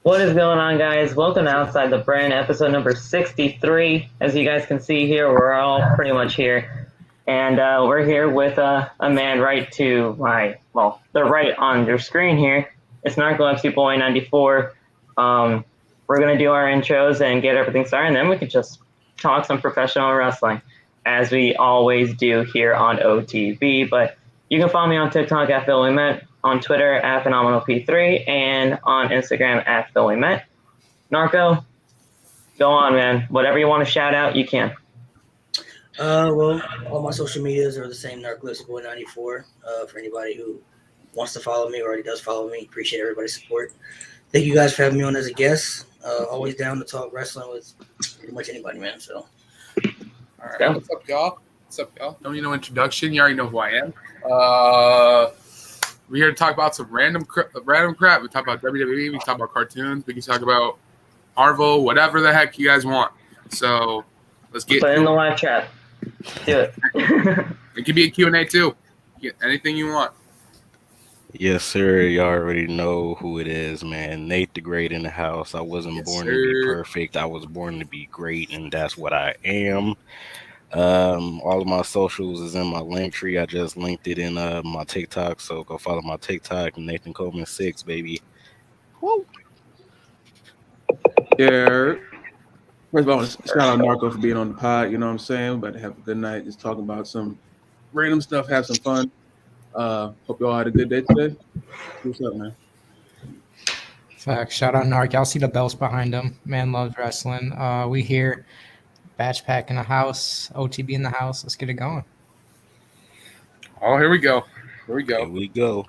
What is going on, guys? Welcome to Outside the Brand, episode number 63. As you guys can see here, we're all pretty much here. And we're here with a man right to my, the right on your screen here. It's Narcolepsyboy94. We're going to do our intros and get everything started, and then we can just talk some professional wrestling, as we always do here on OTB. But you can follow me on TikTok at PhillyMet, on Twitter at PhenomenalP3, and on Instagram at PhillyMet. Narco, go on, man. Whatever you want to shout out, you can. Well, all my social medias are the same, Narcolepsyboy94. For anybody who wants to follow me or already does follow me, appreciate everybody's support. Thank you guys for having me on as a guest. Always down to talk wrestling with pretty much anybody, man. So, all right, what's up, y'all? Don't need no introduction. You already know who I am. We're here to talk about some random crap. We talk about WWE. We talk about cartoons. We can talk about Marvel, whatever the heck you guys want. So let's get. Put it in the live chat. Do it. It can be a Q&A too. Anything you want. Yes, sir. You already know who it is, man. Nate the Great in the house. I wasn't born to be perfect. I was born to be great, and that's what I am. All of my socials is in my link tree. I just linked it in my TikTok, so go follow my TikTok, Nathan Coleman 6, baby. Woo! Yeah. First of all, shout out Narco for being on the pod. You know what I'm saying? We're about to have a good night, just talking about some random stuff, have some fun. Hope you all had a good day today. What's up, man? Facts. Shout out Narc. Y'all see the belts behind him. Man loves wrestling. We here. Batch pack in the house. OTB in the house. Let's get it going. Oh, here we go. Here we go.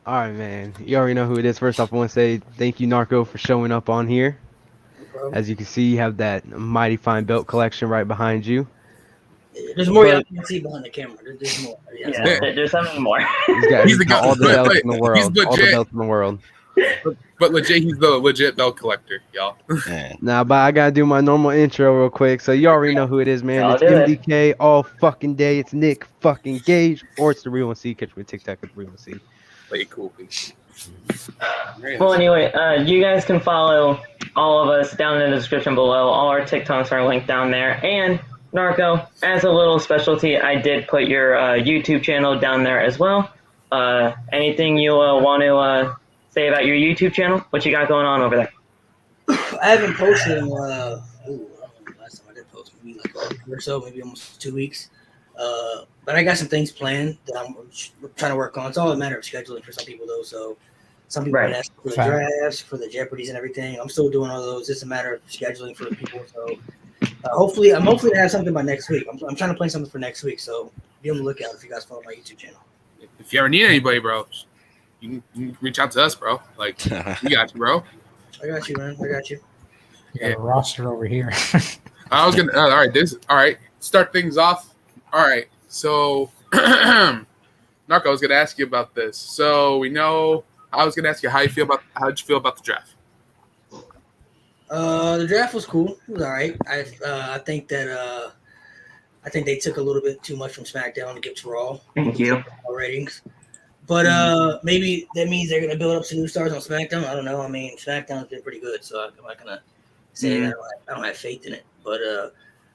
All right, man. You already know who it is. First off, I want to say thank you, Narco, for showing up on here. As you can see, you have that mighty fine belt collection right behind you. There's more y'all can see behind the camera. There's more. Yeah, there's something more. He's got all the belts in the world. All the belts in the world. But legit, he's the legit belt collector, y'all. Nah, but I gotta do my normal intro real quick. So you already know who it is, man. It's MDK all fucking day. It's Nick fucking Gage, or it's the Real One C. Catch me TikTok at the Real One C. Play it cool, please. Well, anyway, you guys can follow all of us down in the description below. All our TikToks are linked down there. And Narco, as a little specialty, I did put your YouTube channel down there as well. Anything you want to say about your YouTube channel? What you got going on over there? I haven't posted in last time I did post, maybe like a week or so, maybe almost 2 weeks. But I got some things planned that I'm trying to work on. It's all a matter of scheduling for some people, though. So some people ask for the drafts, for the Jeopardies and everything. I'm still doing all those. It's a matter of scheduling for the people. So hopefully to have something by next week. I'm trying to plan something for next week. So be on the lookout if you guys follow my YouTube channel. If you ever need anybody, bro, you can reach out to us, bro. Like, we got you, bro. I got you, man. I got you. You got a roster over here. I was gonna. All right. Start things off. All right. So, Narco, I was gonna ask you about this. So we know. I was gonna ask you how'd you feel about the draft? The draft was cool. It was all right. I think that I think they took a little bit too much from SmackDown to give to Raw. Thank you. Ratings. But maybe that means they're going to build up some new stars on SmackDown. I don't know. I mean, SmackDown's been pretty good, so I'm not going to say that I don't have faith in it. But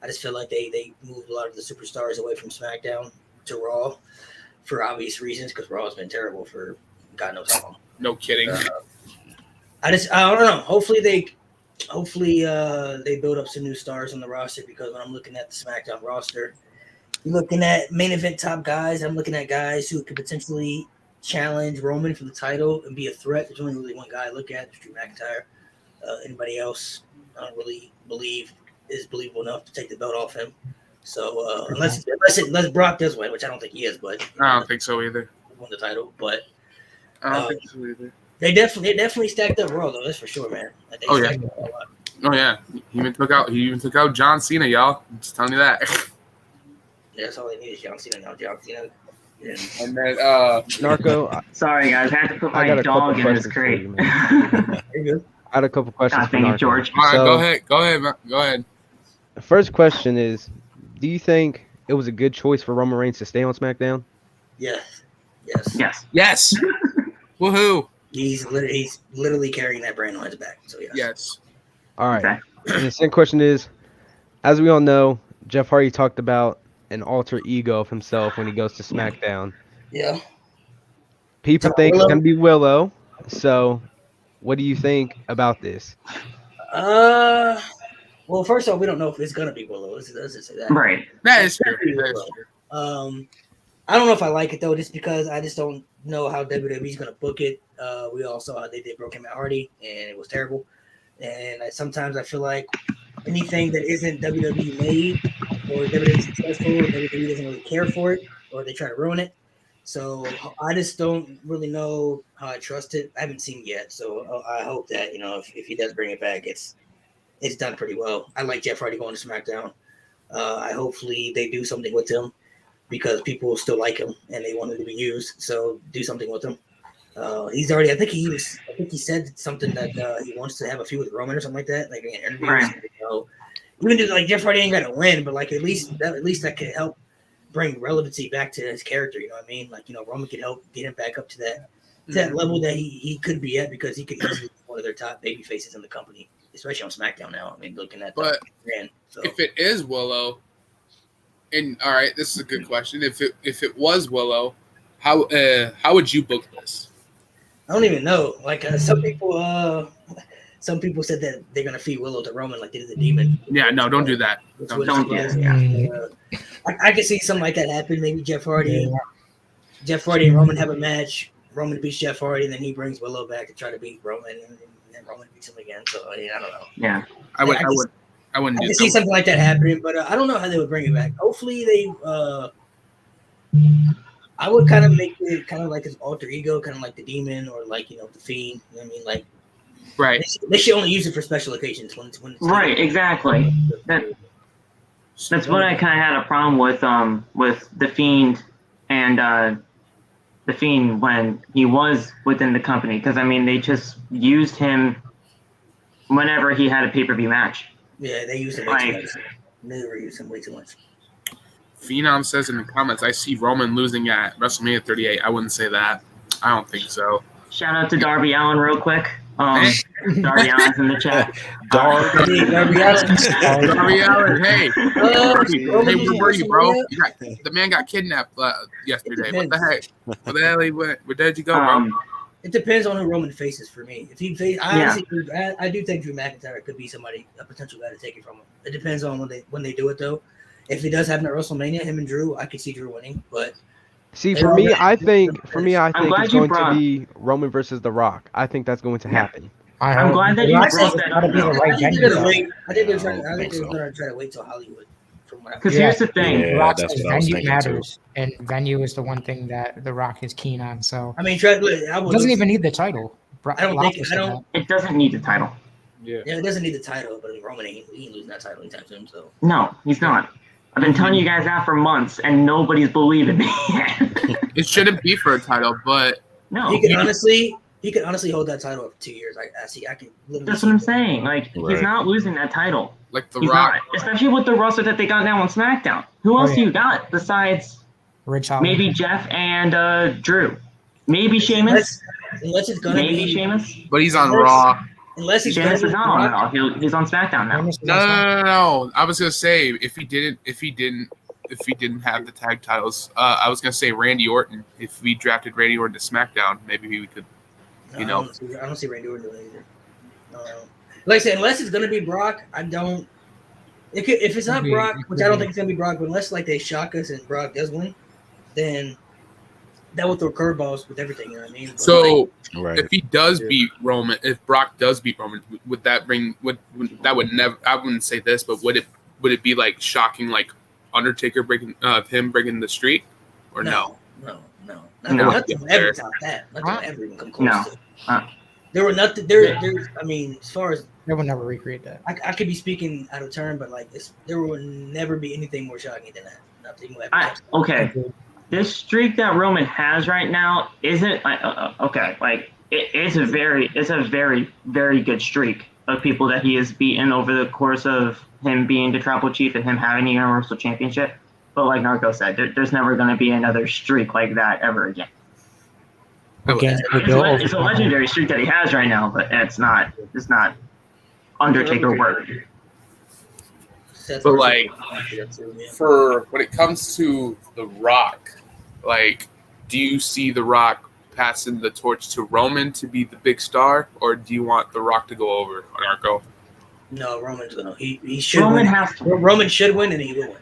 I just feel like they moved a lot of the superstars away from SmackDown to Raw for obvious reasons, because Raw has been terrible for God knows how long. No kidding. I don't know. Hopefully they build up some new stars on the roster, because when I'm looking at the SmackDown roster, you're looking at main event top guys. I'm looking at guys who could potentially challenge Roman for the title and be a threat. There's only really one guy I look at, Drew McIntyre. Anybody else, I don't really believe is believable enough to take the belt off him. So unless Brock does win, which I don't think he is, but I don't think so either. Won the title, but I don't think so either. They definitely stacked up Raw, though. That's for sure, man. Oh yeah. He even took out John Cena, y'all. I'm just telling you that. Yeah, that's all they need is John Cena now. John Cena. Yeah. And then Narco. Sorry, guys. I had to put my dog in his crate. You're good. I had a couple questions for Narco. George. All right, go ahead. The first question is, do you think it was a good choice for Roman Reigns to stay on SmackDown? Yes. Yes. Woohoo! He's literally carrying that brand on his back. So yes. Yes. All right. Okay. And the second question is, as we all know, Jeff Hardy talked about an alter ego of himself when he goes to SmackDown. Yeah. People think it's gonna be Willow. So, what do you think about this? Well, first off, we don't know if it's gonna be Willow. Let's just say that. Right. That is true. I don't know if I like it though, just because I just don't know how WWE's gonna book it. We all saw how they did Broken Matt Hardy, and it was terrible. And sometimes I feel like anything that isn't WWE made or WWE successful, WWE doesn't really care for it, or they try to ruin it. So I just don't really know how I trust it. I haven't seen it yet, so I hope that if he does bring it back, it's done pretty well. I like Jeff Hardy going to SmackDown. I hopefully they do something with him because people still like him and they want him to be used. So do something with him. He's already. I think he said something that he wants to have a feud with Roman or something like that, like in interviews. Right. Even though like Jeff Hardy ain't got to win, but like at least that could help bring relevancy back to his character. You know what I mean? Like Roman could help get him back up to that level that he could be at, because he could easily be one of their top baby faces in the company, especially on SmackDown now. I mean, looking at but brand. So. If it is Willow, and all right, this is a good question. If it was Willow, how would you book this? I don't even know. Like some people said that they're gonna feed Willow to Roman like they did the Demon. Yeah, no, don't do that. Don't do that. I could see something like that happen. Maybe Jeff Hardy and Roman have a match. Roman beats Jeff Hardy, and then he brings Willow back to try to beat Roman, and then Roman beats him again. So I don't know. Yeah, I wouldn't. I could see something like that happening, but I don't know how they would bring it back. Hopefully they. I would kind of make it kind of like his alter ego, kind of like the Demon or like the Fiend. You know what I mean? Like, right. They should only use it for special occasions when it's right, exactly. That's what I kind of had a problem with the Fiend and the Fiend when he was within the company, because I mean they just used him whenever he had a pay-per-view match. Yeah, they used him way too much. They used him way too much. Phenom says in the comments, I see Roman losing at WrestleMania 38. I wouldn't say that. I don't think so. Shout out to Darby Allin real quick. Darby Allin's in the chat. Darby Allin, hey. Hey, where were you, bro? The man got kidnapped yesterday. What the heck? Where the hell he went? Where did you go, bro? It depends on who Roman faces for me. If he faces, I do think Drew McIntyre could be a potential guy to take it from him. It depends on when they do it, though. If it does happen at WrestleMania, him and Drew, I could see Drew winning. But see, for me, I think it's going to be Roman versus The Rock. I think that's going to happen. I'm glad that you brought that up. I think they're going to try to wait till Hollywood. Because here's the thing, venue matters, and venue is the one thing that The Rock is keen on. So I mean, it doesn't even need the title. It doesn't need the title. Yeah, it doesn't need the title, but Roman ain't losing that title anytime soon. So no, he's not. I've been telling you guys that for months, and nobody's believing me. It shouldn't be for a title, but no, he could honestly hold that title for 2 years. I can. That's what I'm saying. Like he's not losing that title. Like The Rock, especially with the roster that they got now on SmackDown. Who else do you got besides maybe Jeff and Drew? Maybe Sheamus. Unless it's gonna be Sheamus, but he's on Raw. Unless he's Sheamus is not on Raw. He's on SmackDown now. No. I was gonna say if he didn't have the tag titles, I was gonna say Randy Orton. If we drafted Randy Orton to SmackDown, maybe we could. I don't see Randy Orton doing it either. Like I said, unless it's gonna be Brock, I don't. If it's not Brock, which I don't think it's gonna be Brock, but unless like they shock us and Brock does win, then that would throw curveballs with everything. You know what I mean? But so if he does beat Roman, if Brock does beat Roman, would that bring? That would never? I wouldn't say this, but would it be like shocking, like Undertaker breaking him breaking the streak, or no? No. Nothing will ever top that. Nothing will ever even come close to it. There were nothing. I mean, as far as they will never recreate that. I could be speaking out of turn, but like there will never be anything more shocking than that. Nothing will ever. Okay, this streak that Roman has right now isn't okay. Like it's a very, very good streak of people that he has beaten over the course of him being the tribal chief and him having a Universal Championship. But like Narco said, there's never going to be another streak like that ever again. Again, It's a legendary streak that he has right now, but it's not Undertaker work. But like, for when it comes to The Rock, like, do you see The Rock passing the torch to Roman to be the big star, or do you want The Rock to go over Narco? No, Roman's gonna. He should. Roman win. has to. Roman should win, and he will win.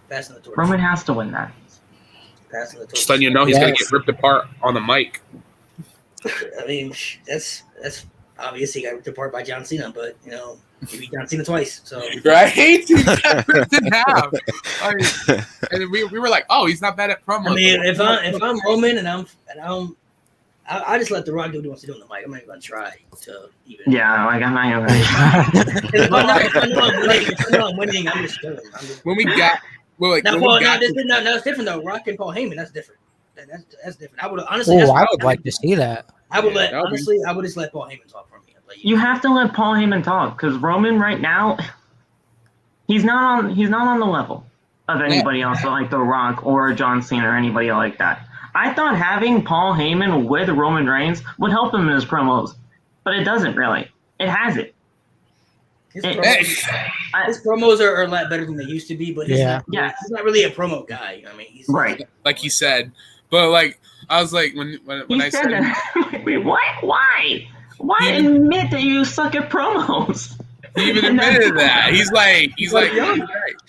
Passing the torch. Roman has to win that. Passing the torch. Just letting you know, he's gonna get ripped apart on the mic. I mean, that's obvious. He got ripped apart by John Cena, but you know, he beat John Cena twice. So right, he got ripped in half. And we were like, oh, he's not bad at promos. I mean, if I'm Roman and I just let The Rock do what he wants to do on the mic. I'm not even gonna try to even. Yeah, like I'm not even. If I know I'm winning, I'm just doing. When we got, that's different though. Rock and Paul Heyman, that's different. That's different. I would honestly. Oh, I would like to see that. I would just let Paul Heyman talk for me. You have to let Paul Heyman talk because Roman right now, he's not on the level of anybody else like The Rock or John Cena or anybody like that. I thought having Paul Heyman with Roman Reigns would help him in his promos, but it doesn't really. It hasn't. His promos are a lot better than they used to be, but he's not really a promo guy. I mean, he's right, like he said. But like I was like when I said that. Wait, what? Why admit that you suck at promos? He even admitted that. He's like,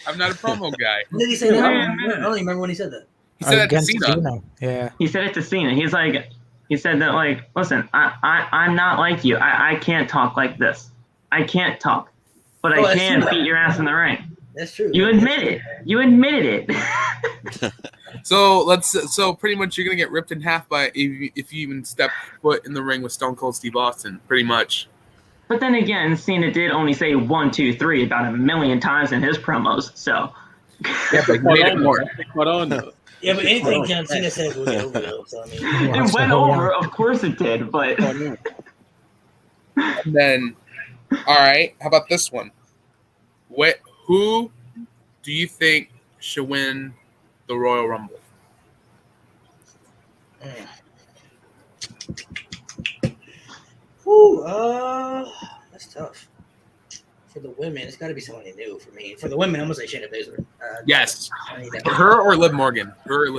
I'm not a promo guy. When did he say that? I don't even remember when he said that. He said that to Cena. Yeah. He said it to Cena. He said that like, listen, I'm not like you. I can't talk like this. I can't talk, but I can beat your ass in the ring. That's true. You admit it. You admitted it. So pretty much you're gonna get ripped in half by if you even step foot in the ring with Stone Cold Steve Austin, pretty much. But then again, Cena did only say 1, 2, 3 about 1,000,000 times in his promos, so. Yeah, but he made it more. Yeah, but anything John Cena said was over though. So I mean, it went over. Of course it did, but. And then, all right, how about this one? Who do you think should win the Royal Rumble? That's tough. For the women, it's got to be somebody new for me. For the women, I'm gonna say Shayna Baszler. Yes, her or Liv Morgan. I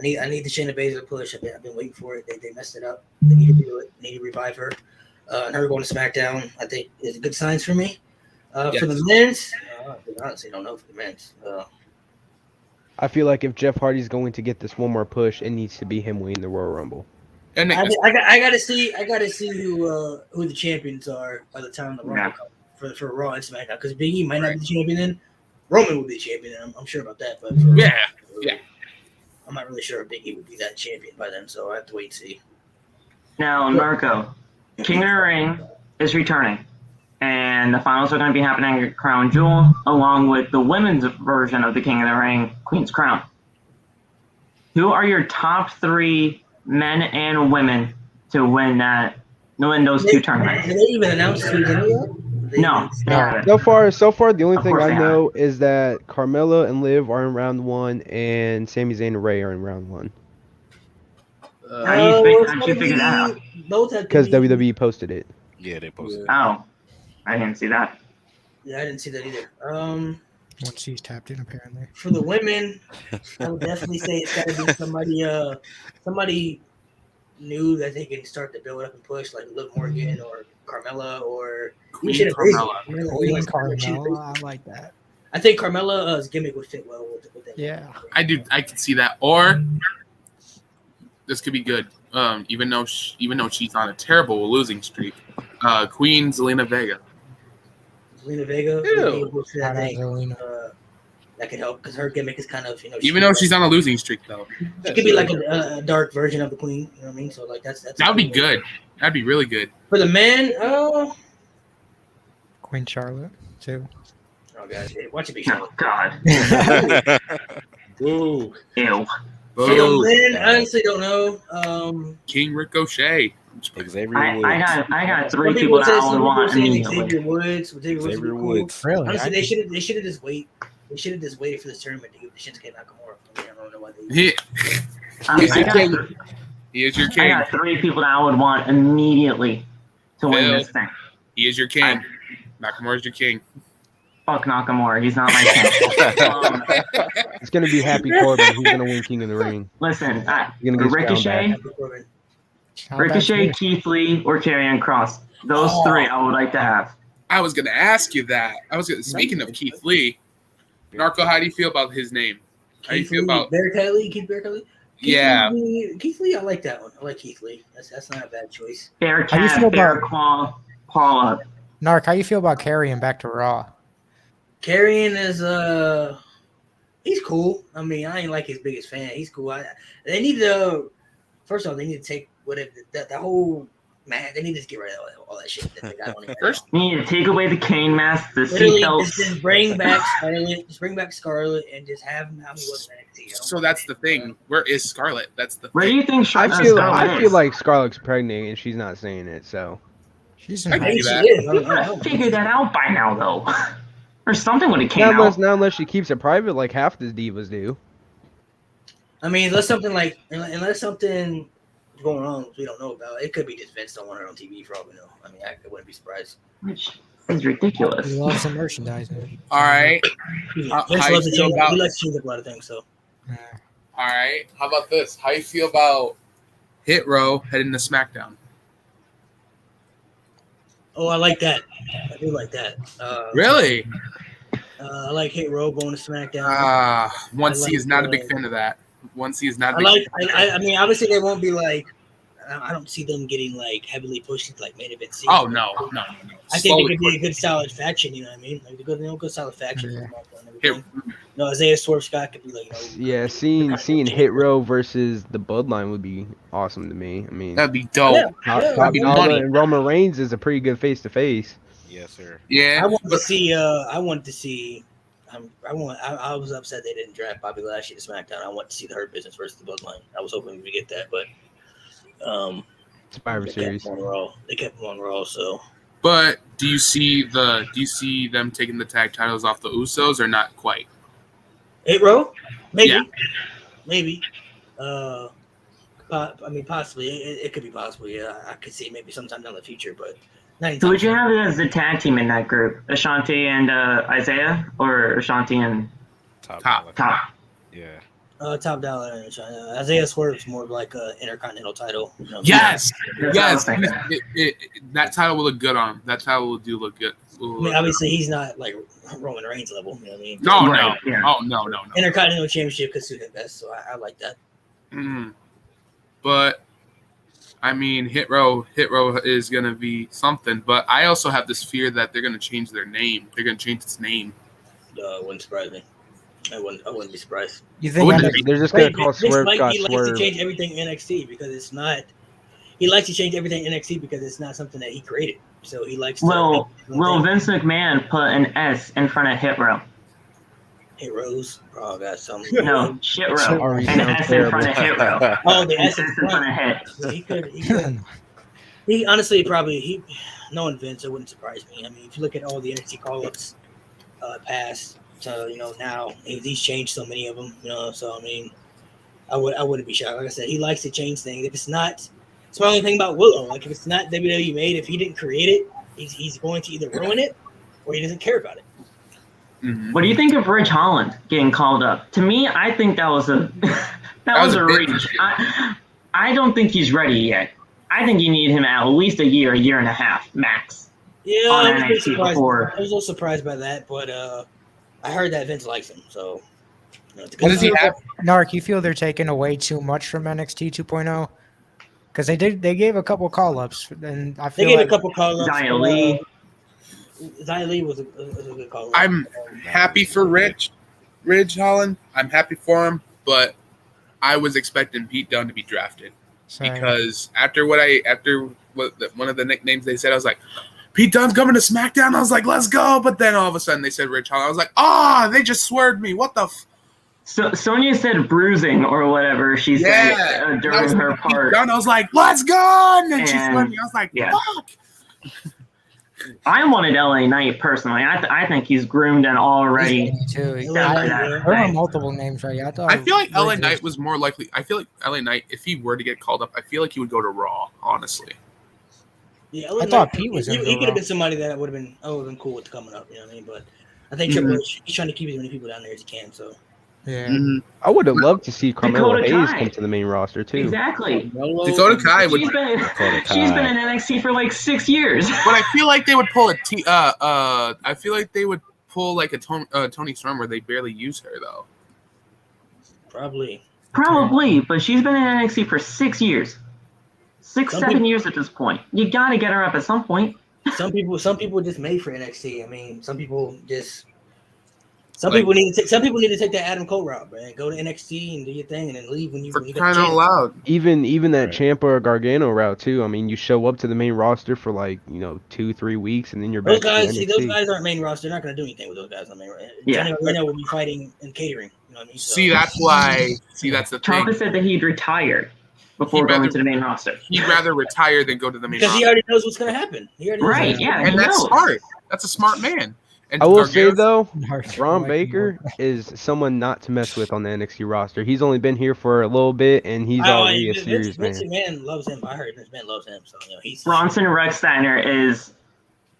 need the Shayna Baszler push. I've been waiting for it. They messed it up. They need to do it. They need to revive her. And her going to SmackDown, I think, is good signs for me. For the men's, I honestly don't know for the men's. I feel like if Jeff Hardy's going to get this one more push, it needs to be him winning the Royal Rumble. And I gotta see who the champions are by the time the Rumble comes for Raw and SmackDown, because Big E might not be the champion then. Roman will be the champion then. I'm sure about that. But I'm not really sure if Big E would be that champion by then, so I have to wait and see. Now, Narco, King of the Ring is returning, and the finals are going to be happening at Crown Jewel, along with the women's version of the King of the Ring, Queen's Crown. Who are your top 3 men and women to win those two tournaments? Did they even announce who's in it yet? No. So far, the only thing I know is that Carmella and Liv are in round 1, and Sami Zayn and Rey are in round 1. How you figure that out? Because WWE posted it. Yeah, they posted it. Oh, I didn't see that. Yeah, I didn't see that either. Once she's tapped in, apparently. For the women, I would definitely say it's got to be somebody new that they can start to build up and push, like Liv Morgan or Carmella or Carmella. I like that. I think Carmella's gimmick would fit well with that. Yeah, I can see that. Or this could be good. Even though she's on a terrible losing streak, Queen Zelina Vega. Zelina Vega. That could help because her gimmick is kind of even though she's on a losing streak though. She could be like a dark version of the Queen. You know what I mean? So like that would be good. That'd be really good. For the men, Queen Charlotte too. Oh gosh, watch it be Charlotte. Oh God. Ooh. Ew. For the men, I honestly don't know. King Ricochet. I got 3 people that I would want immediately. Xavier Woods. Really? Honestly, they should have just waited. They should have just waited for this tournament to give Shinsuke Nakamura. I don't know why they. He is your I king. got 3 people that I would want immediately to win Phil. this thing. He is your king. Nakamura's your king. Fuck Nakamura. He's not my king. It's gonna be Happy Corbin. He's gonna win King of the Ring. Listen, He's gonna get his crown Ricochet, back. Ricochet, Keith Lee, or Karrion Kross. Those 3 I would like to have. I was gonna ask you that. Speaking of Keith Lee, Narco, how do you feel about his name? How do you feel about Bear Kelly? Keith Bear Kelly? Yeah. Keith Lee, I like that one. I like Keith Lee. That's not a bad choice. Bear How do you Cat, feel Bear about- Claw, Paul up. Narc, how you feel about carrying back to Raw? Karrion is he's cool. I mean, I ain't like his biggest fan. He's cool. They need to first off, they need to take whatever that whole man. They need to just get rid of all that shit that they got on it. First, You need to take away the cane mask, the Literally, seatbelts. just bring back Scarlett. Just bring back Scarlett and just have him how he was in NXT. so that's the thing. Where is Scarlett? That's the Where do thing. you think I Scarlett feel is? like Scarlett's pregnant and she's not saying it. So She's I in can Maybe see she that. is. I You don't could know. have figured that out by now, though. Or something would have came not out. unless she keeps it private, like half the divas do. I mean, unless something going on we don't know about. It could be just Vince don't want her on TV for all we know. I mean, I wouldn't be surprised. Which is ridiculous. He loves some merchandise, man. All right. Vince how loves you to feel change. about- He likes to change up a lot of things. So All right. How about this? How you feel about Hit Row heading to SmackDown? I like that. I do like that. Really? I like Hit Row going to SmackDown. 1C is not a big fan of that. 1C is not a big fan. I mean, obviously they won't be like. I don't see them getting like heavily pushed into like main event scene. Oh no. I think it could be a good solid faction. You know what I mean? Like a good solid faction. Yeah. And everything. Isaiah Swerve Scott could be like. Yeah, seeing Hit Row versus the Bloodline would be awesome to me. I mean, That'd be dope. Yeah. Top that'd be Dollar money. and Roman Reigns is a pretty good face to face. Yes, sir. Yeah. I wanted to see. I was upset they didn't draft Bobby Lashley to SmackDown. I want to see the Hurt Business versus the Bloodline. I was hoping we would get that, but Survivor they Series. kept him on Raw. They kept him on Raw. So But do you see them taking the tag titles off the Usos or not quite? Hit Row, maybe, Yeah. maybe. I mean, possibly. It could be possible. Yeah, I could see it maybe sometime down the future, but not anytime Who would you soon. have as the tag team in that group? Ashanti and Isaiah, or Ashanti and Top. Top? Yeah. Top Dollar and China. Isaiah Swerve's more of like a intercontinental title. You know? Yes. That's what I was Yes. thinking. That title will look good on him. That title will look good. I mean, obviously he's not like Roman Reigns level. You know what I mean? No, Right, no. yeah. Oh, no. Intercontinental Championship could suit him best, so I like that. But I mean, Hit Row is gonna be something. But I also have this fear that they're gonna change their name. They're gonna change its name. Wouldn't surprise me. I wouldn't be surprised. You think Wouldn't NXT it They're just gonna Vince call Swerve Scott he likes Swerve. to change everything NXT because it's not. He likes to change everything NXT because it's not something that he created. So he likes to. Will Vince McMahon put an S in front of Hit Row? Hit Rose. Oh, got some. No, Shit Row. Already An sounds S in front of Hit Row. Oh, the An S S in front of Hit. He could. He honestly probably knowing Vince, it wouldn't surprise me. I mean, if you look at all the NXT call-ups past, so now he's changed so many of them. So I mean, I wouldn't be shocked. Like I said, he likes to change things. If it's not, it's the only thing about Willow. Like if it's not WWE made, if he didn't create it, he's going to either ruin it or he doesn't care about it. What do you think of Ridge Holland getting called up? To me, I think that was a that was a big reach. I don't think he's ready yet. I think you need him at least a year and a half max. Yeah, On I was a bit NXT surprised. before. I was a little surprised by that, but I heard that Vince likes him. So it's a What good does he sign. have? Narc, you feel they're taking away too much from NXT 2.0? Because they gave a couple call ups, and I They feel gave like a couple call-ups. Xia Li. Xia Li was a good call-up. I'm happy for Ridge Holland. I'm happy for him, but I was expecting Pete Dunne to be drafted sorry. because after one of the nicknames they said, I was like, Pete Dunne's coming to SmackDown. I was like, let's go. But then all of a sudden they said Ridge Holland. I was like, they just swerved me. What the So Sonya said bruising or whatever she said I during was her like, Pete part. Dunne. I was like, let's go. And then she And- swerved me. I was like, yeah. fuck. I wanted LA Knight personally. I think he's groomed and already. Too. set for that There were thing. multiple names, right? I feel like LA Knight was more likely. I feel like LA Knight, if he were to get called up, I feel like he would go to Raw. Honestly, Yeah, I thought Pete was. He could have been somebody that would have been cool with coming up. You know what I mean? But I think Triple H, he's trying to keep as many people down there as he can. So Yeah. I would have loved to see Carmelo Dakota Hayes Kai. come to the main roster too. Exactly. Dakota Kai would. She's been in NXT for like 6 years. But I feel like they would pull I feel like they would pull like a Tony Storm where they barely use her though. probably. Probably, but she's been in NXT for 6 years. 7 years at this point. You got to get her up at some point. Some people just made for NXT. I mean, some people need to take that Adam Cole route, man. Go to NXT and do your thing, and then leave when you For get crying the out chance. loud. Even that Ciampa or Gargano route too. I mean, you show up to the main roster for like 2-3 weeks, and then you're back. Those guys aren't main roster. They're not going to do anything with those guys on main roster. Yeah. Johnny Gargano will be fighting and catering. You know what I mean? So, See, that's why. See, that's the Ciampa thing. said that he'd retire before He'd going rather- to the main roster. He'd rather retire than go to the main because roster. he already knows what's going to happen. He already knows Right, what's gonna yeah. happen. And that's knows. smart. That's a smart man. And I will Gargano's- say though, Braun Baker is someone not to mess with on the NXT roster. He's only been here for a little bit, and he's already a serious man. Vince McMahon loves him. I heard Vince McMahon loves him. So he's Bronson Rechsteiner is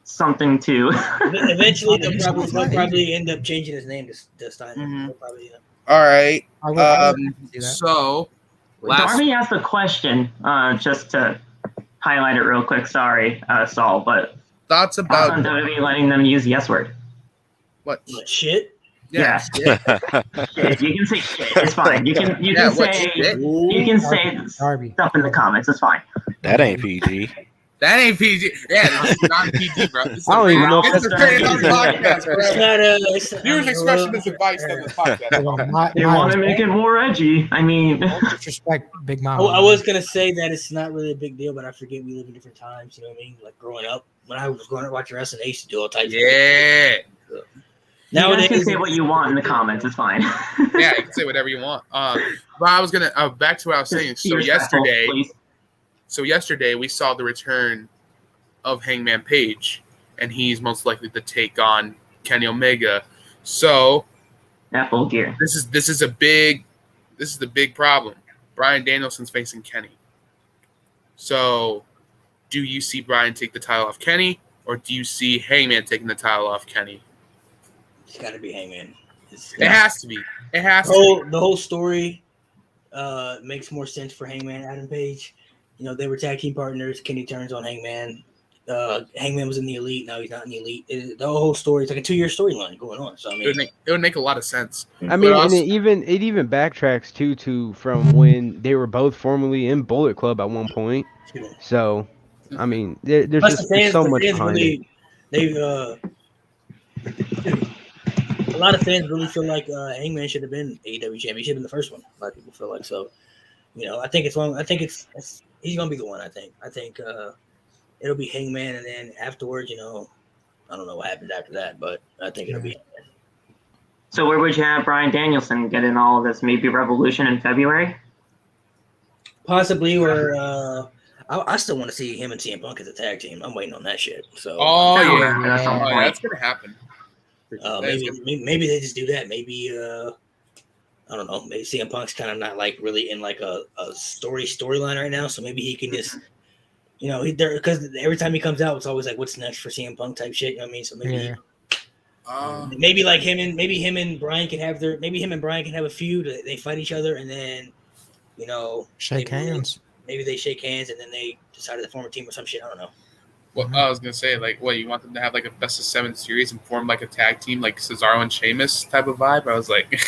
something too. eventually they'll probably end up changing his name to Steiner. Mhm. They'll probably, All right. I would do that. So, last Darby asked a question, just to highlight it real quick. Sorry, Saul, but thoughts on about WWE letting them use the S word. what? shit. Yeah. Shit. You can say shit. It's fine. You can Yeah, what say shit? you can say Darby. stuff in the comments. It's fine. That ain't PG. That ain't PG. Yeah, this is not PG, bro. This is I don't even know if It's a that's very PG. podcast, bro. It's not a. Viewers' expression is advice on this podcast. You want to make it more edgy? I mean, disrespect Big Mama. I was gonna say that it's not really a big deal, but I forget we live in different times. You know what I mean? Like growing up, when I was growing up watching wrestling, I used to do all types of Yeah. you guys can Nowadays, say what you want in the comments. It's fine. Yeah, you can say whatever you want. But I was gonna back to what I was saying. Just be So respectful, yesterday, please. we saw the return of Hangman Page, and he's most likely to take on Kenny Omega. So That full gear. this is the big problem. Bryan Danielson's facing Kenny. So, do you see Bryan take the title off Kenny, or do you see Hangman taking the title off Kenny? it's got to be Hangman. It has to be. It has to be. The whole story makes more sense for Hangman and Adam Page. You know, they were tag team partners. Kenny turns on Hangman. Hangman was in the Elite. Now he's not in the Elite. The whole story is like a 2-year storyline going on. So I mean, It would make a lot of sense. I mean, But and also- it even backtracks to from when they were both formerly in Bullet Club at one point. So, I mean, there's plus just there's so much behind it. They've a lot of fans really feel like Hangman should have been AEW champion. He should have been the first one. A lot of people feel like so. You know, I think it's one. I think it's he's gonna be the one. I think it'll be Hangman, and then afterwards, you know, I don't know what happens after that, but I think it'll be. So where would you have Bryan Danielson get in all of this? Maybe Revolution in February? Possibly, or I still want to see him and CM Punk as a tag team. I'm waiting on that shit. So, Oh That'll yeah, happen at some point. that's gonna happen. maybe they just do that. Maybe I don't know. Maybe CM Punk's kind of not like really in like a storyline right now. So maybe he can just, you know, because every time he comes out, it's always like, what's next for CM Punk type shit. You know what I mean? So maybe. Maybe like him and Brian can have a feud. They fight each other, and then, you know, Shake hands. Maybe they shake hands, and then they decided to form a team or some shit. I don't know. Well, I was gonna say, like, what, you want them to have like a best of 7 series and form like a tag team, like Cesaro and Sheamus type of vibe? I was like,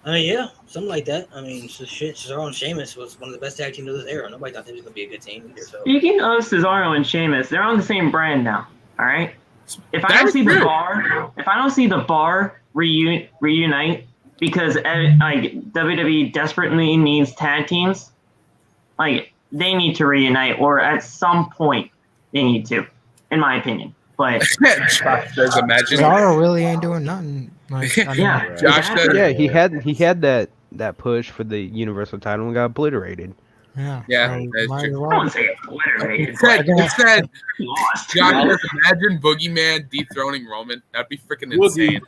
I mean, yeah, something like that. I mean, Cesaro and Sheamus was one of the best tag teams of this era. Nobody thought they was gonna be a good team either. So Speaking of Cesaro and Sheamus, they're on the same brand now. All right. If I don't see the bar reunite because like WWE desperately needs tag teams, like they need to reunite, or at some point they need to, in my opinion. But Josh does imagine. Cesaro really ain't doing nothing. Like, I mean, yeah, Josh exactly. Yeah, he had that push for the Universal title and got obliterated. Yeah, so that's might true. as I well. wouldn't say obliterated. It said, Lost. Josh, imagine Boogeyman dethroning Roman. That'd be freaking insane.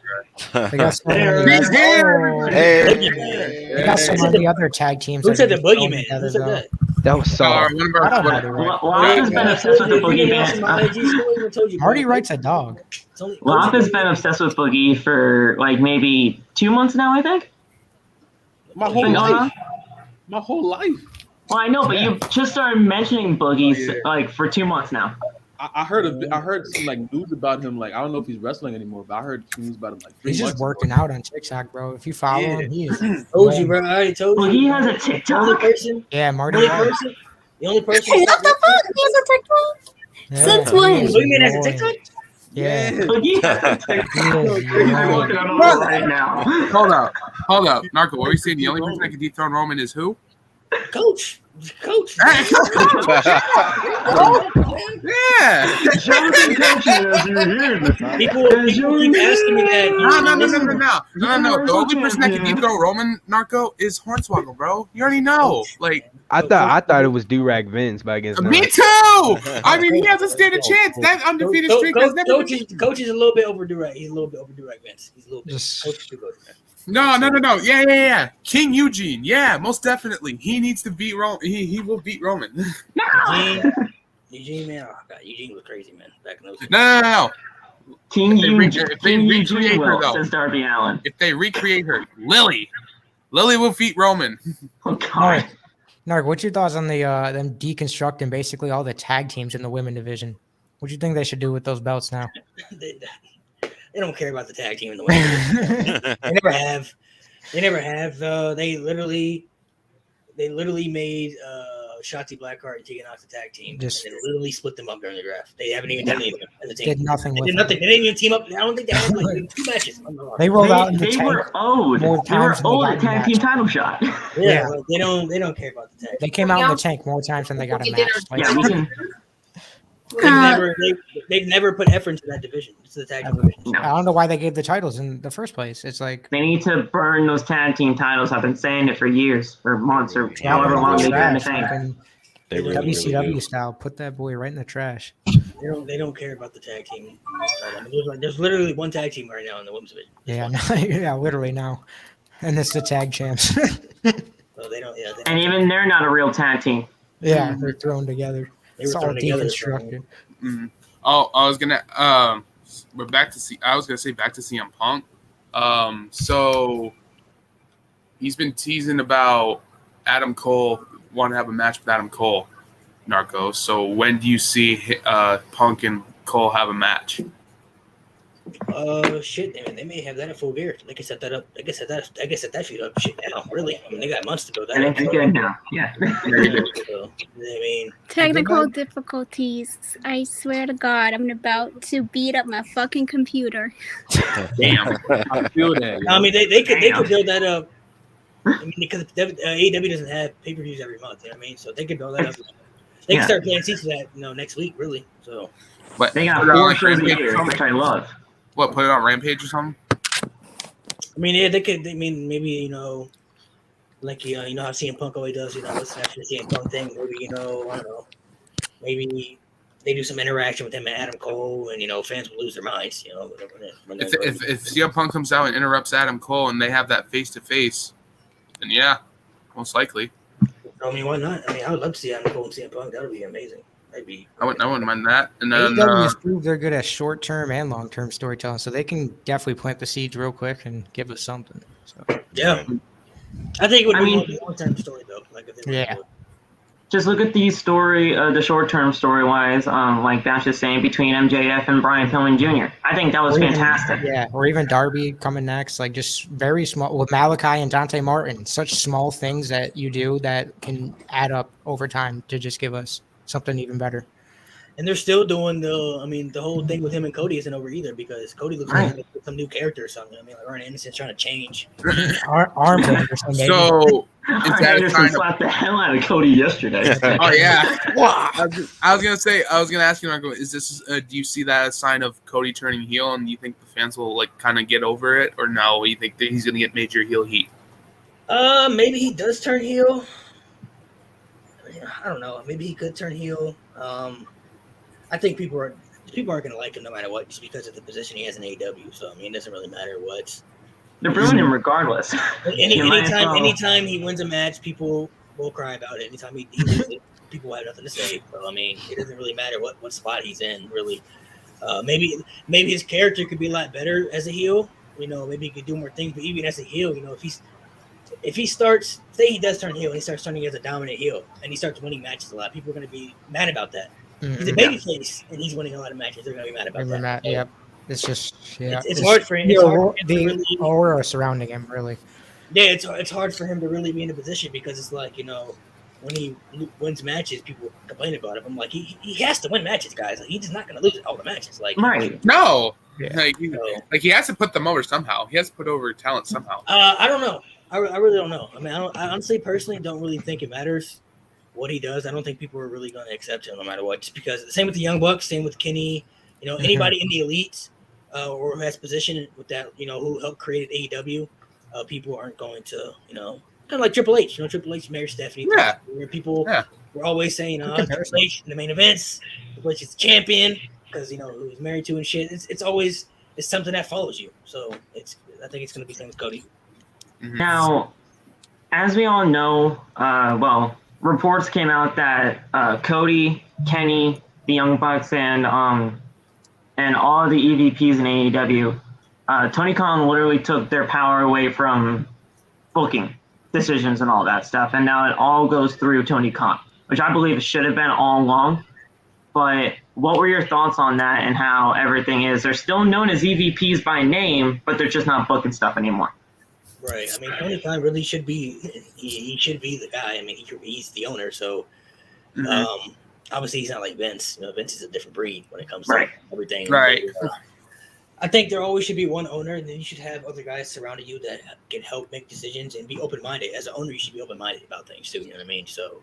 They got some He's here! They got some of the other tag teams. Who that said are the just thrown boogeyman? together, Who said though. that? That was soft. One of our- I don't know, right? Lop has been obsessed with the Boogeyman. Marty writes a dog. Lop has been obsessed with Boogie for like maybe 2 months now, I think. My whole life. My whole life. Well, I know, but you just started mentioning Boogie like for 2 months now. I heard some like news about him. Like I don't know if he's wrestling anymore, but I heard news about him like 3 He's months just working out on TikTok, bro. If you follow him, he is. Told you, bro. I already told you. Boogie has a TikTok. Yeah, Marty. The only person. What the fuck? He has a TikTok? Yeah, Since when? Boogeyman has a TikTok? Yeah. Boogie has a TikTok. I'm looking at him right now. Hold up. Narco, what are you saying? The only person that can dethrone Roman is who? Coach. Yeah. People keep asking me that. No. The only person that can dethrone Roman, Narco, is Hornswoggle, bro. You already know. Like, I thought it was Durag Vince back against. me too. I mean, he has a stand a chance. That undefeated streak has never. Coach is a little bit over Durag. He's a little bit over Durag Vince. He's a little bit. Just- Coach is too good. No. Yeah. King Eugene. Yeah, most definitely. He needs to beat Roman. He will beat Roman. Eugene, man. Oh, God, Eugene was crazy, man. Back in those days. No. King Eugene, Eugene her, though. says Darby Allin. If they recreate her, Lily will beat Roman. Oh, God. Narc, what's your thoughts on the them deconstructing basically all the tag teams in the women division? What do you think they should do with those belts now? They don't care about the tag team in the way. They never have. They literally made Shotzi Blackheart and Tegan Knox the tag team. Just- and they literally split them up during the draft. They haven't even done anything in the team. Did nothing They with did it. nothing. They didn't even team up. I don't think they had like 2 matches. They rolled out in the They tank. were owed. more They were times than they owed got a in tag the team match. title shot. Yeah, but they don't care about the tag. They came out in the tank more times than they got a match. Like, Yeah, we can. They've never put effort into that division. It's the tag team division. No. I don't know why they gave the titles in the first place. It's like They need to burn those tag team titles. I've been saying it for years, for months, or however long they've been the trash, thing. They really, WCW really do. style. Put that boy right in the trash. They don't care about the tag team. I mean, there's literally one tag team right now in the women's division. Yeah, yeah, literally now, and it's the tag champs. So they don't. Yeah, And even they're not a real tag team. Yeah, they're thrown together. They It's were all thrown together. deconstructed. Oh, I was gonna we're back to see. I was gonna say back to CM Punk. So he's been teasing about Adam Cole want to have a match with Adam Cole, Narco. So when do you see Punk and Cole have a match? Shit. I mean, they may have that at Full Gear. They can set that up. They can set that shit up. Shit now, really. I mean, they got months to go. I think it's good now. Yeah. So, I mean, Technical difficulties. I swear to God, I'm about to beat up my fucking computer. Damn. I feel that. I mean, they could build that up. I mean, because AEW doesn't have pay-per-views every month. You know what I mean? So they could build that up. They can start planting seeds for that, next week, really. So But They got put it on, 4 like, shows a Rampage or year, something? which I love. What? Put it on Rampage or something? I mean, yeah, they could. I mean, maybe like how CM Punk always does. Let's actually CM Punk thing. Maybe I don't know. Maybe they do some interaction with him and Adam Cole, and fans will lose their minds. If CM Punk comes out and interrupts Adam Cole and they have that face to face, then yeah, most likely. I mean, why not? I mean, I would love to see Adam Cole and CM Punk. That would be amazing. That'd be. I wouldn't mind that. And then AEW has proved they're good at short-term and long-term storytelling, so they can definitely plant the seeds real quick and give us something. So Yeah, I think it would I be mean- more of a long-term story though. Like if they Yeah. Just look at the short-term story-wise, like Bash is saying, between MJF and Brian Pillman Jr. I think that was fantastic. Yeah, or even Darby coming next, like just very small with Malachi and Dante Martin. Such small things that you do that can add up over time to just give us something even better. And they're still doing the whole thing with him and Cody isn't over either because Cody looks like some new character or something. I mean, like Arn Anderson's trying to change. Arms Anderson, maybe. so Arn that a Anderson sign of- slapped the hell out of Cody yesterday. oh yeah. I was gonna ask you, Marco, is this do you see that as a sign of Cody turning heel, and do you think the fans will like kind of get over it, or no? You think that he's gonna get major heel heat? Maybe he does turn heel. I don't know. Maybe he could turn heel. I think people aren't going to like him no matter what, just because of the position he has in AEW. So I mean, it doesn't really matter what. They're booing him regardless. Anytime he wins a match, people will cry about it. Anytime he loses, people will have nothing to say. So I mean, it doesn't really matter what spot he's in, really. Maybe his character could be a lot better as a heel. Maybe he could do more things. But even as a heel, if he starts, say he does turn heel and he starts turning as a dominant heel and he starts winning matches a lot, people are going to be mad about that. Mm-hmm. He's a babyface and he's winning a lot of matches. They're going to be mad about that. Yep. It's just it's hard for him. The aura surrounding him, really. Yeah, it's hard for him to really be in a position because it's like when he wins matches, people complain about him. I'm like, he has to win matches, guys. Like, he's just not going to lose all the matches. Like, right? No, like he has to put them over somehow. He has to put over talent somehow. I don't know. I really don't know. I mean, I honestly, personally, don't really think it matters what he does. I don't think people are really going to accept him no matter what. Just because same with the Young Bucks, same with Kenny. Anybody in the Elite or who has position with that, who helped create AEW, people aren't going to, kind of like Triple H. Triple H married Stephanie. Yeah. Where people were always saying, Triple H in the main events, Triple H is the champion because who he's married to and shit. It's something that follows you. So I think it's going to be the same with Cody. Now, as we all know, reports came out that Cody, Kenny, the Young Bucks, and all the EVPs in AEW, Tony Khan literally took their power away from booking decisions and all that stuff, and now it all goes through Tony Khan, which I believe it should have been all along. But what were your thoughts on that and how everything is? They're still known as EVPs by name, but they're just not booking stuff anymore. Right. I mean, Tony Khan really should be. He should be the guy. I mean, he's the owner. So, obviously, he's not like Vince. Vince is a different breed when it comes to everything. Right. I think there always should be one owner, and then you should have other guys surrounding you that can help make decisions and be open-minded. As an owner, you should be open-minded about things too. You know what I mean? So,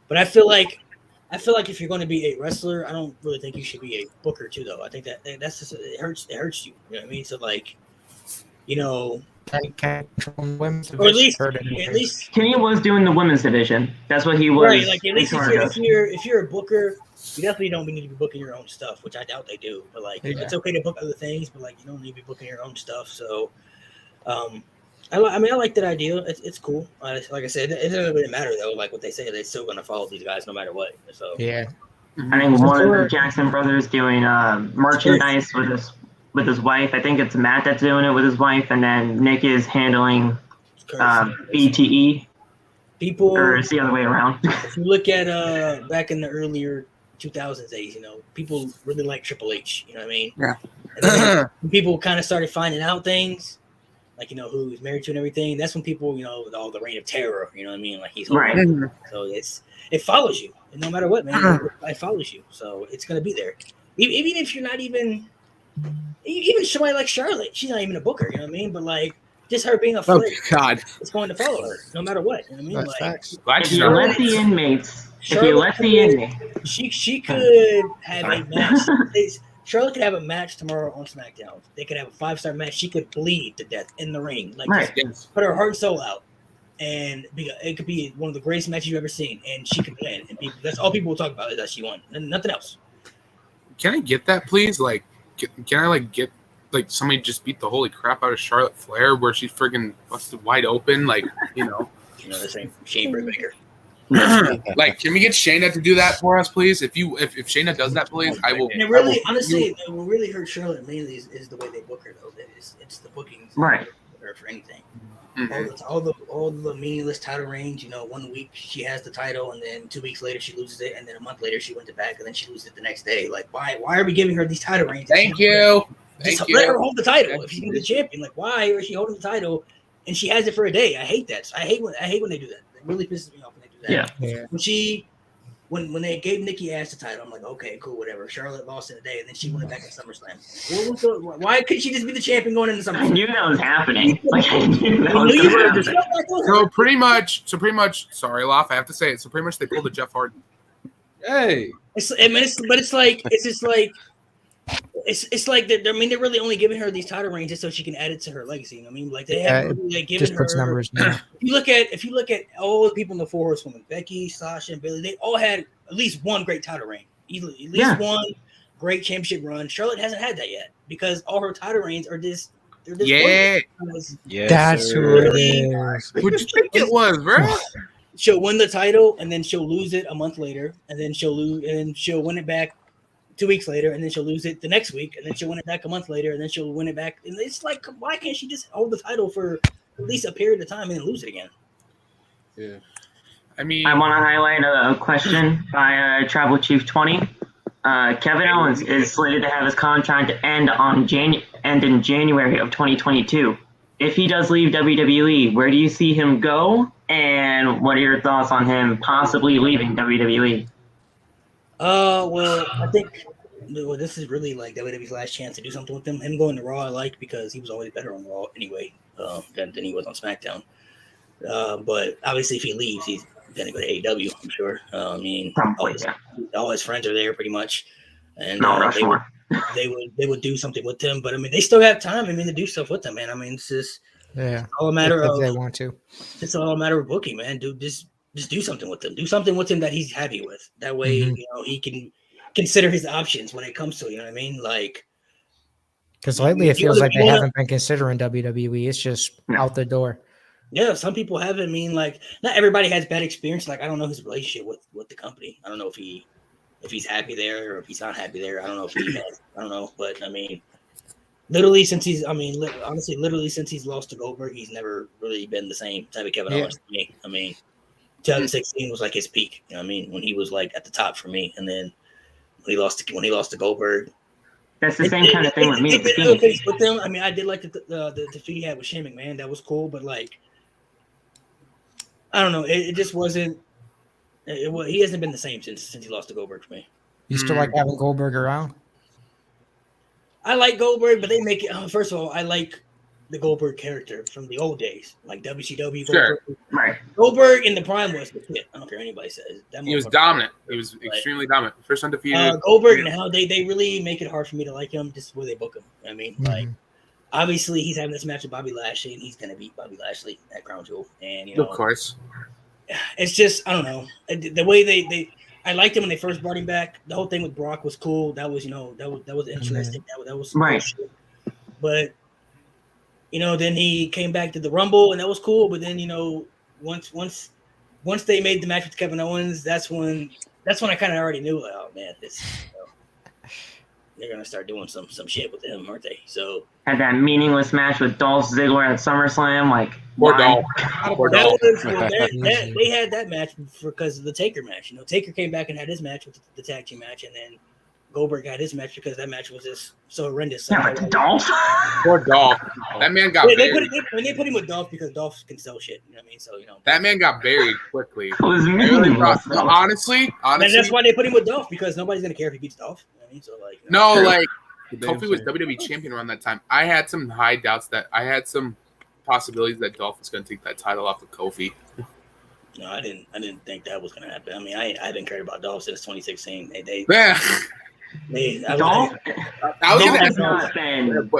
but I feel like if you're going to be a wrestler, I don't really think you should be a booker too, though. I think that's just it hurts you. You know what I mean? So like, or at least Kenny was doing the women's division. That's what he was. Right, like at least if you're a booker, you definitely don't need to be booking your own stuff, which I doubt they do. But like, it's okay to book other things, but like, you don't need to be booking your own stuff. So, I like that idea. It's cool. Like I said, it doesn't really matter though. Like what they say, they're still gonna follow these guys no matter what. So yeah, I think one of the Jackson brothers doing merchandise with his wife. I think it's Matt that's doing it with his wife, and then Nick is handling BTE. People, or it's the other way around. If you look at back in the earlier 2000s days, people really like Triple H. You know what I mean? Yeah. And then people kind of started finding out things, like who he's married to and everything. That's when people, with all the reign of terror. You know what I mean? Like he's right. So it follows you, and no matter what, man, it follows you. So it's gonna be there, even if you're not even somebody like Charlotte. She's not even a booker. You know what I mean? But like. Just her being a flirt, it's going to follow her no matter what. You know what I mean? If you let the inmates, she could have a match. Charlotte could have a match tomorrow on SmackDown. They could have a 5-star match. She could bleed to death in the ring, put her heart and soul out, and it could be one of the greatest matches you've ever seen. And she could win, and that's all people will talk about is that she won, and nothing else. Can I get that, please? Like, can I get? Like somebody just beat the holy crap out of Charlotte Flair, where she's friggin' busted wide open, this ain't Shane Baker. Like, can we get Shayna to do that for us, please? If Shayna does that, please, I will. And really, honestly, what really hurt Charlotte mainly is the way they book her, though. It's the bookings, right? For anything, Mm-hmm. all the meaningless title reigns. 1 week she has the title, and then 2 weeks later she loses it, and then a month later she wins it back, and then she loses it the next day. Like, why are we giving her these title reigns? Thank you. Just let her hold the title if she's gonna be the champion. Like, why is she holding the title and she has it for a day? I hate that. I hate when they do that. It really pisses me off when they do that. Yeah. When they gave Nikki Ash the title, I'm like, okay, cool, whatever. Charlotte lost in a day, and then she won it back at SummerSlam. Why couldn't she just be the champion going into SummerSlam? I knew that was happening. I knew that was happening. So pretty much. Sorry, Loff, I have to say it. So pretty much they pulled a Jeff Hardy. Hey. It's just like It's like I mean, they're really only giving her these title reigns just so she can add it to her legacy. You know what I mean, like they haven't really like, given just puts her numbers now. If you look at all the people in the Four Horsewomen, Becky, Sasha, and Bayley, they all had at least one great title reign, at least one great championship run. Charlotte hasn't had that yet because all her title reigns are just That's who it is. Who'd you think it was, bro? She'll win the title and then she'll lose it a month later, and then she'll win it back 2 weeks later, and then she'll lose it the next week, and then she'll win it back a month later, and then she'll win it back. And it's like, why can't she just hold the title for at least a period of time and then lose it again? Yeah, I mean, I want to highlight a question by Tribal Chief 20. Kevin Owens is slated to have his contract end in January of 2022. If he does leave WWE, where do you see him go? And what are your thoughts on him possibly leaving WWE? Well, I think this is really like WWE's last chance to do something with him. Him going to Raw, I like because he was always better on Raw anyway than he was on SmackDown. But obviously, if he leaves, he's gonna go to AEW. I'm sure. I mean, all his friends are there pretty much, and they would do something with him. But I mean, they still have time. I mean, to do stuff with him, man. I mean, it's just all a matter of they want to. It's all a matter of booking, man. Dude, just do something with him. Do something with him that he's happy with. That way, you know, he can consider his options when it comes to, you know what I mean? Like, because lately it feels like they haven't been considering WWE. It's just out the door. Yeah, some people haven't. I mean, like, not everybody has bad experience. Like, I don't know his relationship with the company. I don't know if he's happy there or if he's not happy there. I don't know if he has. I don't know. But I mean, literally since he's lost to Goldberg, he's never really been the same type of Kevin Owens to me. I mean, 2016 was like his peak. You know what I mean? When he was like at the top for me, and then when he lost to Goldberg. That's the same kind of thing with me. With them, I mean, I did like the defeat he had with Shane McMahon. That was cool, but like, I don't know. It just wasn't. He hasn't been the same since he lost to Goldberg for me. You still like having Goldberg around? I like Goldberg, but they make it. First of all, I like the Goldberg character from the old days, like WCW. Sure. Right. Goldberg in the prime was the shit. I don't care what anybody says. He was dominant. He was extremely dominant. First undefeated. Goldberg now they really make it hard for me to like him just where they book him. I mean, like, obviously he's having this match with Bobby Lashley, and he's gonna beat Bobby Lashley at Crown Jewel. And you know, of course, it's just, I don't know, the way they. I liked him when they first brought him back. The whole thing with Brock was cool. That was, you know, that was interesting. That was right. Cool. But you know, then he came back to the Rumble, and that was cool. But then, you know, once they made the match with Kevin Owens, that's when I kind of already knew, like, oh man, this, you know, they're gonna start doing some shit with him, aren't they? So had that meaningless match with Dolph Ziggler at SummerSlam, like poor Dolph. They had that match because of the Taker match. You know, Taker came back and had his match with the tag team match, and then Goldberg got his match because that match was just so horrendous. Yeah, but Dolph. Poor Dolph. That man got buried. They put him with Dolph because Dolph can sell shit. You know what I mean? So, you know, that man got buried quickly. It was meaningless. Honestly, and that's why they put him with Dolph, because nobody's gonna care if he beats Dolph. You know what I mean? So, like, you know, like Kofi was WWE champion around that time. I had some high doubts I had some possibilities that Dolph was going to take that title off of Kofi. No, I didn't think that was going to happen. I mean, I haven't cared about Dolph since 2016.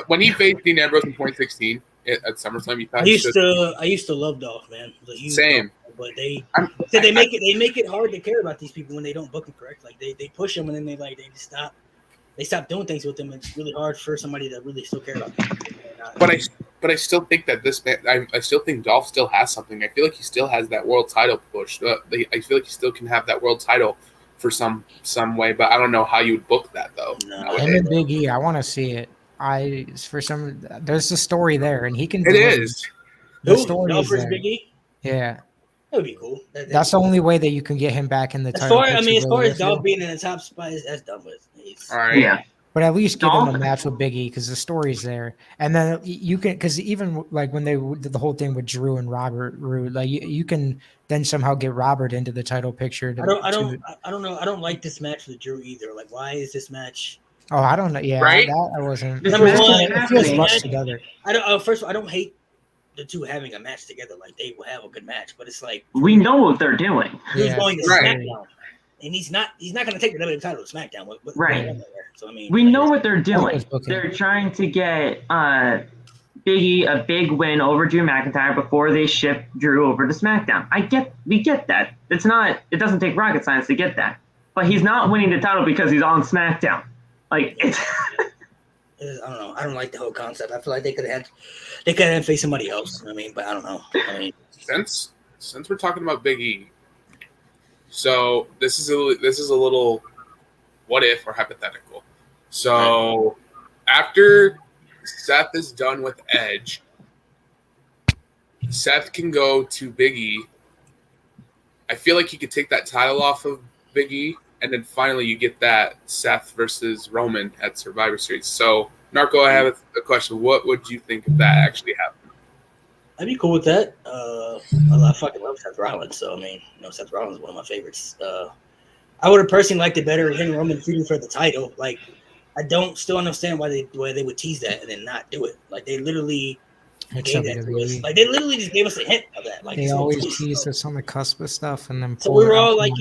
When he faced Dean Ambrose in 2016 at SummerSlam, you thought I used to love Dolph, man. Same. Dolph, but they make it hard to care about these people when they don't book them correctly. Like they push them, and then they just stop. They stop doing things with them. It's really hard for somebody to really still care about them. But I still think that this man, I still think Dolph still has something. I feel like he still has that world title push. I feel like he still can have that world title for some way, but I don't know how you would book that though. No. Him and Big E, I want to see it. There's a story there, and he can. It is. The story is there. Big E? Yeah. That would be cool. That's the only way that you can get him back in the title. As far as Dolph being in the top spot, that's done with. All right. Yeah. But at least give him a match with Big E, because the story's there, and then you can, because even like when they did the whole thing with Drew and Robert Roode, like you can then somehow get Robert into the title picture. I don't know. I don't like this match with Drew either. Like, why is this match? Oh, I don't know. Yeah, right? I wasn't. It feels rushed together. First of all, I don't hate the two having a match together. Like, they will have a good match, but it's like we know what they're doing. He's going to SmackDown, and he's not going to take the WWE title to SmackDown. Right. So I mean, we know what they're doing. Always booking. They're trying to get Biggie a big win over Drew McIntyre before they ship Drew over to SmackDown. We get that. It doesn't take rocket science to get that. But he's not winning the title because he's on SmackDown. Like it's I don't know. I don't like the whole concept. I feel like they could have faced somebody else. I mean, but I don't know. I mean, since we're talking about Big E, so this is a little what if or hypothetical. So after Seth is done with Edge, Seth can go to Big E. I feel like he could take that title off of Big E, and then finally you get that Seth versus Roman at Survivor Series. So, Narco, I have a question. What would you think if that actually happened? I'd be cool with that. I fucking love Seth Rollins, so I mean, Seth Rollins is one of my favorites. I would have personally liked it better him and Roman feuding for the title. Like, I don't still understand why they would tease that and then not do it. Like, they literally gave that to us. Like, they literally just gave us a hint of that. Like, they always tease us on the cusp of stuff and then. So we were all like,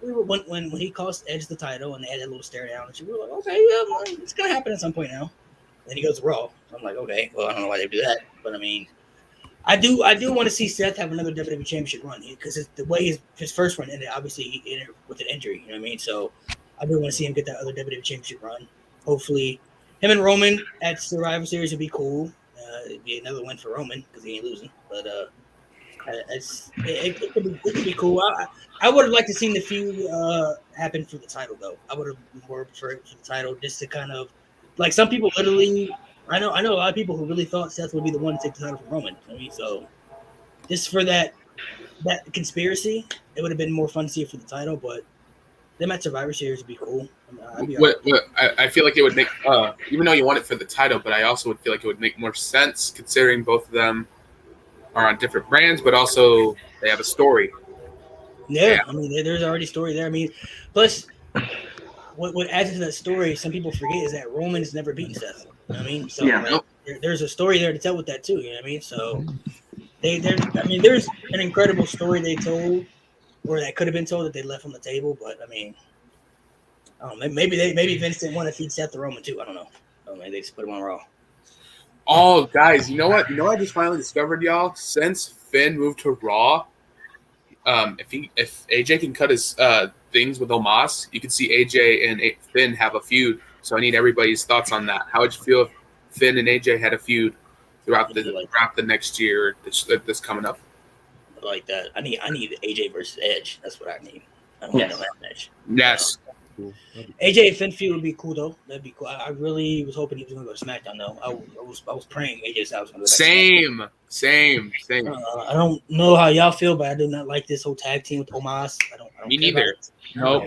we were when he cost Edge the title and they had that little stare down, and we were like, okay, yeah, it's gonna happen at some point now. And then he goes to Raw. I'm like, okay, well, I don't know why they do that, but I mean, I do want to see Seth have another WWE Championship run because the way his first run ended, obviously he ended with an injury. You know what I mean? So I do want to see him get that other WWE Championship run. Hopefully, him and Roman at Survivor Series would be cool. It'd be another win for Roman because he ain't losing, but it could be cool. I would have liked to see the feud happen for the title, though. I would have more preferred for the title just to kind of like some people literally. I know a lot of people who really thought Seth would be the one to take the title from Roman. I mean, so just for that conspiracy, it would have been more fun to see it for the title. But them at Survivor Series would be cool. I feel like it would make, even though you want it for the title, but I also would feel like it would make more sense considering both of them are on different brands, but also they have a story. Yeah. I mean, there's already a story there. I mean, plus what adds to that story, some people forget, is that Roman has never beaten Seth. You know what I mean? So there's a story there to tell with that too. You know what I mean? So there's an incredible story they told, or that could have been told that they left on the table. But I mean, I don't know. Maybe Vince didn't want to feed Seth the Roman too. I don't know. Maybe they just put him on Raw. Oh, guys, you know what? I just finally discovered, y'all. Since Finn moved to Raw, if AJ can cut his things with Omos, you can see AJ and Finn have a feud. So I need everybody's thoughts on that. How would you feel if Finn and AJ had a feud throughout the next year, this coming up? I like that. I need AJ versus Edge. That's what I need. I want to know that match. Yes. AJ and Finn feud would be cool though. That'd be cool. I really was hoping he was going to go to SmackDown though. I was praying AJ's house was going to go. Same. I don't know how y'all feel, but I do not like this whole tag team with Omos. I don't Me neither. Nope.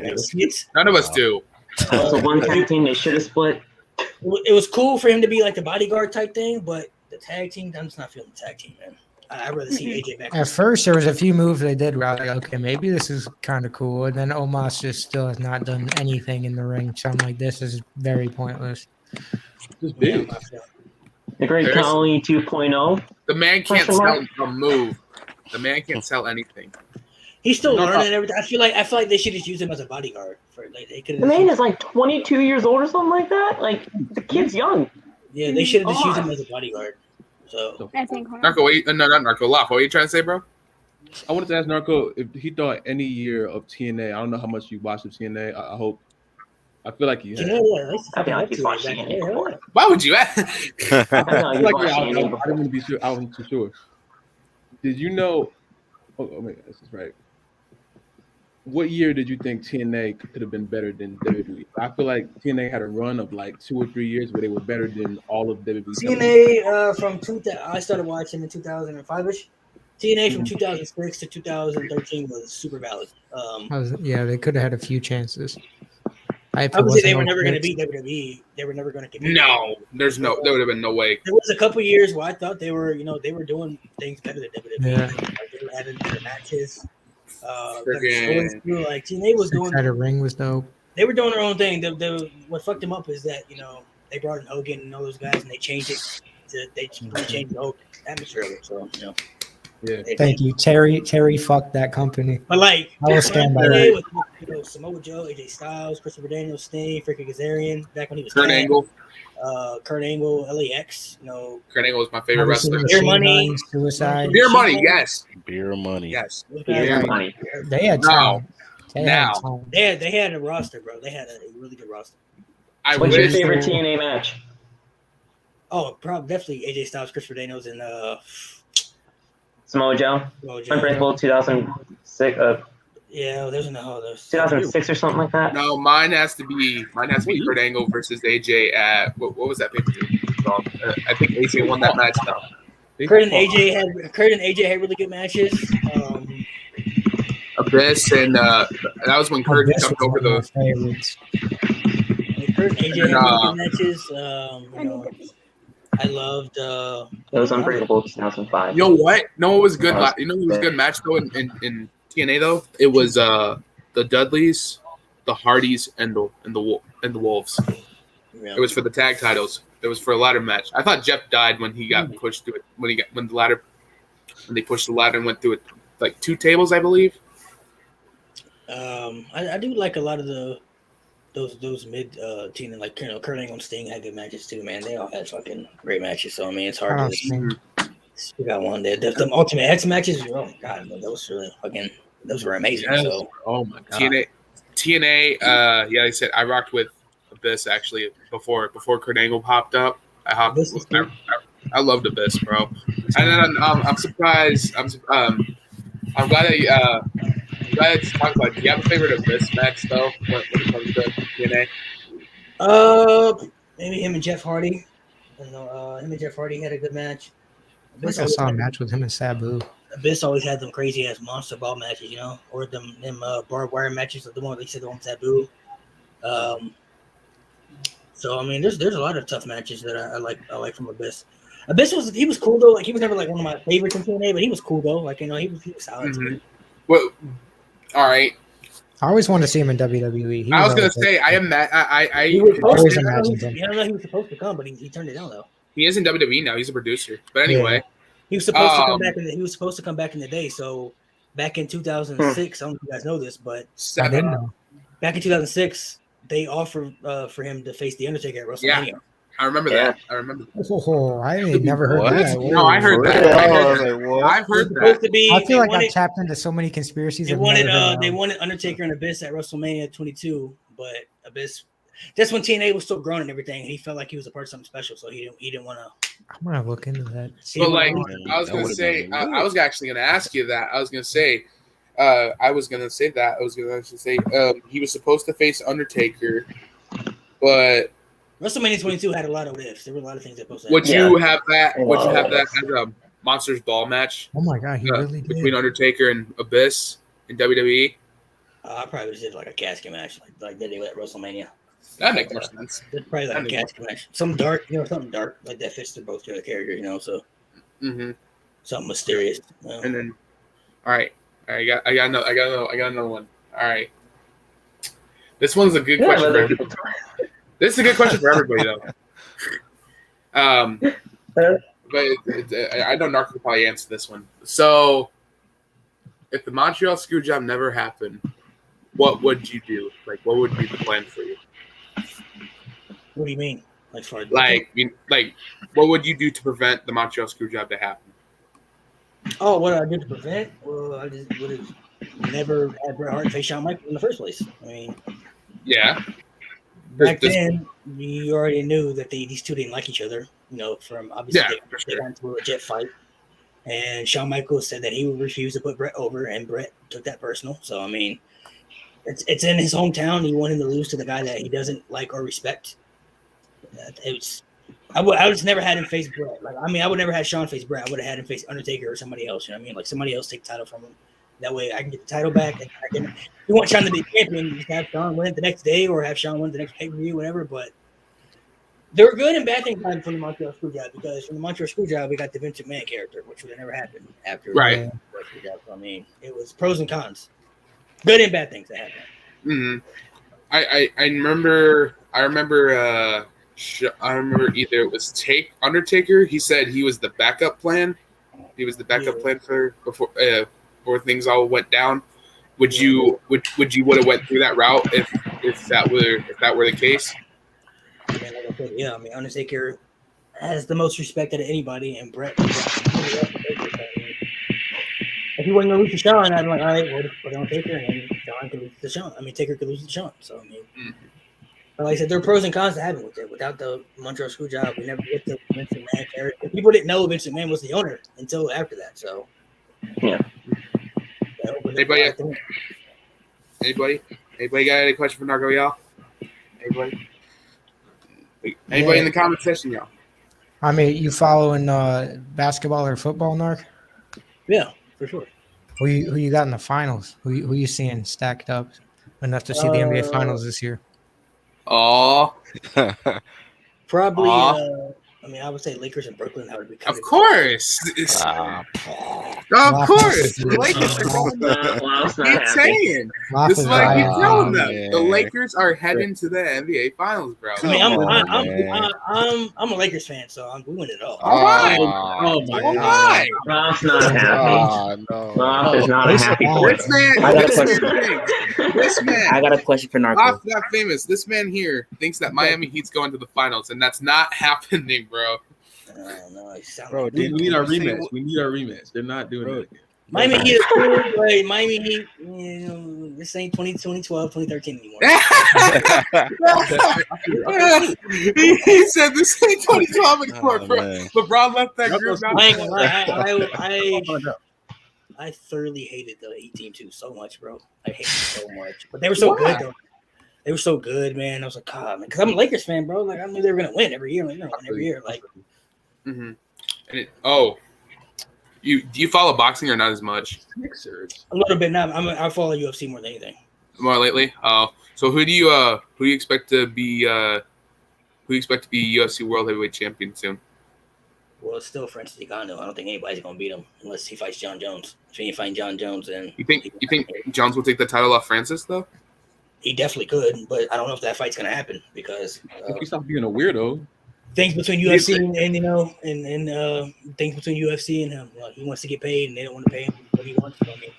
None of us do. So one tag team they should have split. It was cool for him to be like the bodyguard type thing, but the tag team, I'm just not feeling the tag team, man. I'd rather see AJ back. At first, there was a few moves they did where I was like, okay, maybe this is kind of cool. And then Omos just still has not done anything in the ring. So I'm like, this is very pointless. Just big. The great Khali 2.0. The man can't sell a move. The man can't sell anything. He's still learning everything. I feel like they should just use him as a bodyguard. The man is like 22 years old or something like that. Like the kid's young. Yeah, they should have just used him as a bodyguard. So I think Narco, not Narco. Laf, what are you trying to say, bro? I wanted to ask Narco if he thought any year of TNA. I don't know how much you watched of TNA. I hope. I feel like you have. I feel like he's watching it before. Why would you? I didn't want to be sure. I wasn't too sure. Did you know? Oh my God, this is right. What year did you think TNA could have been better than WWE? I feel like TNA had a run of like 2 or 3 years where they were better than all of WWE. TNA from 2000, I started watching in 2005ish. TNA from 2006 to 2013 was super valid. They could have had a few chances. Obviously, they were never going to beat WWE. They were never going to compete. No, there would have been no way. There was a couple years where I thought they were doing things better than WWE. Yeah. Like they were having better matches. Like TNA was doing. The ring was dope. They were doing their own thing. What fucked them up is that they brought in Hogan and all those guys, and they changed it. They changed the whole atmosphere of it. So Yeah. Thank you, Terry. Terry fucked that company. But like, I will stand by TNA that. with Samoa Joe, AJ Styles, Christopher Daniels, Sting, Freaking Kazarian, back when he was Kurt Angle. Kurt Angle, LAX. Kurt Angle was my favorite Obviously, wrestler. Beer Machine Money. Gun, Suicide. Beer Money, yes. Beer money. Yes. Beer money. They had No. talent. They Now. had talent. They had a roster, bro. They had a really good roster. I What's your wish. favorite TNA match? Oh, probably definitely AJ Styles, Christopher Daniels, and Samoa Joe? Samoa Joe. Unbreakable 2006, Yeah, there's no there's 2006 or something like that. No, mine has to be Kurt Angle versus AJ at what was that pay-per-view called? I think AJ won that match though. Kurt and AJ had really good matches. Abyss and that was when Kurt This jumped was over one of the. my favorites. Kurt and AJ had really good matches. I loved. It was Unbreakable 2005. You know what? No, it was good. You know, it was a good match though in TNA though. It was the Dudleys, the Hardys, and the Wolves. Yeah. It was for the tag titles. It was for a ladder match. I thought Jeff died when he got pushed through it. When they pushed the ladder and went through it like 2 tables, I believe. I do like a lot of those mid team, like Kurt Angle and Sting had good matches too, man. They all had fucking great matches. So I mean, it's hard to. We got one there. The Ultimate X matches. Oh my god, man, those really fucking. Those were amazing. Yes. So Oh my god. TNA. Yeah, I said I rocked with Abyss actually before Kurt Angle popped up. I loved Abyss, bro. And then I'm surprised. I'm glad that I'm glad to talk about. Do you have a favorite Abyss match though when it comes to TNA? Maybe him and Jeff Hardy. Him and Jeff Hardy had a good match. I think I saw a match with him and Sabu. Abyss always had them crazy ass monster ball matches, or them barbed wire matches, like the one they said the one Sabu. So I mean, there's a lot of tough matches that I like from Abyss. Abyss was cool though. Like he was never like one of my favorites in TNA, but he was cool though. Like he was solid. Mm-hmm. Well, all right. I always wanted to see him in WWE. I was gonna say I am that I He was always supposed to, imagined him. he was supposed to come, but he turned it down though. He is in WWE now. He's a producer. But anyway, he was supposed to come back. He was supposed to come back in the day. So back in 2006, I don't know if you guys know this, but I didn't know. back in 2006, they offered for him to face the Undertaker at WrestleMania. Yeah. I remember that. I remember that. Oh, I ain't never heard What? that. No, I heard that. I've heard Supposed that. to be. I feel like wanted, I've tapped into so many conspiracies. They I've never heard wanted of. they wanted Undertaker and Abyss at WrestleMania 22, but Abyss. That's when TNA was still growing and everything. And he felt like he was a part of something special, so he didn't want to. I'm gonna look into that. But like I was gonna say, I was actually gonna ask you that. I was gonna say he was supposed to face Undertaker, but WrestleMania 22 had a lot of ifs. There were a lot of things that posted. would you have that? Would you have that as a Monsters Ball match Oh my god, he really did. between Undertaker and Abyss in WWE? I probably just did like a casket match, like they did at WrestleMania. That makes more sense. It's probably like a casket match. Something dark, like that fits to both the characters, so something mysterious. And then, all right, I got another one. All right, this one's a good question. For everybody. This is a good question for everybody, though. But I know Narco could probably answer this one. So, if the Montreal Screwjob never happened, what would you do? Like, what would be the plan for you? What do you mean? Like, what would you do to prevent the Montreal Screwjob to happen? Oh, what I did to prevent? Well, I just would have never had Bret Hart face Shawn Michaels in the first place. I mean, yeah. Back then, you already knew that these two didn't like each other. From obviously they got into a legit fight. And Shawn Michaels said that he would refuse to put Bret over, and Bret took that personal. So I mean, it's in his hometown. He wanted him to lose to the guy that he doesn't like or respect. I would just never had him face Bret. I would never have Shawn face Bret. I would have had him face Undertaker or somebody else. You know what I mean? Like somebody else take the title from him. That way I can get the title back. And if you want Shawn to be champion, you just have Shawn win it the next day or have Shawn win the next pay-per-view, whatever. But there were good and bad things from the Montreal Screwjob, because from the Montreal Screwjob we got the Vince McMahon character, which would have never happened after. Right. So, I mean, it was pros and cons. Good and bad things that happened. Mm-hmm. I remember either it was Undertaker. He said he was the backup plan, He was the backup plan for before things all went down. Would you would have went through that route if that were the case? I mean, like I said, yeah. I mean, Undertaker has the most respect out of anybody, and Brett. If he wasn't gonna lose to Shawn, I'd be like, all right, we'll just put it on Taker, and then Shawn could lose to Shawn. I mean, Taker could lose to Shawn. So I mean, but like I said, there are pros and cons to having with it. Without the Montreal Screwjob, we never get the Vince McMahon character. People didn't know Vince McMahon was the owner until after that. So yeah. Anybody got any question for Narco, y'all? Anybody in the comment section, y'all? I mean, you following basketball or football, Narc? Yeah, for sure. Who you got in the finals? Who you seeing stacked up enough to see the NBA finals this year? Oh, probably. I mean, I would say Lakers and Brooklyn. That would be kind of course. Of course, the Lakers are going. Keep saying this is what I keep telling them. The Lakers are heading to the NBA Finals, bro. I mean, I'm a Lakers fan, so we win it all. All right. Oh my God. Rob's not happy. No. Rob is not a happy This man. I got a This man. I got a question for Narco. Rob's not famous. This man here thinks that Miami Heat's going to the finals, and that's not happening, bro. No, Bro, We need our rematch. We need our rematch. They're not doing it. Miami Heat is cool, but Miami Heat, this ain't 2012, 2013 anymore. He said this ain't 2012 anymore, bro. LeBron left that group. I thoroughly hated the Heat team too so much, bro. I hate it so much. But they were so good, though. They were so good, man. I was like, God, man, because I'm a Lakers fan, bro. Like I knew they were gonna win every year. Like, they're gonna win every year. Like, do you follow boxing or not as much? a little bit now. I follow UFC more than anything. More lately. Oh, so who do you expect to be UFC World Heavyweight Champion soon? Well, it's still Francis Ngannou. I don't think anybody's gonna beat him unless he fights John Jones. If he fight John Jones, then you think Jones will take the title off Francis though? He definitely could, but I don't know if that fight's gonna happen because He stopped being a weirdo. things between UFC and things between UFC and him. He wants to get paid, and they don't want to pay him what he wants. So, I mean,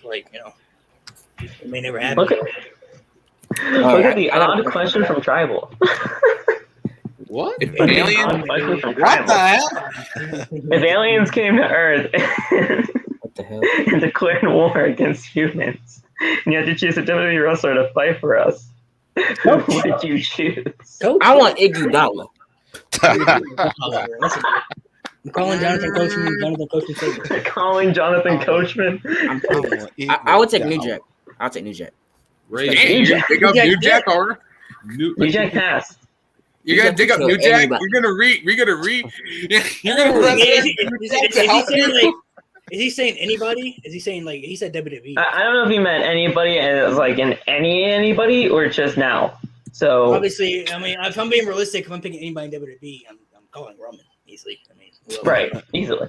it may never happen. Look at the odd question from Tribal. What? If aliens, what the hell? If aliens came to Earth What the hell? and declared war against humans, and you had to choose a WWE wrestler to fight for us, who would you choose? I want Iguodala. I'm calling Jonathan Coachman. Calling Jonathan Coachman. I would take New Jack. I'll take New Jack. Dig up New Jack or New Jack passed. You're gonna dig up New Jack. Anybody. You're gonna read. Is he saying anybody? Is he saying like he said WWE? I don't know if he meant anybody as like in anybody or just now. So Obviously, I mean, if I'm being realistic, if I'm picking anybody in WWE, I'm calling Roman easily. I mean, right, easily.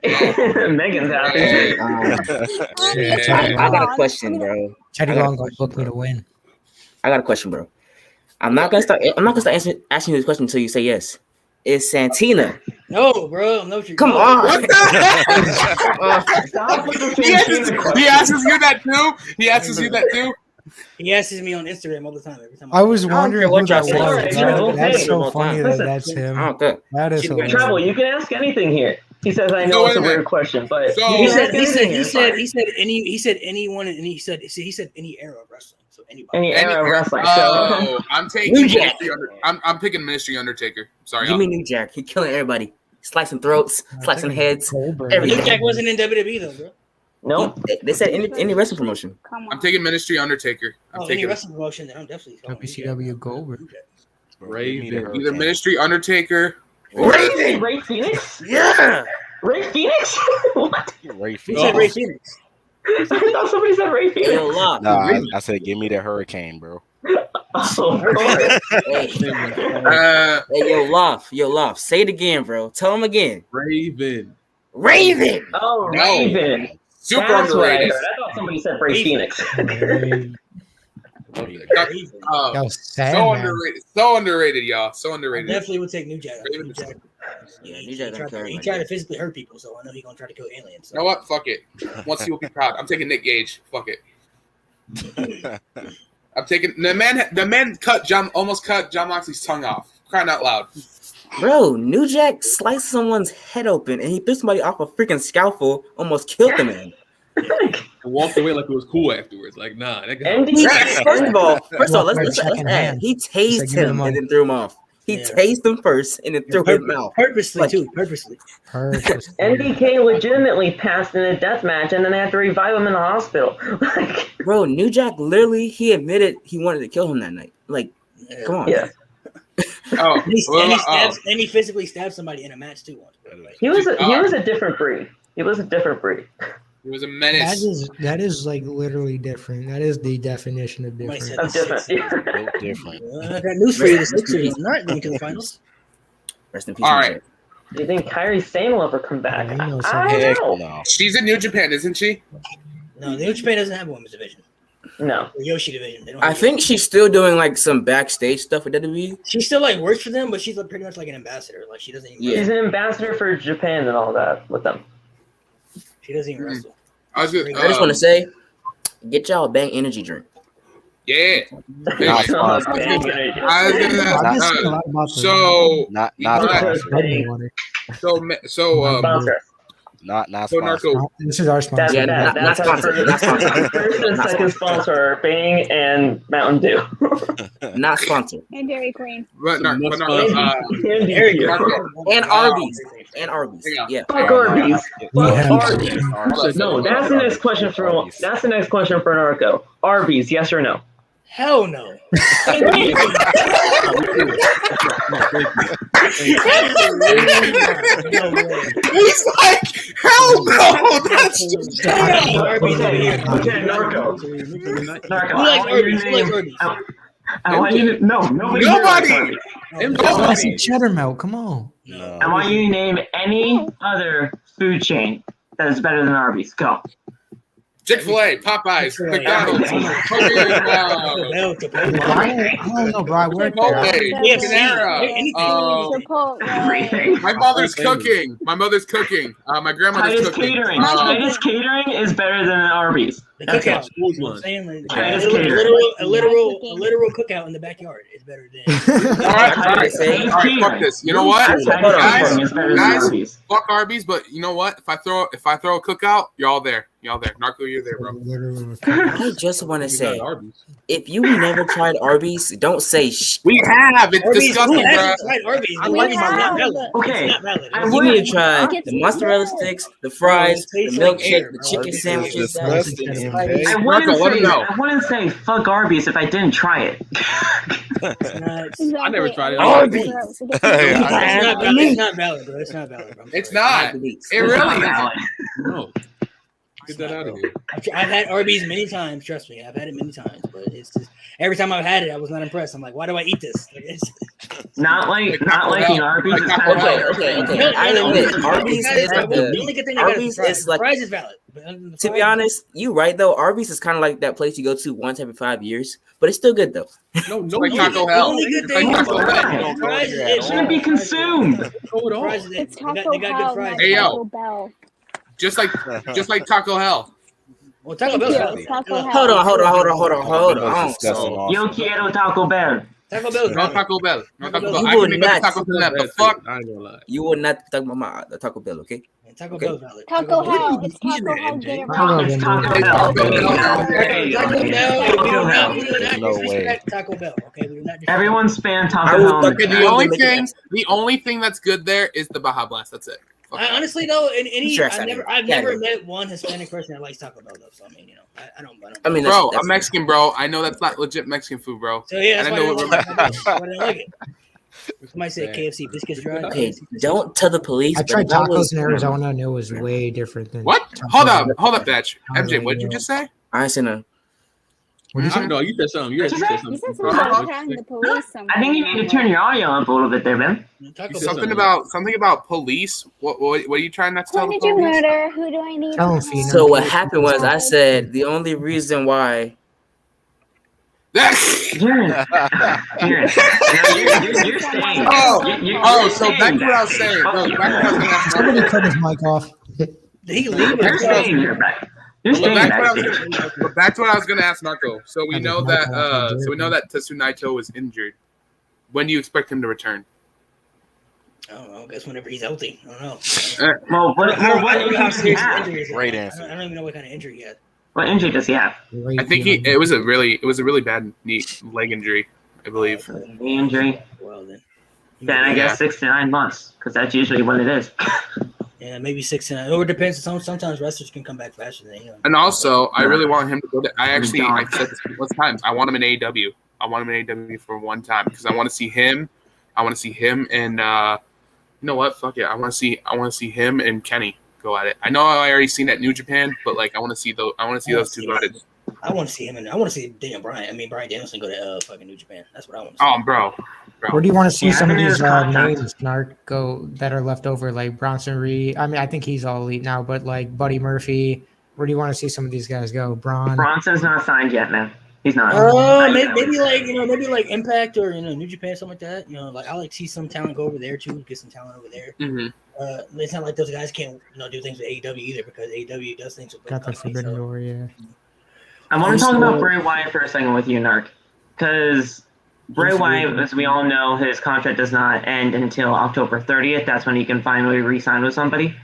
Megan's happy. I got a question, bro. Teddy Long gonna book me to win. I got a question, bro. I'm not gonna start asking you this question until you say yes. Is Santina? No, bro. I'm not. Come on. What the heck? He asks you that too. He asks you that too. He asks me on Instagram all the time. Every time I was wondering who that y'all was. say. That's so funny that Listen. that's him. I don't care. That is hilarious. Travel, you can ask anything here. He says, "I know it's a weird question, but So- He you can said ask anything here, fine. he said anyone, and he said any era of wrestling. So anybody. Any era of wrestling." Oh, I'm taking New Jack. I'm picking Ministry Undertaker. Sorry, Give me New Jack. He killing everybody. Slicing throats, slicing heads. Goldberg. Everything. New Jack wasn't in WWE though, bro. Nope. They said any wrestling promotion. Come I'm on. taking Ministry Undertaker. I'm Any taking wrestling promotion, then I'm definitely going WCW Goldberg. Raven. either Ministry Undertaker. Ray Phoenix? Yeah. Ray Phoenix? What? Ray He Phoenix. said Ray Phoenix. I thought somebody said Ray Phoenix. Yo, Love. Nah, I said give me that hurricane, bro. Oh, of course. Hey, yo, Love. Say it again, bro. Tell him again. Raven. Raven. Oh, No. Raven. Super That's what I underrated. heard. I thought somebody said Ray Phoenix. Yo, So Sandman. underrated. So underrated, y'all. So I underrated. definitely would take New Jack. Raven New is- Jack. Yeah, He New Jack gonna kill tried everybody. to physically hurt people, so I know he's gonna try to kill aliens. So. You know what? Fuck it. Once he will be proud. I'm taking Nick Gage. Fuck it. I'm taking the man almost cut John Moxley's tongue off. Crying out loud. Bro, New Jack sliced someone's head open and he threw somebody off a freaking scalpel, almost killed the man. And walked away like it was cool afterwards. Like, nah, that guy. First of all, let's add. He tased him and then threw him off. He tased him first and then threw him out. Purposely, too. Purposely. NDK legitimately passed in a death match, and then they had to revive him in the hospital. Bro, New Jack literally, he admitted he wanted to kill him that night. Like, come on. Yeah. And he physically stabbed somebody in a match too. He was a different breed. He was a different breed. He was a menace. That is like literally different. That is the definition of different. Different. I got news for you. The Sixers are not going to the finals. Rest in peace. All right. Do you think Kairi Sane will ever come back? I don't know. No. She's in New Japan, isn't she? No, New Japan doesn't have a women's division. No. The Yoshi division. They don't I think she's still doing like some backstage stuff with WWE. She still like works for them, but she's like, pretty much like an ambassador. Like she doesn't even. She's an ambassador for Japan and all that with them. She doesn't even wrestle. I just want to say, get y'all a Bang energy drink. Yeah. Not Narco. This is our sponsor. That's sponsored. Not sponsored. First and second sponsor are Bang and Mountain Dew. Not sponsored. And Dairy Queen. And Arby's. And Arby's. Yeah. Fuck Arby's. No, that's the next question for Narco. Arby's, yes or no? Hell no. He's like, hell no. That's just okay, Narco. I want you to nobody. That's a cheddar melt. Come on. No. I want you to name any other food chain that is better than Arby's. Go. Chick-fil-A, Popeyes, McDonald's, I don't know, bro. I work there. Panera. My mother's cooking. My grandmother's cooking. Titus Catering is better than Arby's. The cookout. A literal cookout in the backyard is better than. All right, fuck this. You know what, guys? Fuck Arby's, but you know what? If I throw a cookout, you're all there. Narco, you're there, bro. I just want to say, if you never tried Arby's, don't say we have. It's Arby's, disgusting, bro. Arby's. I like my okay. You need to try the mozzarella sticks, the fries, the milkshake, the chicken sandwiches. I wouldn't say fuck Arby's if I didn't try it. I never tried it. Arby's. It's not valid, bro. It's not valid, bro. It's not. It really is. No. Get that out of here. I've had Arby's many times. Trust me, I've had it many times. But it's just every time I've had it, I was not impressed. I'm like, why do I eat this? Not like Arby's. Okay. I admit, Arby's is like. Fries is valid. To be honest, you right though. Arby's is kind of like that place you go to once every 5 years, but it's still good though. No, like Taco Hell. It shouldn't be consumed. It's Taco Hell. Hey yo. Just like Taco Hell. Well, Taco Bell. Hold on. Yo quiero Taco Bell. Taco Bell. No Taco Bell. You will not. The fuck? I ain't gonna lie. You will not talk about the Taco Bell, okay? Taco Bell valid. Taco Hell. It's Taco Hell. Get it right. It's No way. Taco Bell. Okay, we do not. Everyone span Taco Hell. The only thing that's good there is the Baja Blast. That's it. Honestly, though, I've never met one Hispanic person that likes Taco Bell, though. So I mean, you know, I don't. Bro, I'm Mexican, bro. I know that's not legit Mexican food, bro. So yeah, that's why I don't like it. Somebody said KFC biscuits dry. Okay, don't tell the police. I tried tacos in Arizona, and it was way different than. What? Hold up, Batch. MJ, what did you just say? I said no. What did you say? No, you said something. You said something. I think you need to turn your audio up a little bit there, man. Something about police. What are you trying not to tell the police? Who did you murder? Who do I need? So what happened was I said the only reason why Jaren. You're staying. So back to what I was saying. No, back to what I was going to ask Somebody Marco. cut his mic off. He leave You're staying here, back. You're staying backstage. But back to what I was going to ask Narco. So we Cut his know mic that. off, So we know that Tetsu Naito is injured. When do you expect him to return? I don't know. I guess whenever he's healthy. I don't know. Well, what injury does he have? Great answer. I don't even know what kind of injury he had. What injury does he have? I think it was a really bad leg injury, I believe. Knee injury. Well then. Then I guess 6 to 9 months, because that's usually what it is. Yeah, maybe 6 to 9. Or it depends. Sometimes wrestlers can come back faster than you. And also, I really want him to go to. I said this multiple times. I want him in AEW. I want him in AEW for one time because I want to see him. I want to see him and you know what? Fuck it. I want to see him and Kenny go at it. I know I already seen that New Japan, but like I want to see those. I want to see those two go at it. I want to see him and I want to see Daniel Bryan. I mean Bryan Danielson go to fucking New Japan. That's what I want to see. Oh, bro. Where do you want to see some of these contact. names, Narc, go that are left over, like Bronson Reed? I mean, I think he's all elite now, but like Buddy Murphy. Where do you want to see some of these guys go? Bronson's not signed yet, man. He's not. Maybe like Impact or New Japan, something like that. Like I like to see some talent go over there too. Get some talent over there. Mm-hmm. It's not like those guys can't do things with AEW either because AEW does things with Got the Forbidden Door, yeah. I want to talk about Bray Wyatt for a second with you, Narc, because Bray Wyatt, as we all know, his contract does not end until October 30th. That's when he can finally re-sign with somebody.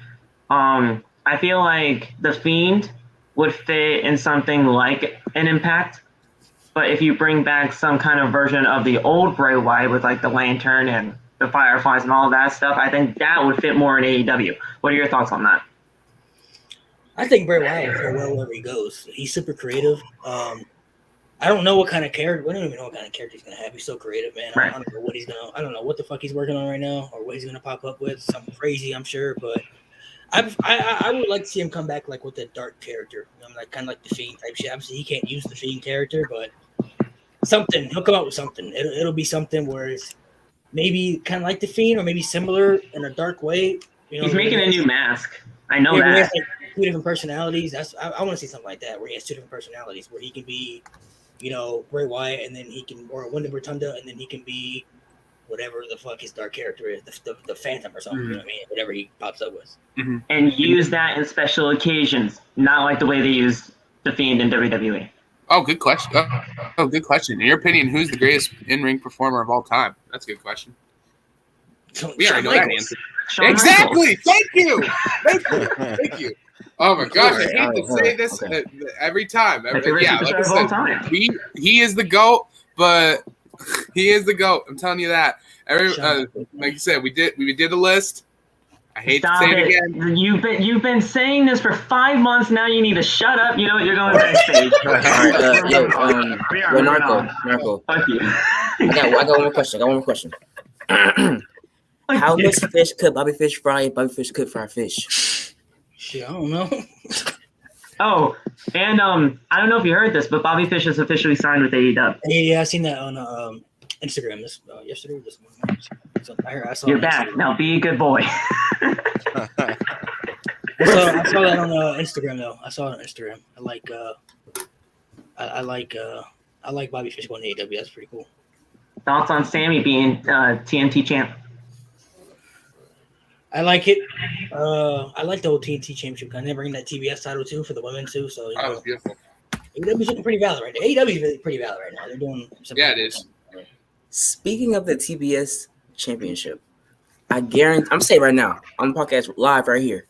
I feel like The Fiend would fit in something like an Impact, but if you bring back some kind of version of the old Bray Wyatt with like the lantern and the fireflies and all that stuff, I think that would fit more in AEW. What are your thoughts on that? I think Bray Wyatt will fare well wherever he goes. He's super creative. I don't know what kind of character. We don't even know what kind of character he's gonna have. He's so creative, man. Right. I don't know what he's gonna. I don't know what the fuck he's working on right now, or what he's gonna pop up with. Something crazy, I'm sure. But I would like to see him come back like with a dark character. Like kind of like the Fiend type shit. Obviously, he can't use the Fiend character, but something. He'll come out with something. It'll be something where it's maybe kind of like the Fiend, or maybe similar in a dark way. He's making a new mask. I know He that. has like 2 different personalities. I want to see something like that where he has 2 different personalities, where he can be, Bray Wyatt, and then he can, or Wyndham Rotunda, and then he can be whatever the fuck his dark character is, the Phantom or something. You know what I mean? Whatever he pops up with. Mm-hmm. And use that in special occasions, not like the way they use the Fiend in WWE. Oh, good question. Good question. In your opinion, who's the greatest in-ring performer of all time? That's a good question. We already know that answer. Exactly. Thank you. Thank you. Oh my gosh, I hate to say this every time. Like I said, he is the GOAT, but he is the GOAT. I'm telling you that. Like you said, we did a list. I hate to say it again. You've been saying this for 5 months now. You need to shut up. You know what? You're going backstage. Narco. Fuck you. I got one more question. How much fish could Bobby Fish fry? Bobby Fish could fry fish. Shit, I don't know. Oh, and I don't know if you heard this, but Bobby Fish is officially signed with AEW. Yeah, I seen that on Instagram yesterday or this morning. So I saw You're back. Now be a good boy. I saw that on Instagram though. I saw it on Instagram. I like Bobby Fish going to AEW. That's pretty cool. Thoughts on Sammy being TNT champ? I like it. I like the old TNT championship. They're bringing that TBS title too for the women too. So beautiful. AEW's looking pretty valid right now. AEW's really pretty valid right now. They're doing something. Yeah, it is. Speaking of the TBS championship, I'm saying right now on the podcast live right here.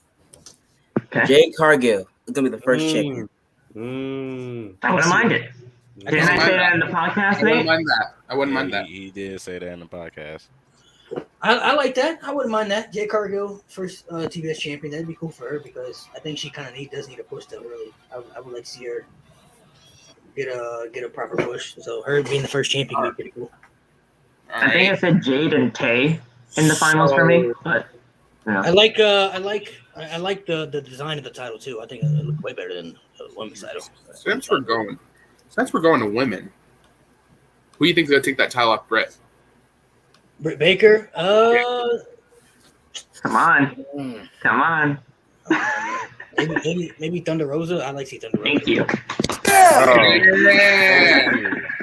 Okay. Jade Cargill is gonna be the first champion. I wouldn't mind it. Didn't I say that in the podcast, Nate? I wouldn't mind that. He did say that in the podcast. I like that. I wouldn't mind that. Jade Cargill, first TBS champion. That'd be cool for her because I think she kind of does need a push though. Really, I would like to see her get a proper push. So her being the first champion would be pretty cool. I think I said Jade and Tay in the finals for me, but I like the design of the title too. I think it looked way better than the women's title. Since we're going to women, who do you think is going to take that title off Britt? Britt Baker? Come on. Maybe Thunder Rosa. I like to see Thunder Rosa. Thank you. Yeah.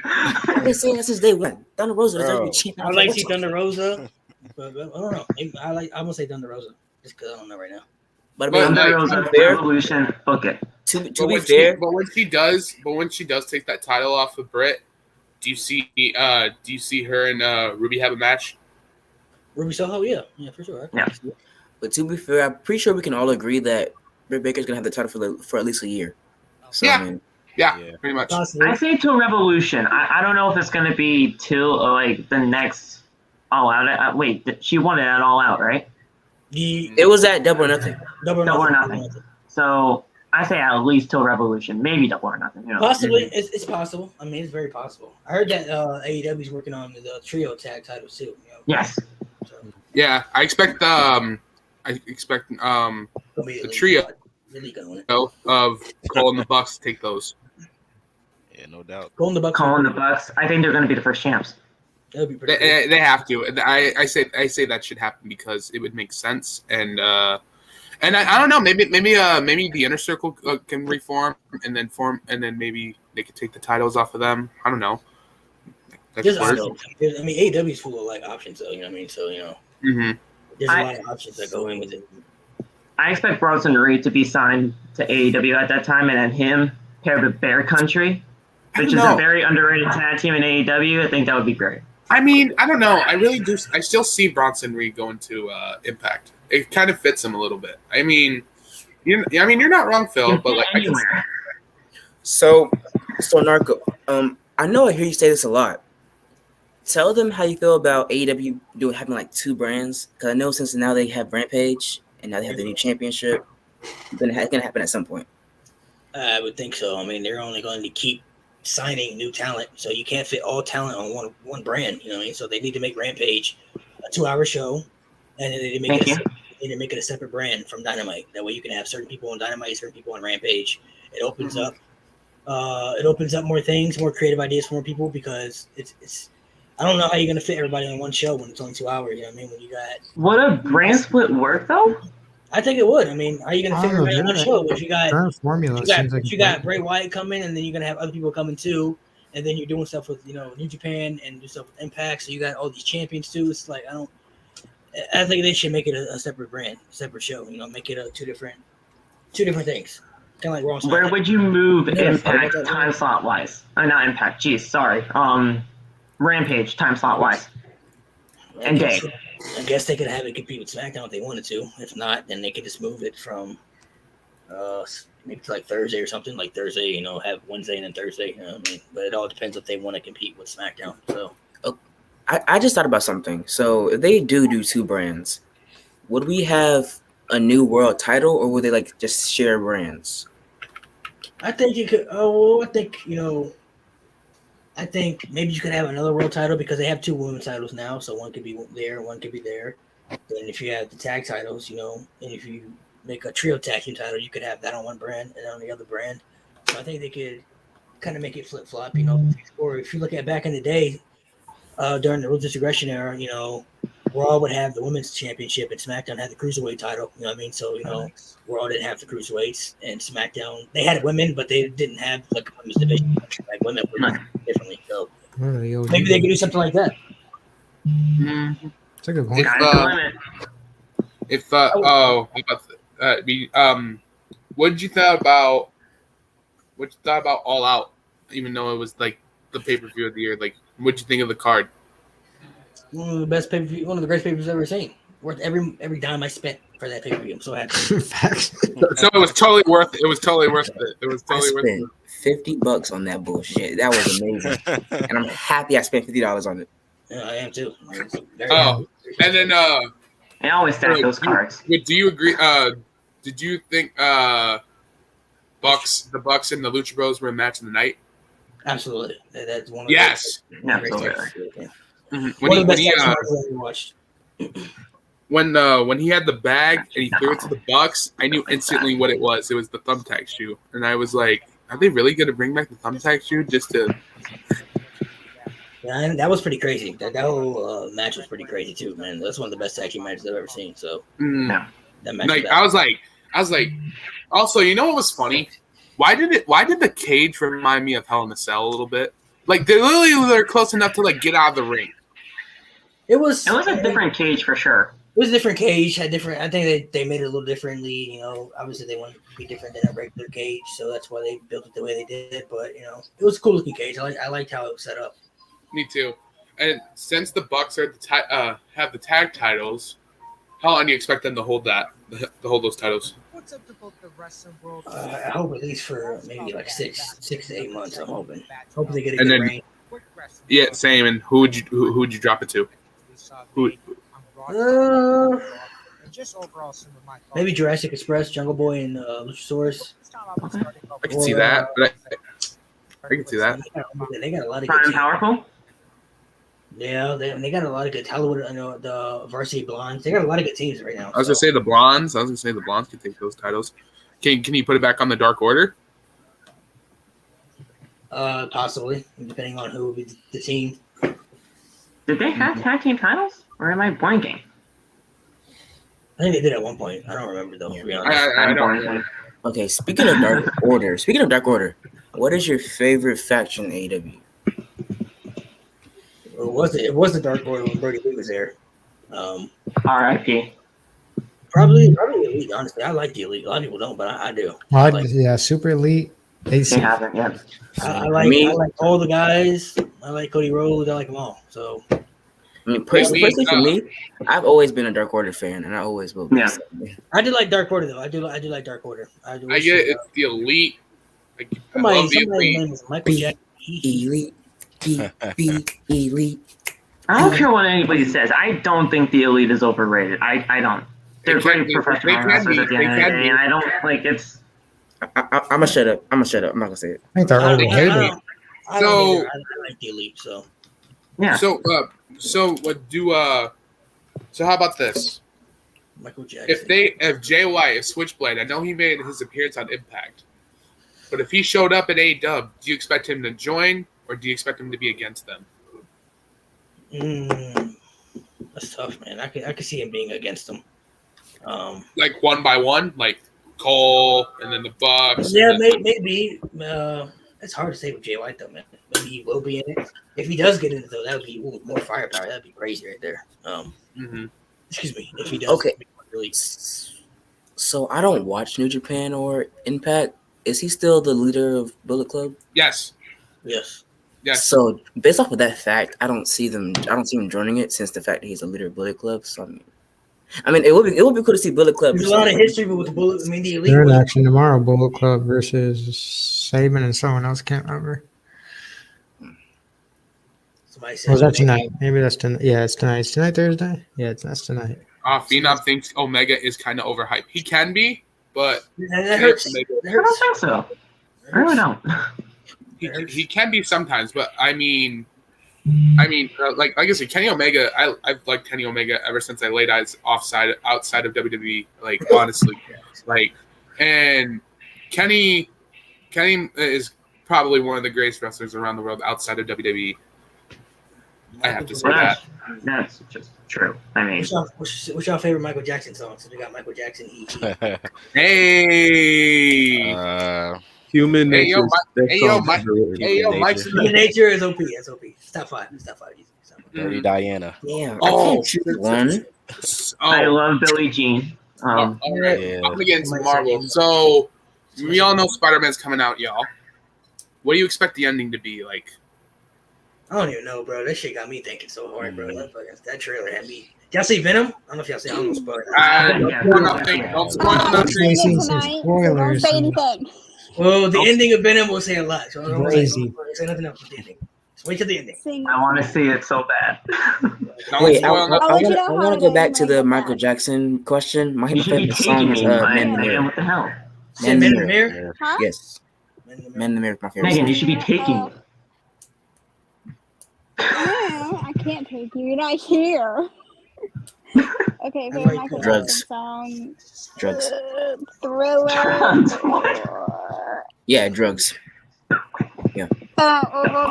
I've been saying that since day one. Thunder Rosa deserves to be champion. I like to see Thunder Rosa, but I don't know. I'm gonna say Thunder Rosa just because I don't know right now. But I mean, Thunder Rosa, Revolution, book it. To be fair, but when she does take that title off of Britt, do you see her and Ruby have a match? Ruby Soho, yeah, for sure. Yeah. But to be fair, I'm pretty sure we can all agree that Britt Baker's gonna have the title for at least a year. So, yeah. I mean, yeah, pretty much. Possibly. I say till Revolution. I don't know if it's going to be till like the next All Out. Wait, she won it at All Out, right? It was at Double or Nothing. Double or Nothing. So I say at least till Revolution, maybe Double or Nothing. You know? Possibly, it's possible. I mean, it's very possible. I heard that AEW's working on the trio tag titles too. You know? Yes. So, Yeah, I expect the trio of Cole and the Bucks to take those. Yeah, no doubt. Cole and the Bucks. I think they're going to be the first champs. That'd be pretty cool. They have to. I say that should happen because it would make sense. And I don't know. Maybe the Inner Circle can reform and then maybe they could take the titles off of them. I don't know. There's options. I mean, AEW is full of like options, though. You know what I mean? So there's a lot of options that go in with it. I expect Bronson Reed to be signed to AEW at that time, and then him paired with Bear Country, which is a very underrated tag team in AEW. I think that would be great. I mean, I don't know. I really do. I still see Bronson Reed going to Impact. It kind of fits him a little bit. I mean, you're not wrong, Phil. But like, so Narco. I know I hear you say this a lot. Tell them how you feel about AEW having like two brands. Because I know since now they have Rampage and now they have the new championship, it's gonna happen at some point. I would think so. I mean, they're only going to keep signing new talent, so you can't fit all talent on one brand. You know what I mean? So they need to make Rampage a 2-hour show, and then they need to make it a separate brand from Dynamite. That way, you can have certain people on Dynamite, certain people on Rampage. It opens up. It opens up more things, more creative ideas for more people because it's. I don't know how you're gonna fit everybody on one show when it's only 2 hours. You know what I mean? When you got. Would a brand split work though? I think it would. I mean, how are you gonna fit everybody on one show if you got formula? You got Bray Wyatt coming, and then you're gonna have other people coming too, and then you're doing stuff with New Japan and do stuff with Impact. So you got all these champions too. It's like I think they should make it a separate brand, separate show. Make it two different things. Kind of like Raw. Where would you move Impact time slot wise? Not Impact. Geez, sorry. Rampage time slot wise. And day. I guess they could have it compete with SmackDown if they wanted to. If not, then they could just move it from maybe to like Thursday or something. Like Thursday, have Wednesday and then Thursday. You know what I mean? But it all depends if they want to compete with SmackDown. So I just thought about something. So if they do two brands, would we have a new world title or would they like just share brands? I think you could. I think maybe you could have another world title because they have two women's titles now. So one could be there, one could be there. Then if you have the tag titles, and if you make a trio tag team title, you could have that on one brand and on the other brand. So I think they could kind of make it flip flop, Or if you look at back in the day, during the Ruthless Aggression era, Raw would have the women's championship and SmackDown had the cruiserweight title. You know what I mean? So Raw didn't have the cruiserweights and SmackDown they had women, but they didn't have like a women's division. Like women were differently. So maybe they could do something like that. It's a good point. What did you thought about All Out? Even though it was like the pay-per-view of the year, like what'd you think of the card? One of the best pay-per-view, one of the greatest pay-per-views I've ever seen. Worth every dime I spent for that pay-per-view. I'm so happy. So it was totally worth it. It was totally worth it. It was totally worth it. $50 on that bullshit. That was amazing. And I'm happy I spent $50 on it. Yeah, I am too. And then I always stack those cards. Do you agree? Did you think the Bucks and the Lucha Bros were a match of the night? Absolutely. That's one of yes. Absolutely. Mm-hmm. One of the best matches I've ever watched. When he had the bag and he threw it to the Bucks, I knew instantly what it was. It was the thumbtack shoe, and I was like, "Are they really going to bring back the thumbtack shoe just to?" Yeah, and that was pretty crazy. That whole match was pretty crazy too, man. That's one of the best tag team matches I've ever seen. So that match. Like I was like, also, you know what was funny? Why did the cage remind me of Hell in a Cell a little bit? Like they're close enough to like get out of the ring. It was a different cage for sure. It was a different cage, had different. I think they made it a little differently. You know, obviously they wanted it to be different than a regular cage, so that's why they built it the way they did. But you know, it was a cool looking cage. I liked how it was set up. Me too. And since the Bucks are have the tag titles, how long do you expect them to hold to hold those titles? I hope at least for maybe like 6 to 8 months. I'm hoping they get a And good then- reign. Yeah, same. And who would you drop it to? Who? Maybe Jurassic Express, Jungle Boy, and Luchasaurus. I can see that. But I can see that. They got a lot of Prime good teams. Powerful. Yeah, they got a lot of good Hollywood. I know the Varsity Blondes. They got a lot of good teams right now. I was gonna say the Blondes. Can take those titles. Can you put it back on the Dark Order? Possibly, depending on who will be the team. Did they have tag team titles, or am I blanking? I think they did at one point. I don't remember though. To be honest. I don't. Okay, speaking of Dark Order, what is your favorite faction in AEW? It was the Dark Order when Brody Lee was there. R.I.P. Probably the Elite. Honestly, I like the Elite. A lot of people don't, but I do. Yeah, Super Elite. They haven't yet. I like all the guys. I like Cody Rhodes. I like them all. So, I mean, personally for me, I've always been a Dark Order fan, and I always will be. Yeah. I do like Dark Order though. I do like Dark Order. I get it's the Elite. I love the somebody's Elite. name is Michael Jackson. Elite. I don't care what anybody says. I don't think the Elite is overrated. I don't. They're great professional wrestlers at the end of the day, and I don't like it's. I'm gonna shut up. I'm not gonna say it. I think they're overrated. I like the Elite. So Yeah. So what do so how about this? Michael Jackson. If Jay White, if Switchblade, I know he made his appearance on Impact, but if he showed up at AEW, do you expect him to join or do you expect him to be against them? That's tough, man. I could see him being against them. Like one by one, like Cole and then the Bucks. Yeah, maybe. It's hard to say with Jay White though, man. Maybe he will be in it. If he does get in it though, that would be more firepower. That'd be crazy right there. Excuse me. If he does, Okay. Really. So I don't watch New Japan or Impact. Is he still the leader of Bullet Club? Yes. Yes. Yes. So based off of that fact, I don't see him joining it since the fact that he's a leader of Bullet Club. So I mean, it would be cool to see Bullet Club. There's a lot of history with the Bullet. I mean, the Elite. They're in action tomorrow. Bullet Club versus Saban and someone else. Can't remember. Somebody said Was that tonight? Maybe that's tonight. Yeah, it's tonight. It's tonight Thursday. Yeah, that's tonight. Phenom thinks Omega is kind of overhyped. He can be, but that hurts. I don't think so. I really don't. he can be sometimes. But I mean, like I said, Kenny Omega. I've liked Kenny Omega ever since I laid eyes outside of WWE. Like honestly, like and Kenny is probably one of the greatest wrestlers around the world outside of WWE. I have to say that. That's just true. I mean, what's your favorite Michael Jackson song? So we got Michael Jackson. Hey. Human nature. Human nature is OP. That's OP. Stop five. Dirty Diana. Yeah. Oh, one. I love Billie Jean. All right. Yeah. I'm against Marvel. So we all know Spider-Man's coming out, y'all. What do you expect the ending to be like? I don't even know, bro. That shit got me thinking so hard, bro. That trailer had me. Did y'all see Venom? I don't know if y'all see. I don't know. Spoiler. Don't spoil nothing. Don't say anything. Well, the ending of Venom will say a lot. So I don't Crazy. say nothing else with the ending. Just wait till the ending. I want to see it so bad. Wait, I want to go back to the Michael Jackson question. My You should be favorite song taking is me, Man in the Megan. Mirror. What the hell? Man in the Mirror? Huh? Yes. Man in the Mirror is my favorite Megan, song. you should be taking me. I can't take you. You're not here. Okay, favorite like Michael drugs. Jackson song. Drugs. Thriller. Yeah, drugs. What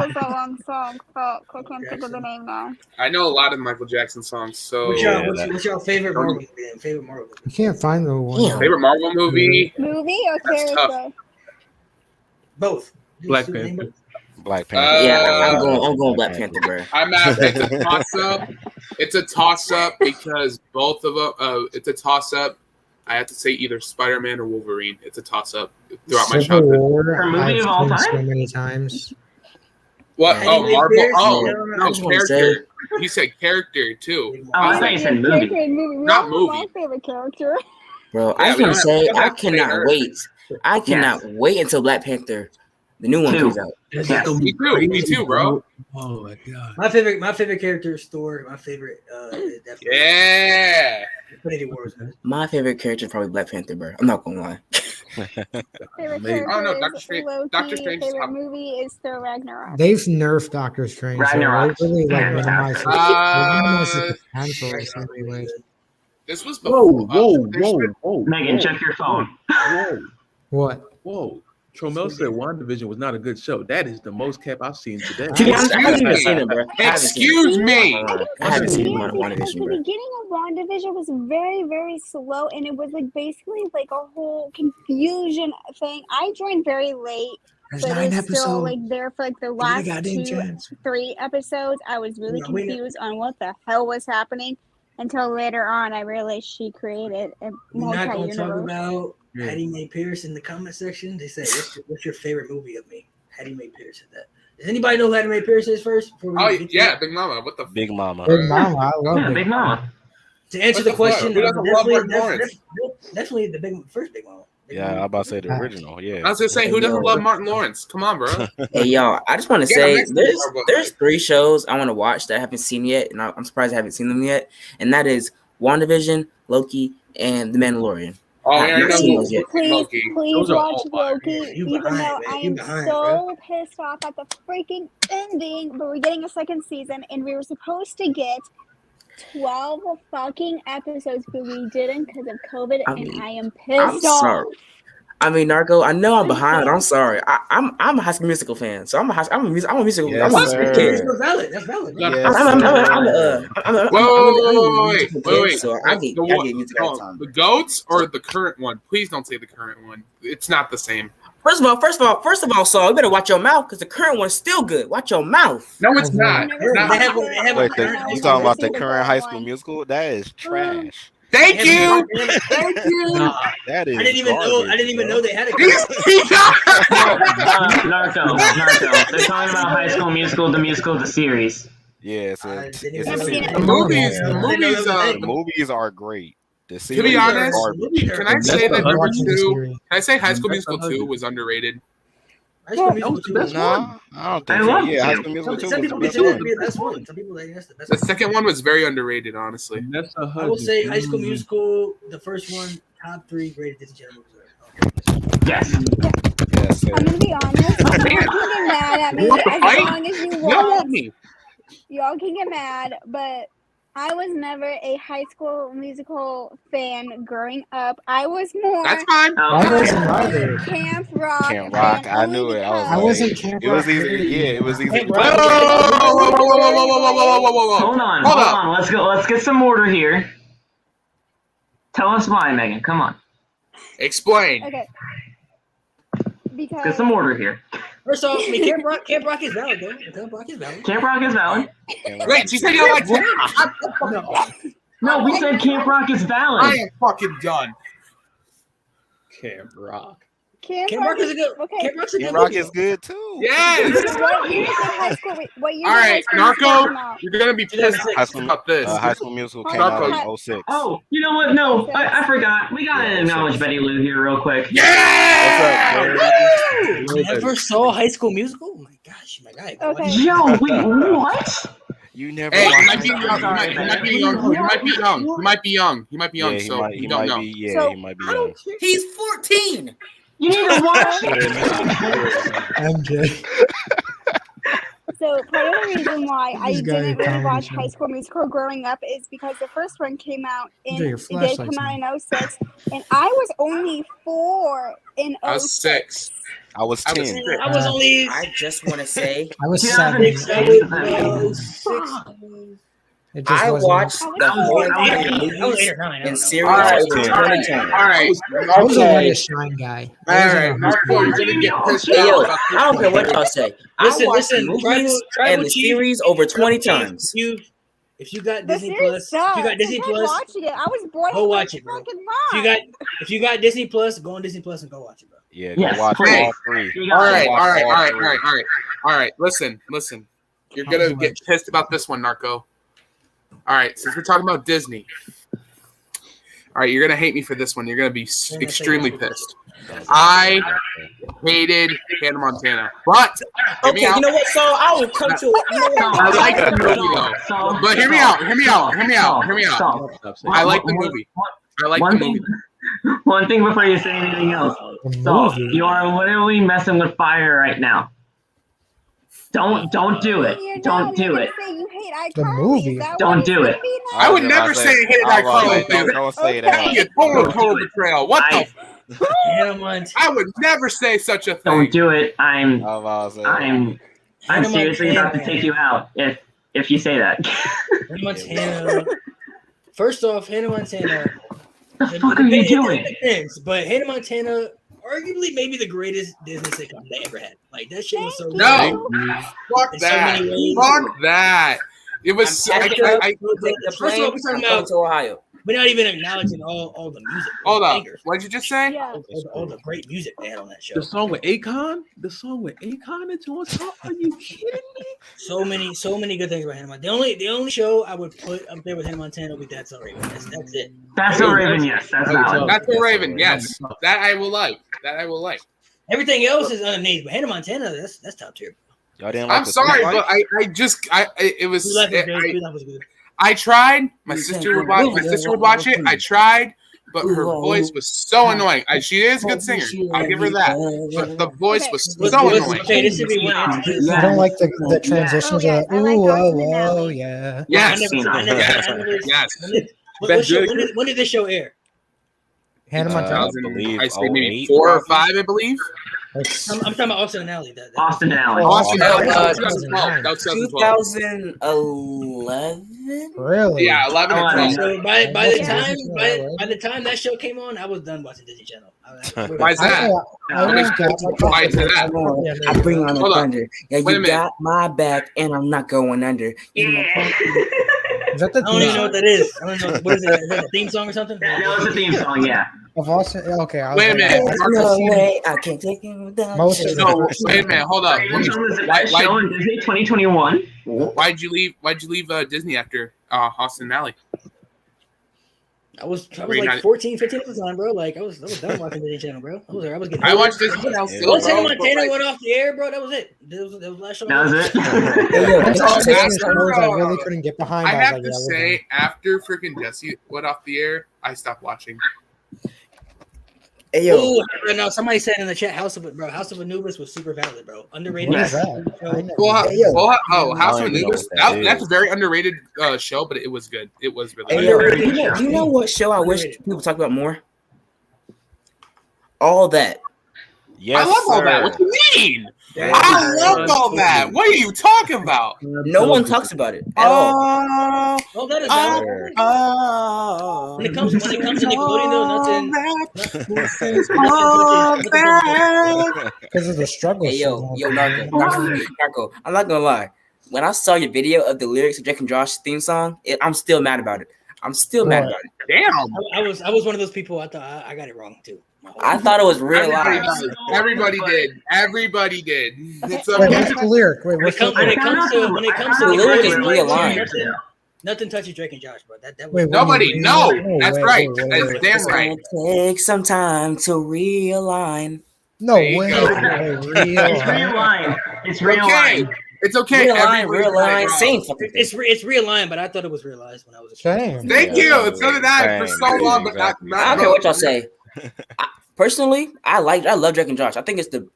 is that one song? Fuck, I can't think of the name now. I know a lot of Michael Jackson songs. So What's your favorite Marvel movie? Favorite Marvel movie? You can't find the one. Damn. favorite Marvel movie? Movie or That's tough. character? Both. Black Panther. Black Panther. Yeah, I'm going Black Panther, bro. It's a toss up. It's a toss up because both of them. It's a toss up. I have to say either Spider-Man or Wolverine. It's a toss up throughout my Civil childhood. War, movie of all I've seen time? so many times. What? Eddie Oh, Ray Marvel. Pierce? Oh, I no, just wanna character. He said character too. Oh, I thought you said movie. Not movie. My favorite character. Bro, Yeah, I just we want to don't say have I to say cannot her. wait. I cannot wait until Black Panther, the new one, Two. comes out. That's Yeah. gonna be Me too. Me crazy, too, bro. Oh my god. My favorite character is Thor. My favorite is definitely Yeah. Infinity Wars. Man. My favorite character is probably Black Panther, bro. I'm not gonna lie. Favorite Amazing. character Oh, no, is Doctor Strange- Loki. Doctor Strange is Favorite top. movie is Thor Ragnarok. They've nerfed Doctor Strange. So Ragnarok. they really like Yeah, minimize his, Uh, minimize his potential in so many ways. This was Whoa, before. whoa. Megan, check your phone. Whoa, What? whoa. Tromel said WandaVision was not a good show. That is the most cap I've seen today. To be honest, I haven't even Excuse seen it, bro. I haven't seen it. Excuse me. I haven't seen Yeah, because WandaVision, the bro. beginning of WandaVision was very, very slow, and it was like basically like a whole confusion thing. I joined very late, There's but 9 it was episodes. still like there for like the Give it a last goddamn chance. 3 episodes. I was really Yeah, we know. confused on what the hell was happening until later on. I realized she created a We're not gonna talk multi-universe. about Yeah. Hattie Mae Pierce in the comment section. They say, what's your favorite movie of me? Hattie Mae Pierce said that. Does anybody know who Hattie Mae Pierce is first? Before we Oh get to yeah, that? Big Mama. What the? Big Mama. Big Mama, I love Yeah, it. Big Mama. To answer What the the question, fuck? Who doesn't love Martin Lawrence? definitely the first Big Mama. Big Yeah, Mama. I'm about to say the original. I Yeah. was just saying, who doesn't love Martin Lawrence? Come on, bro. Hey, y'all, I just want to Yeah, say next there's week, there's 3 shows I want to watch that I haven't seen yet, and I'm surprised I haven't seen them yet. And that is WandaVision, Loki, and The Mandalorian. Oh, I've yeah, I never know seen who those yet. Please, Loki. please Those are watch all fire. Loki. You Even behind, though man. I You am behind, so pissed off at the freaking ending, but we're getting a second season, and we were supposed to get 12 fucking episodes, but we didn't because of COVID, I and mean, I am I'm pissed off. sorry. I mean, Narco, I know I'm behind. I'm sorry. I'm a High School Musical fan, so I'm a musical. Yes, I'm a musical sir. kid. That's valid. That's valid. Yeah. Yes, I'm sir. a Wait. musical kid, so I get The music all the time. the goats or the current one? Please don't say the current one. It's not the same. First of all, Saul, you better watch your mouth because the current one's still good. Watch your mouth. No, it's not. I've never Not- They have seen a- it. they have a Wait, current- I've you never talking about seen the current High School one. Musical? That is trash. Thank They have you. a- Thank you. Nah, That is. I didn't even know they had a Narco. They're talking about High School Musical, the musical, the series. Yeah, it's I a didn't it's even a know series. that. The movies. I didn't know The that was movies are great. The To series be is honest, garbage. can I That's say the that number Watching the 2? series. Can I say High School That's Musical 2 100. was underrated? High School Musical That was the 2 best No, I don't think I so. love Yeah, High it. School Musical 2 Some was the people best consider it to one. be the best one. Some people like that's the best The one. second one was very underrated, honestly. Vanessa I will Hudgens. say High School Musical, the first one, top 3 greatest Disney Channel movies. Yes. Yes, sir. I'm gonna be honest. Y'all can get mad at me You want to as fight? long as you No, want. me. Y'all can get mad, but I was never a High School Musical fan growing up. I was more That's fine. I Okay. wasn't either. Camp Rock. Camp Rock. fan I only knew it. I was because- I like, wasn't Camp it was Rock either really. yeah, it was either. Camp Whoa, Rock. whoa. Hold on. Let's go. Let's get some order here. Tell us why, Megan. Come on. Explain. Okay. Because Get some order here. First off, I mean, Camp Rock is valid, though. Camp Rock is valid. Camp Rock is valid. Wait, she said you don't like Camp. No, we said Camp Rock is I valid. am fucking done. Camp Rock. Camp Camp Rock is a good. Okay. Camp Rock's a good Camp Rock movie. is good too. Yes. What year did High School? What year All did right, High School Musical Narco, come out? you're gonna be pissed High School, about this. High School Musical came Narco. out in 06. Oh, you know what? No, I forgot. We gotta Yeah, acknowledge so- Betty Lou here real quick. Yeah. You never saw High School Musical? Oh my gosh, my guy. Okay. Yo, wait, what? You never Hey, you watched might be it. young. You might be young. You might be young. Yeah, So he you don't might know. be. Yeah, So, he might be I young. don't care. He's 14. You need to watch MJ. So part of the reason why I This guy didn't really comedy watch show. High School Musical growing up is because the first one came out in Enjoy your it did flashlights, come out in 06, and I was only 4 in I was 6. I was I was 10. I was only. I just want to say, I was Yeah, 7. that makes sense. I was 6. It just I wasn't. watched the whole movies and series over 20 times. All right. I was a Okay. Let It Shine guy. All right. Marco, you're gonna get pissed Hey, yo, off. I don't care what y'all say. I watched the Listen, movies Tribal and the Chief, series over 20 times. If you got The Disney series Plus, sucks. if you got Disney I tried Plus, watching it. I was bored. go watch it, bro. Fucking if you got Disney Plus, go on Disney Plus and go watch it, bro. Yeah, Yes, go watch please. all three. All right. Watch all three. All right. Listen. You're gonna get pissed about this one, Narco. All right. Since we're talking about Disney, all right, you're gonna hate me for this one. You're gonna be extremely pissed. I hated Hannah Montana, but Okay, you know what? So I will come to it. You know what? I like the movie though. But hear me out. I like the movie. One thing before you say anything else. So you are literally messing with fire right now. Don't do it. Don't do it. You hate The iCarly. movie. Is that Don't what do it's it. gonna be now? I would never say I hated iCarly. Don't say That that. would be a total betrayal. What the? Hannah Montana. I would never say such a thing. Don't do it. I'm Hannah seriously Montana. about to take you out if you say that. Hannah Montana. First off, Hannah Montana. What the fuck are you doing? It depends, but Hannah Montana, arguably maybe the greatest Disney sitcom they ever had. Like that shit was so good. No, fuck In so that. many ways. Fuck that. It was. I'm catching up. First of all, we're talking about. to Ohio. We're not even acknowledging all the music. Hold the up. bangers, What did you just say? Yeah. all the great music they had on that show. The song with Akon? It's on top? Are you kidding me? So many good things about Hannah Montana. The only show I would put up there with Hannah Montana would be That's So Raven. That's it. That's a Raven, yes. That's valid. That's a Raven. Yes, that I will like. Everything else is underneath, but Hannah Montana, that's top tier. Y'all didn't like I'm the sorry, Sweet but Life? it was. Sweet Life was good. Sweet Life was good. I tried. My sister would watch it. I tried, but her voice was so annoying. She is a good singer. I'll give her that. But the voice was so annoying. Okay, this should be one. I don't like the transitions. yes, I like Dr. Finale. Yeah. Yes. When did this show air? Hannah Montana. I say maybe 4 or 5, I believe. I'm talking about Austin and Alley. Austin and Alley. Austin Alley. Uh, 2012. That was 2012. 2011. Really? Yeah, 11 or 12. So by the time that show came on, I was done watching Disney Channel. Why is that? Why is that? I bring on the Hold on. thunder. Yeah, Wait a you minute. got my back, and I'm not going under. Is that the I don't even know what that is. I don't know. What is it? Is that a theme song or something? That was the theme song, yeah. of Austin? Okay. I was Wait a like, minute. There's no way I can take him down. Most of No, the wait a minute. Hold up. Raven was the best show in Disney 2021. Why'd you leave Disney after Austin Alley? I was Were you like not- 14, 15 at the time, bro. Like I was done watching Disney Channel, bro. I was getting. I watched Disney Channel still, Once Hannah bro. Montana went off the air, bro, that was it. That was the last show. That was it. Hey, yo, Once Oh, I saw that's the shows I true. really couldn't get behind. I I was have like, to yeah, we're say, done. after freaking Jesse went off the air, I stopped watching. Hey, yo. Ooh, no, somebody said in the chat, House of Anubis was super valid, bro. Underrated. What is Yes. that? I never- House of I don't even know Anubis. what that That's a is. very underrated show, but it was good. It was really Hey, good. yo, you know what show I wish people talk about more? All That. Yes, I love all sir. that. What do you mean? Yeah. I love all that. What are you talking about? No one talks about it at all. Oh, that is valid. When it comes to Nickelodeon, though, nothing. Because of the struggle. Hey, yo, Narco. I'm not gonna lie. When I saw your video of the lyrics of Drake and Josh theme song, I'm still mad about it. I'm still mad about it. Damn. I was one of those people. I thought I got it wrong too. I thought it was real live. Everybody did. Everybody did. It's Wait, okay. what's the lyric? Wait, When what's it comes to The lyric is Nickelodeon, realigned. nothing touches Drake and Josh, bro. That was Wait, Nobody. No. That's right. wait, That's wait. damn right. Take some time to realign. No There you way. go. It's realigned. It's realigned. It's okay. Realign. Same fucking thing. it's realigned, but I thought it was realized when I was a kid. Damn. Thank you. So did I for so long, but not. I don't care what y'all say. Personally, I love Drake and Josh. I think it's the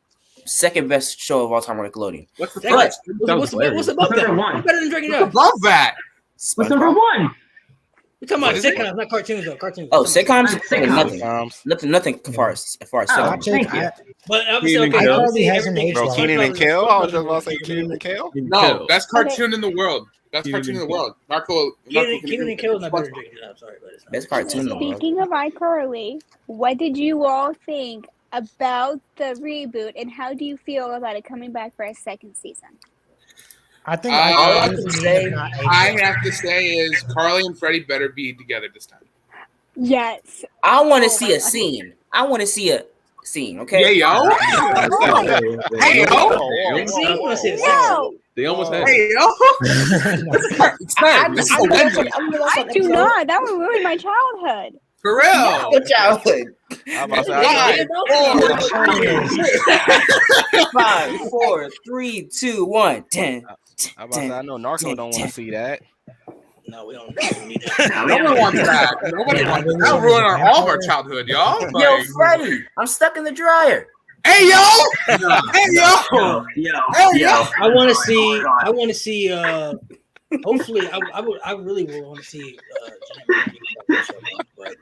second best show of all time on Nickelodeon. What's the But first? what's above that? What's number one? Better than Drake and What's Josh. above that? What's number one? We're talking about Is it? sitcoms, not cartoons though. Cartoons. Oh, sitcoms? Sitcoms. Nothing as far as sitcoms. Thank you. But obviously, Keenan okay, and Kel. obviously Hasn't everything. aged Bro, well. Keenan and Kel. I was just about to say Keenan and Kel. No, best cartoon in the world. Best Keenan cartoon in and the world. Narco. Keenan and Kel is not better than Drake and Josh. I'm sorry, but it's not. Best cartoon in the world. Speaking of iCarly, what did you all think about the reboot, and how do you feel about it coming back for a second season? I think All I iCarly can is say- not aged I well. have to say is Carly and Freddie better be together this time. Yes. I want to Oh see my a God. scene. I want to see a scene. Yeah, Okay. yo. Hey, yo. No, They almost had Hey, yo. It's time. This is a Wednesday. I do not. That would ruin my childhood. For real. Good childhood. I'm about to say, 5, 4, 3, 2, 1, 10. I know Narco don't want to see that. No, we don't need that. No one wants that. Nobody wants that. That'll ruin all of our childhood, y'all. Yo, Like, Freddie, I'm stuck in the dryer. hey, yo. Hey, yo. Hey, yo. I want to see. I want to see. Hopefully, I really will want to see. But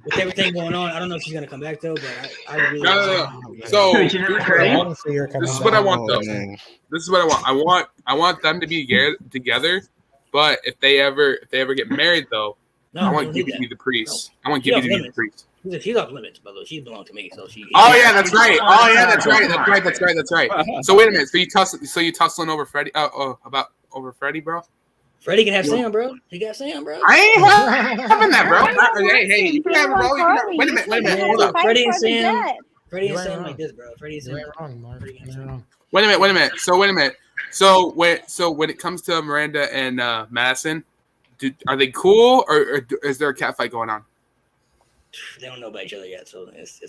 with everything going on, I don't know if she's gonna come back though. But I really. No. So Wait, you never heard I it? don't see her coming this is what I back. want, though. Man. This is what I want. I want them to be together. But if they ever get married, though, No, I we want don't Gibby need to be that. the priest. I want She Gibby to off be the limits. priest. She's off limits, by the way. She belongs to me, so she. Oh yeah, that's right. Oh yeah, that's right. So wait a minute. So you tussling over Freddie? Over Freddie, bro? Freddie can have Sam, bro. He got Sam, bro. I ain't having that, bro. Hey, you can have it, bro. Carly, Wait a minute. minute, hold up. Fight Freddie and for the Sam. dead. Freddie You and ain't Sam wrong. like this, bro. Freddie and You Sam. ain't wrong, Mark. You ain't wrong. Wait a minute. So wait a minute. So when it comes to Miranda and Madison, are they cool or is there a cat fight going on? They don't know about each other yet, so it's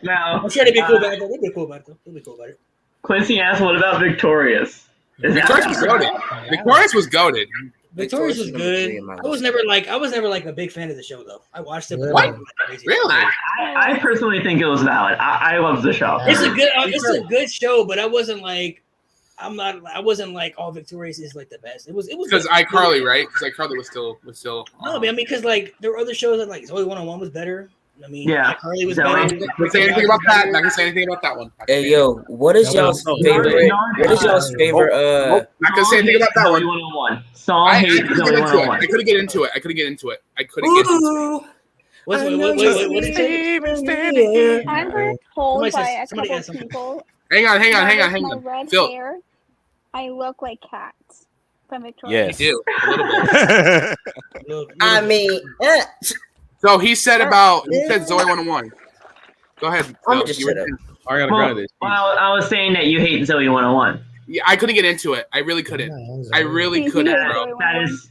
Now, I'm sure they'd be cool about it. They'd be cool about it, though. They'll be cool about it. Quincy asked, "What about Victorious?" Is that Victorious was goaded. Victorious was goaded. Victorious was good. in my I was never like a big fan of the show though. I watched it. But What? I wasn't crazy. Really? I personally think it was valid. I love the show. It's a good show, but I wasn't like all Victorious is like the best. It was Because good. iCarly, right? Because iCarly was still. No, I mean because like there were other shows that like Zoe 101 was better. I mean, Yeah. Carly was Zoe. better. Not gonna say anything about that. Not gonna say anything about that one. Hey, yo, what is y'all's favorite? What is y'all's favorite? Nope. Not gonna say anything about that one. 101. Song I hates couldn't Zoe get into it. 101. I couldn't get into it. I couldn't get into it. Ooh, What did you say? I've been told Somebody by says- a somebody couple asked something. people Hang on. that with my red Phil. hair, I look like cats from Victoria. Yes. You do a little bit. I mean, So he said Zoe 101. Go ahead. I'm Phil. just You were shut up. saying- Ariana Well, Grande. I was saying that you hate Zoe 101. Yeah, I couldn't get into it. I really couldn't. I really couldn't, bro.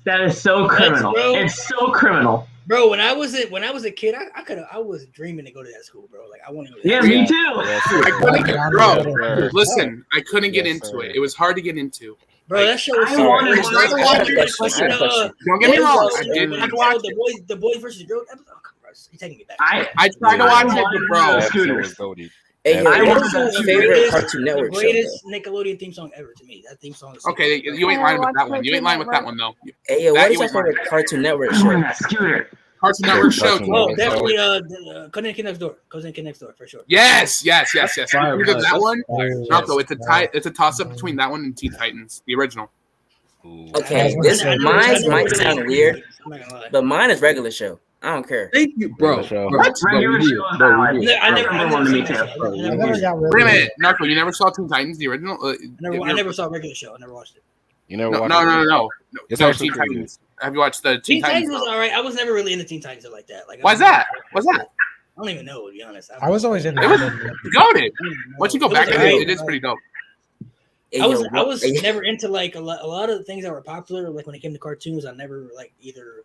That is so criminal. bro. It's so criminal. Bro, when I was a kid, I was dreaming to go to that school, bro. Like I wanted to go to Yeah, that me school. too. Yes, I couldn't get, sir. bro. Listen, I couldn't get Yes, into sir. it. It was hard to get into. Bro, that show was I so wanted good. to When I watch watched it. it, Question. Don't get me wrong. I when did I not watch saw it. the boys versus girls episode. Oh, come on, you're taking me back. I tried to watch it, but bro, That Scooters. show was goated. Hey, yo, I what want is your the favorite Cartoon the Network show? greatest Nickelodeon theme song ever to me. That theme song is so okay, good. you ain't lying with that one. You ain't lying with that Cartoon one though. Hey, yo, That what is you your ain't lying. favorite Cartoon Network I want show? that scooter. Cartoon Network show. Cartoon Oh, Network. definitely Cousin and Kid Next Door. Cousin and Kid Next Door for sure. Yes. Fire, Either fire. that one, Yes. Narco. It's a toss up between that one and Teen Titans, the original. Ooh. Okay, I this never- mine I never might really- sound weird, I'm not gonna lie. but mine is regular show. I don't care. Thank you, bro. Show. Bro, Regular we did. show is Bro, we valid. did. I never Number one to me, seen too. that show. Bro, I we never- did. got Wait a minute, Narco. You never saw Teen Titans, the original? I never saw a regular show. I never watched it. You never No, watched no. It's No, actually Teen pretty Titans. Have you watched the Teen Teen Titans Titans? was all right. I was never really into Teen Titans like that. Like, Why's that? What's that? I don't even know, to be honest. I was always in It was there. goated. Once you go It back, was it alright. is pretty dope. Hey, I was yo, I was hey, never into like a lot of the things that were popular. Like when it came to cartoons, I never like either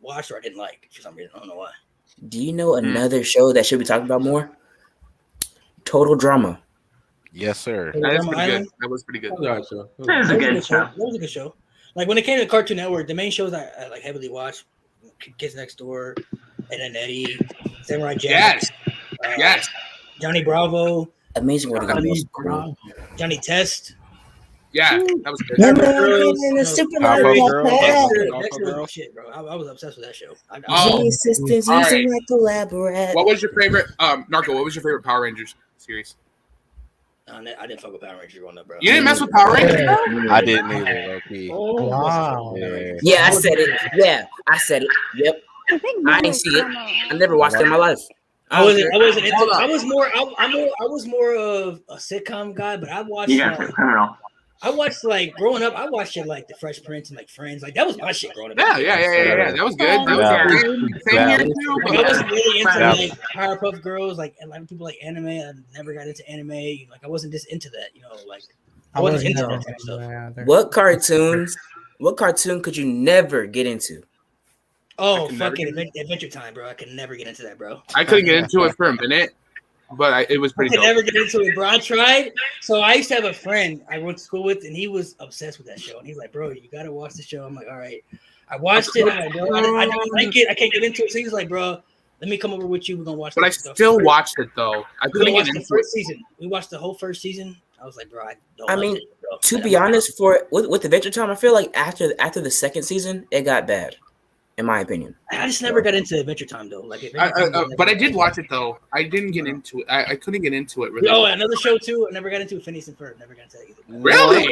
watched or I didn't like for some reason. I don't know why. Do you know another show that should be talked about more? Total Drama. Yes, sir. That is Drama pretty good. Island? That was pretty good. All right, so. That is a good show. That was a good show. Like when it came to Cartoon Network, the main shows I like heavily watched: Kids Next Door, Ed and Eddie, Samurai Jack, Yes. Johnny Bravo, Amazing what it was. Johnny Test. Yeah, that was good. Never Girls, in no. a super Powerpuff like Girls. that. Dexter was my shit, bro. I was obsessed with that show. Oh, Genie assistants all using right. like collaborate. What was your favorite, Narco? What was your favorite Power Rangers series? I didn't fuck with Power Rangers growing up, bro. You didn't mess with Power Rangers? I didn't either, low key. Wow. Yeah. Yeah, I said it. Yeah, I said it. Yep. I think I didn't see it. I never watched it in my life. I wasn't into, Hold up. I was more of a sitcom guy, but I watched You guys are criminal. I watched like growing up. I watched shit like The Fresh Prince and like Friends. Like that was my shit growing up. Yeah. That was good. That was Yeah. good. Same here too. Like, I wasn't really into Yeah. like Powerpuff Girls, like and like people like anime. I never got into anime. Like I wasn't just into that, Like I wasn't into that kind of stuff. What cartoon could you never get into? Oh, can never fucking get Adventure Time, bro! I could never get into that, bro. I couldn't get into it for a minute, but it was I pretty could dope. never get into it, bro. I tried. So I used to have a friend I went to school with, and he was obsessed with that show. And he's like, "Bro, you gotta watch the show." I'm like, "All right." I watched it. I didn't like it. I can't get into it. So he's like, "Bro, let me come over with you. We're gonna watch." But I still watched it though. I We couldn't get watched the into it. first season. We watched the whole first season. I was like, "Bro, I don't." I like mean, it, bro. To be honest, with Adventure Time, I feel like after the second season, it got bad, in my opinion. I just never got into Adventure Time though. Like, But I did watch it though. I didn't get into it. I couldn't get into it really. Oh, another show too. I never got into Phineas and Ferb. Never got into that either. Really?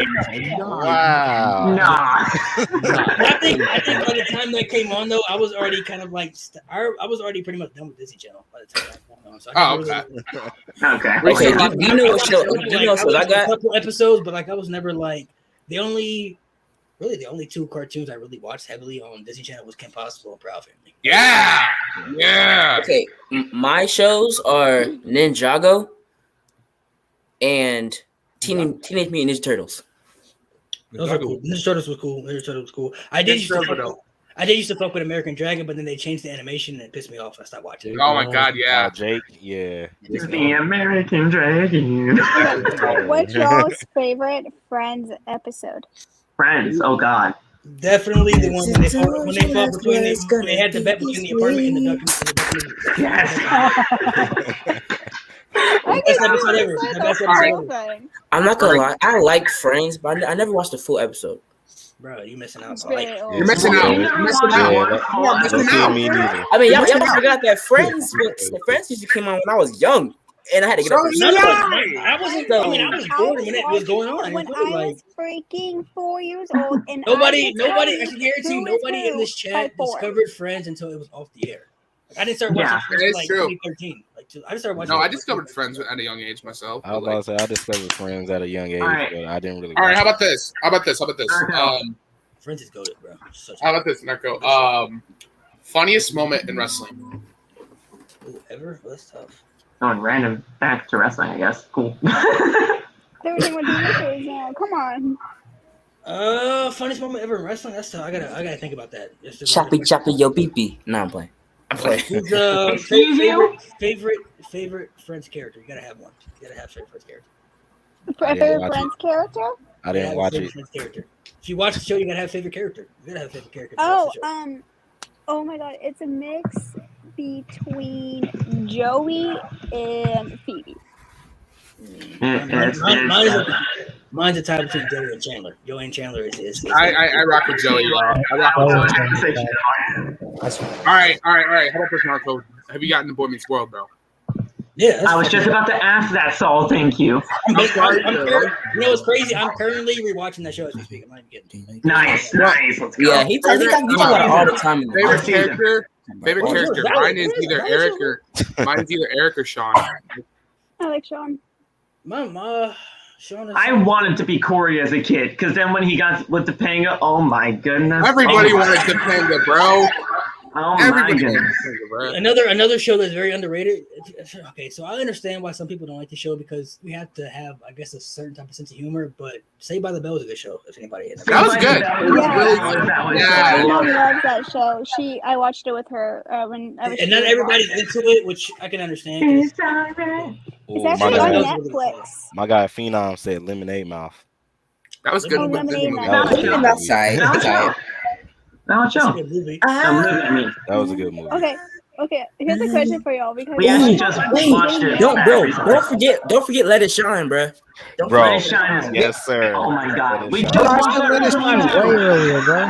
Wow. Nah. I think by the time that came on though, I was already kind of like I was already pretty much done with Disney Channel by the time that came on. So I Okay. Okay. Okay, do you know what show? Do you know what shows I watched got? a couple episodes, but like I was never like the only two cartoons I really watched heavily on Disney Channel was Kim Possible and Proud Family. Yeah. Okay, my shows are Ninjago and Teenage Mutant Ninja Turtles. Those are cool. Ninja Turtles was cool. I did used to fuck with American Dragon, but then they changed the animation and it pissed me off. I stopped watching it. Oh my god, yeah. Jake, yeah. The American Dragon. What's y'all's favorite Friends episode? Friends. Oh god. Definitely the one when they fought between when they had the bet between the apartment and the duck. Yes. Best episode ever. The best episode ever. I'm not gonna lie, I like Friends, but I never watched a full episode. Bro, you missing out. You're missing out. You're missing out. You're missing out. Me neither. I mean, y'all forgot that Friends used to come on when I was young, and I had to get up. I wasn't. I mean, I was bored when it was going on. When I was freaking 4 years old, and Nobody. I can guarantee you, nobody in this chat discovered Friends until it was off the air. Like, I didn't start watching Friends until like 2013. I just started watching. No, I discovered Friends at a young age myself. I was about to say I discovered Friends at a young age, but I didn't really. All right, how about this? Friends is goated, bro. How about this, Narco? Funniest moment in wrestling. Ooh, ever? Well, that's tough. Going random back to wrestling, I guess. Cool. Everything with DJs now. Come on. Funniest moment ever in wrestling. That's tough. I gotta think about that. Choppy yo pee. No, I'm playing. Who's favorite Friends character? You gotta have one. You gotta have favorite Friends character. Favorite Friends character? I didn't watch it. Character. If you watch the show, you gotta have favorite character. You gotta have favorite character. Oh my god, it's a mix between Joey and Phoebe. Mine's a tie between Joey and Chandler. Joey and Chandler is I rock with Joey. I rock with Joey. All right. How about this, Narco? Have you gotten the Boy Meets World, bro? Yeah, I was just about to ask that, Saul. Thank you. You know what's crazy? I'm currently rewatching that show as we speak. I'm not even kidding. Nice. Let's go. Yeah, he talks about it all the time. Favorite character. Mine is either Eric or Sean. I like Sean. Sean. I wanted to be Corey as a kid, because then when he got with Topanga, oh my goodness. Everybody wanted Topanga, bro. Oh my goodness. Another show that's very underrated. Okay, so I understand why some people don't like the show because we have to have, I guess, a certain type of sense of humor. But Saved by the Bell is a good show. If anybody, that was good. I love that show. I watched it with her when I was. And not everybody's into it, which I can understand. It's actually on Netflix. My guy Phenom said Lemonade Mouth. That was good. That's right. That was a good movie. That was a good movie. Okay, Okay, here's a question for y'all because We actually just watched it. Don't forget Let It Shine, bro. Don't Bro, Let It Shine is yes, sir. Oh my god, we Let just It I watched should that let us recently. find way earlier, bro.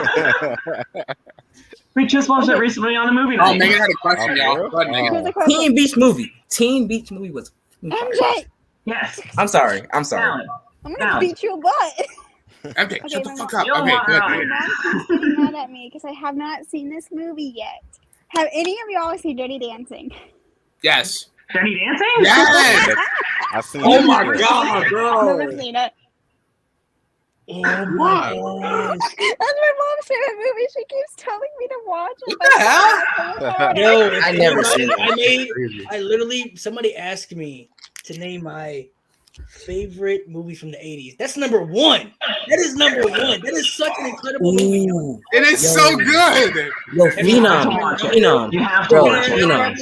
We just watched that recently on the movie Oh, night. Megan had a question, Oh, y'all. for real? Go ahead, Megan. here's a question. Teen Beach Movie. Teen Beach Movie was. MJ, Yes. I'm sorry. Talent. I'm gonna Now. beat your butt. Okay, shut the my fuck mom- up. You don't Okay, want good. her My on. mom keeps getting mad at me because I have not seen this movie yet. Have any of y'all seen Dirty Dancing? Yes. Dirty Dancing? Yes. I seen Oh it. my god, I've bro. never seen it. Oh my gosh. That's my mom's favorite movie. She keeps telling me to watch it. What the hell? Yo, I never seen I literally, somebody asked me to name my favorite movie from the 80s. That's number one. That is number one. That is such an incredible movie. Ooh. It is so good. Yo, You have to Phenom. watch it. Phenom. You have to Bro, watch it. Phenom.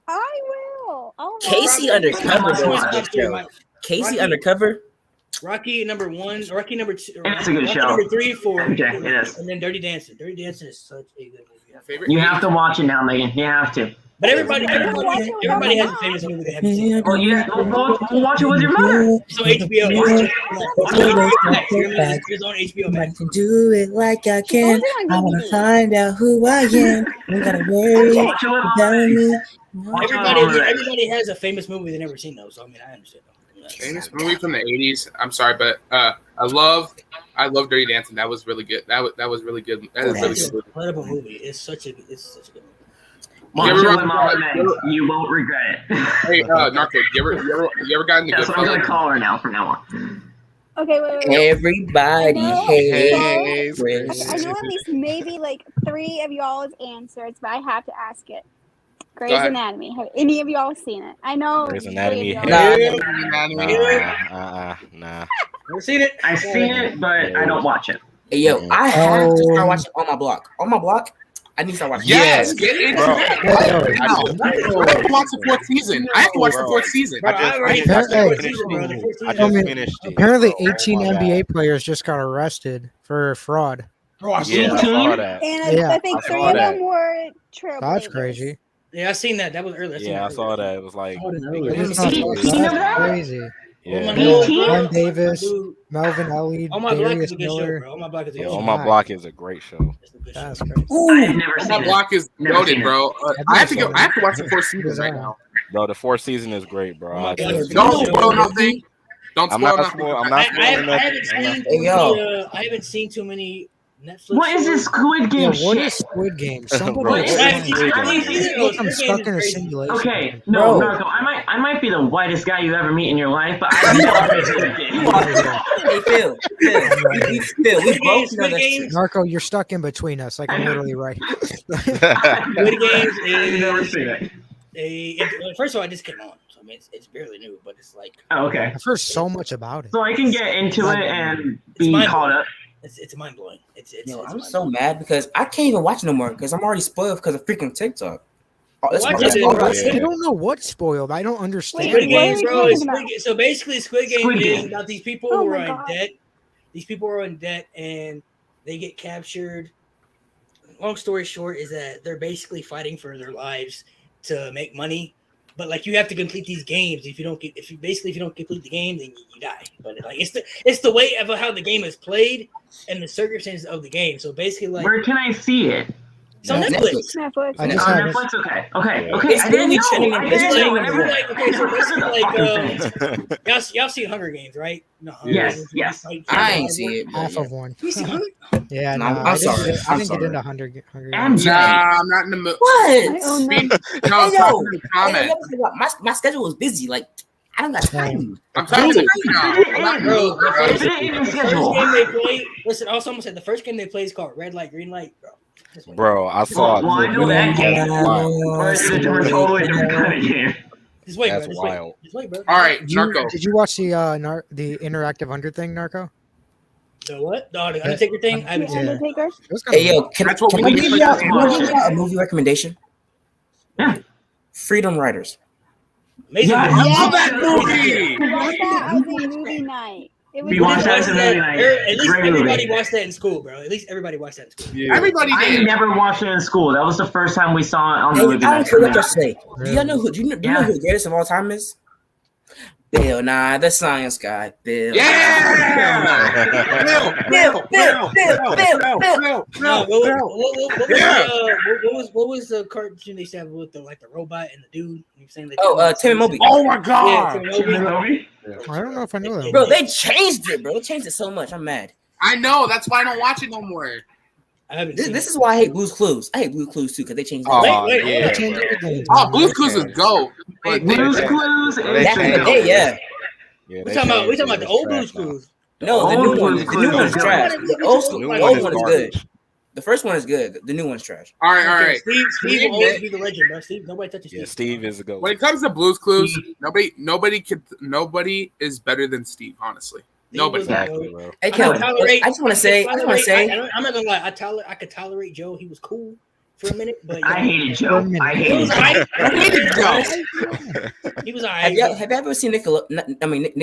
I will. I'll Casey watch it. Undercover, though, is a Rocky- good show. Casey Rocky- Undercover. Rocky number one, Rocky number two, It's a good Rocky show. number 3, 4, Okay, it is. and then Dirty Dancing. Dirty Dancing is such a good movie. Favorite You have to watch it now, Megan. You have to. But everybody watch it without has a my famous movie they haven't seen. Well, yeah, we'll watch it with your mother. So HBO. It's on HBO Max. can do it like I She owns it on DVD. find out who I am. Don't gotta worry Watch it with mom. Watch it with mom. Everybody has a famous movie they've never seen though. So I mean, I understand. famous movie from the 80s. I'm sorry, but I love Dirty Dancing. That was really good. That was really good. That is really That's good. an incredible movie. It's such a good movie. Watch You it ever with mom and Meg. You won't regret it. Hey, Narco, you ever gotten the That's what I'm gonna Goodfellas? call her now from now on. Okay, wait. Everybody hates Chris. I know at least maybe like 3 of y'all's answers, but I have to ask it. Grey's Go ahead. Anatomy. Have any of y'all seen it? I know. Grey's 3 Anatomy. of y'all- Nah. Never seen it. I've seen it, but I don't watch it. Hey, yo, I have to start watching On My Block. On My Block, I need to start watching. Yes, get into Bro. that. I have to watch the 4th season. I have to watch the 4th season. Bro, I already I just finished finished it, bro. The it. first I season. just finished it. Apparently, bro. 18 Oh my NBA God. players just got arrested for fraud. Bro, I Yeah, seen I that. saw that. And Yeah, I think I 3 saw of that. them were trailblazers. That's crazy. Yeah, I seen that. That was earlier. Yeah, I saw that. It was like, That's crazy. Oh my yeah. God, Glenn Davis, dude. Melvin Ellie, On My Block Darius is a good show, Miller. bro. On My Block is a Yeah, good On show. My Block is a great show. It's a good show. That's crazy. I've never My seen it. Block is Never loaded, seen it. bro. I have to go. I have to watch the 4th season right now. Bro, the 4th season is great, bro. Oh my I God. just- Don't spoil nothing. Don't I'm spoil not nothing. spoil- I'm I not spoiling haven't nothing. seen I'm not- too yo. many, I haven't seen too many Netflix. What is this shows. Squid Yeah, Game what shit? is Squid Game? Bro, Somebody what is explain. this? It. I mean, I feel like I'm stuck in a simulation. Okay, no, Bro. Narco, I might be the whitest guy you ever meet in your life, but I love Squid Game. Hey, Phil. We both know Squid that. Games. Narco, you're stuck in between us. Like I'm literally right. Squid Games I've never is seen it. first of all, it just came on, so I mean, it's barely new, but it's like Oh, okay. I've heard so much about it. So I can get into it and be It's caught up. it's mind blowing. It's Yo, I'm mind so blowing. mad because I can't even watch no more because I'm already spoiled because of freaking TikTok. Oh, that's Watch that's it, all bro. I see. I don't know what's spoiled. I don't understand. Wait, Squid what are Games, we bro. talking Is about? Squid Game. So basically, Squid Game Squid is Game. about these people Oh who my are in God. debt. These people are in debt and they get captured. Long story short is that they're basically fighting for their lives to make money. But like you have to complete these games. If you don't complete the game, then you die. But like it's the way of how the game is played and the circumstances of the game. So basically, like Where can I see it? it's on Netflix. Netflix. I On just have Netflix? Okay. Okay. Yeah. Okay. It's I didn't literally know. trending I on- didn't it's know. I like- never- like, okay, so I never heard basically, of the like, fucking thing. y'all seen Hunger Games, right? No, Yes, yes. I ain't see it. half But of one. You seen Hunger? Yeah, No, no, I'm I didn't sorry. get- I I'm didn't get sorry. into Hunger I'm Games. Nah, I'm not in the mood. what? I own them. No, I'm Hey, talking yo. in the Hey, comments. my schedule was busy. Like I don't got time. I'm talking to you now. Dude, I'm not in the Bro, mood, the bro. first, It ain't even the first scheduled. game they play. Listen, also I'm gonna say the first game they play is called Red Light, Green Light, bro. Just wait. Bro, I saw it. Well, I know that game. Wow. Or is it a totally different kind of game? Just wait, That's bro. Just wild. wait. Just wait, bro. All right, You- Narco. did you watch the the interactive Hunter thing, Narco? The what? The Undertaker thing? I haven't The seen it. Undertaker. It was kind Hey of yo, can That's what I we give need y'all to can I give y'all a movie recommendation? Yeah. Freedom Riders. Amazing. Yes. movie. I love that I movie. watched that. I was in movie night. We watched that as a movie night. At least Great everybody movie. watched that in school, bro. At least everybody watched that in school. Yeah. Everybody I did. never watched it in school. That was the first time we saw it on the Hey, movie I night. don't care what y'all say. Do y'all know who? Do you know Yeah. who the greatest of all time is? Bill Nye, the science guy. Bill. Yeah. Bill. No, what was the cartoon they said with the robot and the dude? You saying that? Tim and Moby. Oh my Yeah, god. Tim and Moby. I don't know if I know that. Bro, they changed it, bro. They changed it so much. I'm mad. I know. That's why I don't watch it no more. I haven't This, seen this it. is why I hate Blue's Clues. I hate Blue's Clues too because they changed it. Oh, Wait, yeah. They changed everything. Oh, Blue's Clues is go. Blue's Clues is Back in the day, yeah. Yeah, We talking about the old Blue's Clues. No, the old new one. Blue's The new Clues one's is good. trash. The old one is good. garbage. The first one is good. The new one's trash. All right. Steve will always be the legend, bro. Steve, nobody touches Yeah, Steve. Steve is a go. When it comes to Blue's Clues, nobody is better than Steve. Honestly, nobody. Exactly, bro. Hey, I Kel, can tolerate- I just want to say. I'm not gonna lie. I could tolerate Joe. He was cool for a minute, but I hated Joe. I he hated was Joe. alright. I hated Joe. He was Have alright. you ever seen Nick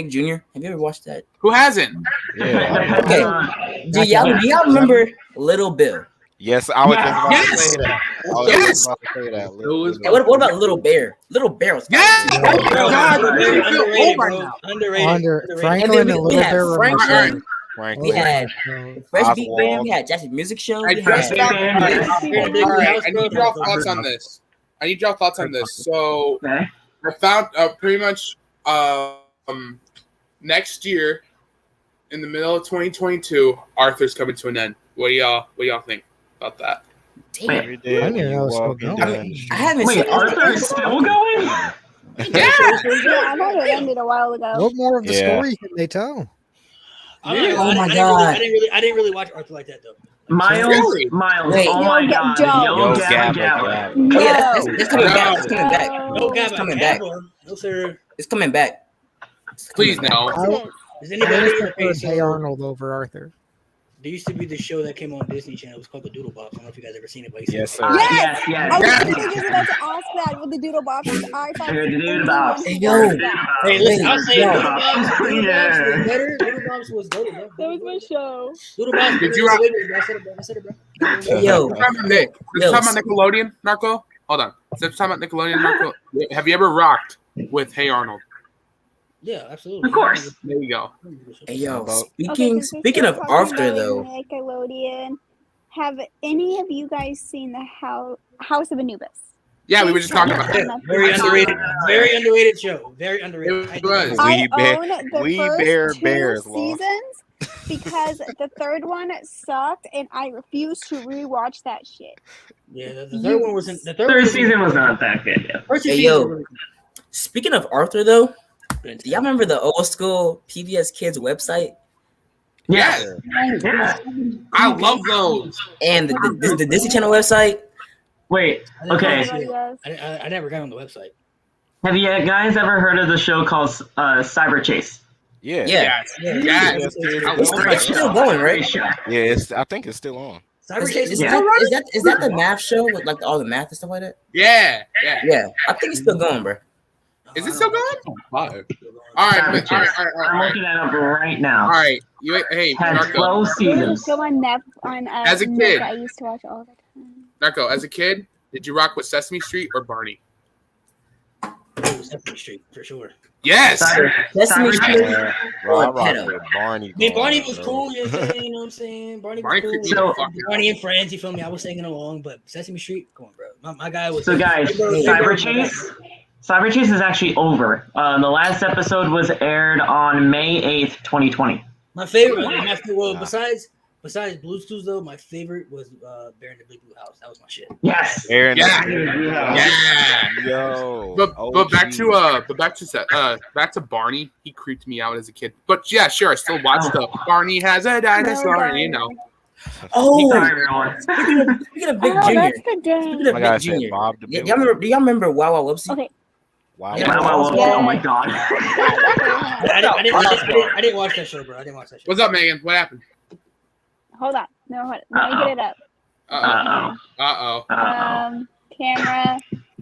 Jr.? Have you ever watched that? Who hasn't? Yeah. Okay. Do y'all remember Little Bill? Yes, I was just about to Yes. say that. I was Yes. just about to say that. Hey, what about Little Bear? Little Bear was Yeah. fire. Oh my god. Underrated, I feel old underrated, right bro. now. Underrated. Franklin And then and we Little had Bear Frank were Ocean. Frank. We had Fresh Beat Oswald. Band. We had Jackson Music Show. Hey, We Fresh had Beat Band. All All right, I need y'all thoughts on this. So Okay. I found pretty much next year, in the middle of 2022, Arthur's coming to an end. What do y'all think about that? Damn. Every day I didn't know it was still walk going. down- I haven't Wait, seen Arthur is still going? Yeah. Yeah, I thought it ended a while ago. What more of the Yeah. story can they tell? Oh my God. I didn't really watch Arthur like that though. Miles, Really? Miles. Wait. Oh Yo, my Ga- god. Joe. Yo, Yo, Gabba Gabba, Gabba. No. Oh, yeah, it's coming No. back. It's coming back. No, It's coming back. No, sir. It's coming back. Please no. What's this? Does I anybody? always Okay, preferred so Hey Arnold over Arthur. there used to be this show that came on Disney Channel. It was called The Doodle Box. I don't know if you guys ever seen it, but Yes, sir. Yes! Yes, I was yes. literally just about to ask that with the doodle boxes. I thought The doodle everyone box. should Yo. watch that. hey, listen, I'll say Yo. Doodle Box. Doodle Box Yeah. was better. Doodle Box was better, bro. That was my show. Doodle Box. Did you- I said it, bro. I said it, bro. Hey, yo. Let's talk about Nick. Let's talk about Nickelodeon, Narco. Hold on. Let's talk about Nickelodeon, Narco. Have you ever rocked with Hey Arnold? Yeah, absolutely. Of course. There you go. Hey, yo. About- Speaking of Arthur, though. Nickelodeon. Have any of you guys seen the House of Anubis? Yeah, we were just talking about Yeah, that. very underrated. Very underrated show. Very underrated. It was. I Bear- own the We first Bear two Bears lost. seasons because the third one sucked and I refuse to rewatch that shit. Yeah, the third one was in the Third season was not that good. Yeah. First two Hey, seasons yo. were really Speaking of Arthur, though, good. do y'all remember the old school PBS Kids website? Yes. Yeah. I love those. And the Disney Channel website? Wait. I Okay. Yes. I never got on the website. Have you guys ever heard of the show called Cyber Chase? Yeah. Yeah. Yes. Yes, I It's love that still show. going, Great right? show. Yeah, I think it's still on. Cyber Is, Chase is, is Yeah. is that the math show with like all the math and stuff like that? Yeah. Yeah, I think it's still going, bro. Is it still going? Fire. All right. Cyber All right. Chase. All I'm right. looking that up right now. All right. Hey, Had Narco. 12 Those seasons. go on As a Nick kid. I used to watch all the time. Narco, as a kid, did you rock with Sesame Street or Barney? Sesame Street for sure. Yes. Sesame Cyber Street. Chase. Bro, I rock Pedo. with Barney. I mean, Barney going, was bro. cool. You know what I'm saying? Barney was Barney cool. could be So- the fucking Barney and Friends. You feel me? I was singing along, but Sesame Street, come on, bro. My guy was. So guys, Cyber Chase. Cyber Chase is actually over. The last episode was aired on May 8th, 2020. My favorite. Well, besides Blue's Clues though, my favorite was Bear in the Big Blue House. That was my shit. Yes. Aaron, Yeah. Yeah. Yeah. Yo. But back to Barney. He creeped me out as a kid. But yeah, sure, I still watched the Barney has a dinosaur. You know. Oh, Sorry, everyone. speaking of Big Oh, Junior. that's the game. Speaking of My guy Big said Junior. Bob the Do Builder. y'all remember Wow Wow Whoopsie? Okay. Wow. Yeah. Wow, Yeah. oh my god. I didn't watch that show, bro. I didn't watch that show. What's up, Megan? What happened? Hold on. No, hold on. Let me get it up. Uh-oh. Camera,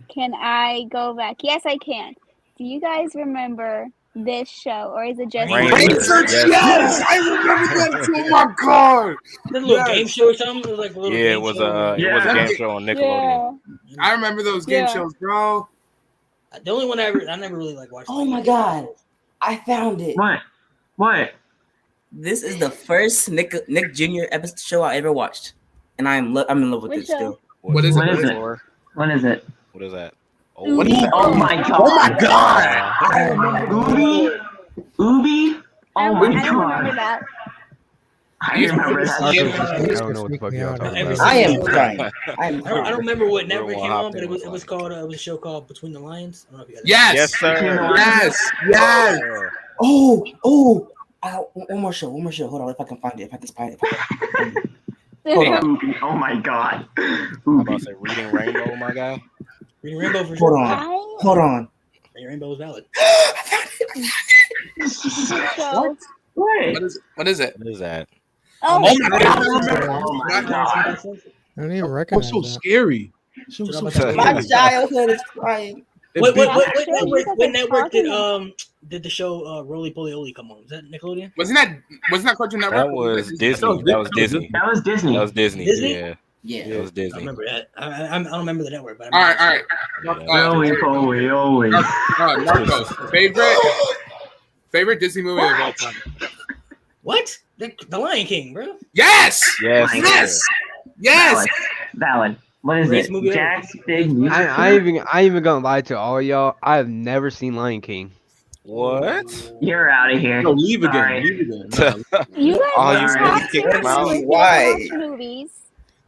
can I go back? Yes, I can. Do you guys remember this show, or is it just Rain Research, yes! I remember that too. Oh my god! The little game show or something. It was like a little Yeah, game it was show. a game show on Nickelodeon. Yeah. I remember those game Yeah. shows, bro. The only one I never really like watched. Oh my god, I found it. What? This is the first Nick Jr. episode show I ever watched, and I'm in love with Which it still. show? What is it? What is it? For? What is it? What is that? What is that? Oh my god! Oh my god! Ubi? Ubi? Oh my I don't remember god! that. I remember that. I shit. don't know what the fuck y'all talking Every about. I am single- crying. I don't remember what network Real came one on, but hopped in it was with called it was a show called Between the Lions. I don't know if you guys Yes! sir. Yes! Yes! Oh! One more show. Hold on, if I can find it. If I can find it. Hold on. Ubi. Oh my god. I'm Ubi. about to say Reading Rainbow, my guy. Reading Rainbow for Hold sure. on. Hold on. Reading Rainbow was valid. So, What is it? What is that? oh, Oh my god! I remember. Oh my God. god. I don't even It was recognize so that. scary. It was so scary. My childhood is crying. What Actually, network talking did the show Roly Poly Oly come on? Was that Nickelodeon? Wasn't that Cartoon Network? That was Disney. That was Disney. That was Disney. That was Disney. Disney? Yeah, Yeah. it was I Disney. remember that. I don't remember the network, but All right. Roly poly, always. Narcos. Favorite Disney movie of all time. What? The Lion King, bro. Yes. Yes. Yes. Valid. What is Greatest it? movie ever. Jack's Big Music. I ain't even gonna lie to all y'all. I have never seen Lion King. What? You're out of here. No, leave again. Sorry. Leave again. you guys Oh, you have kicked him out? to Why? watch movies.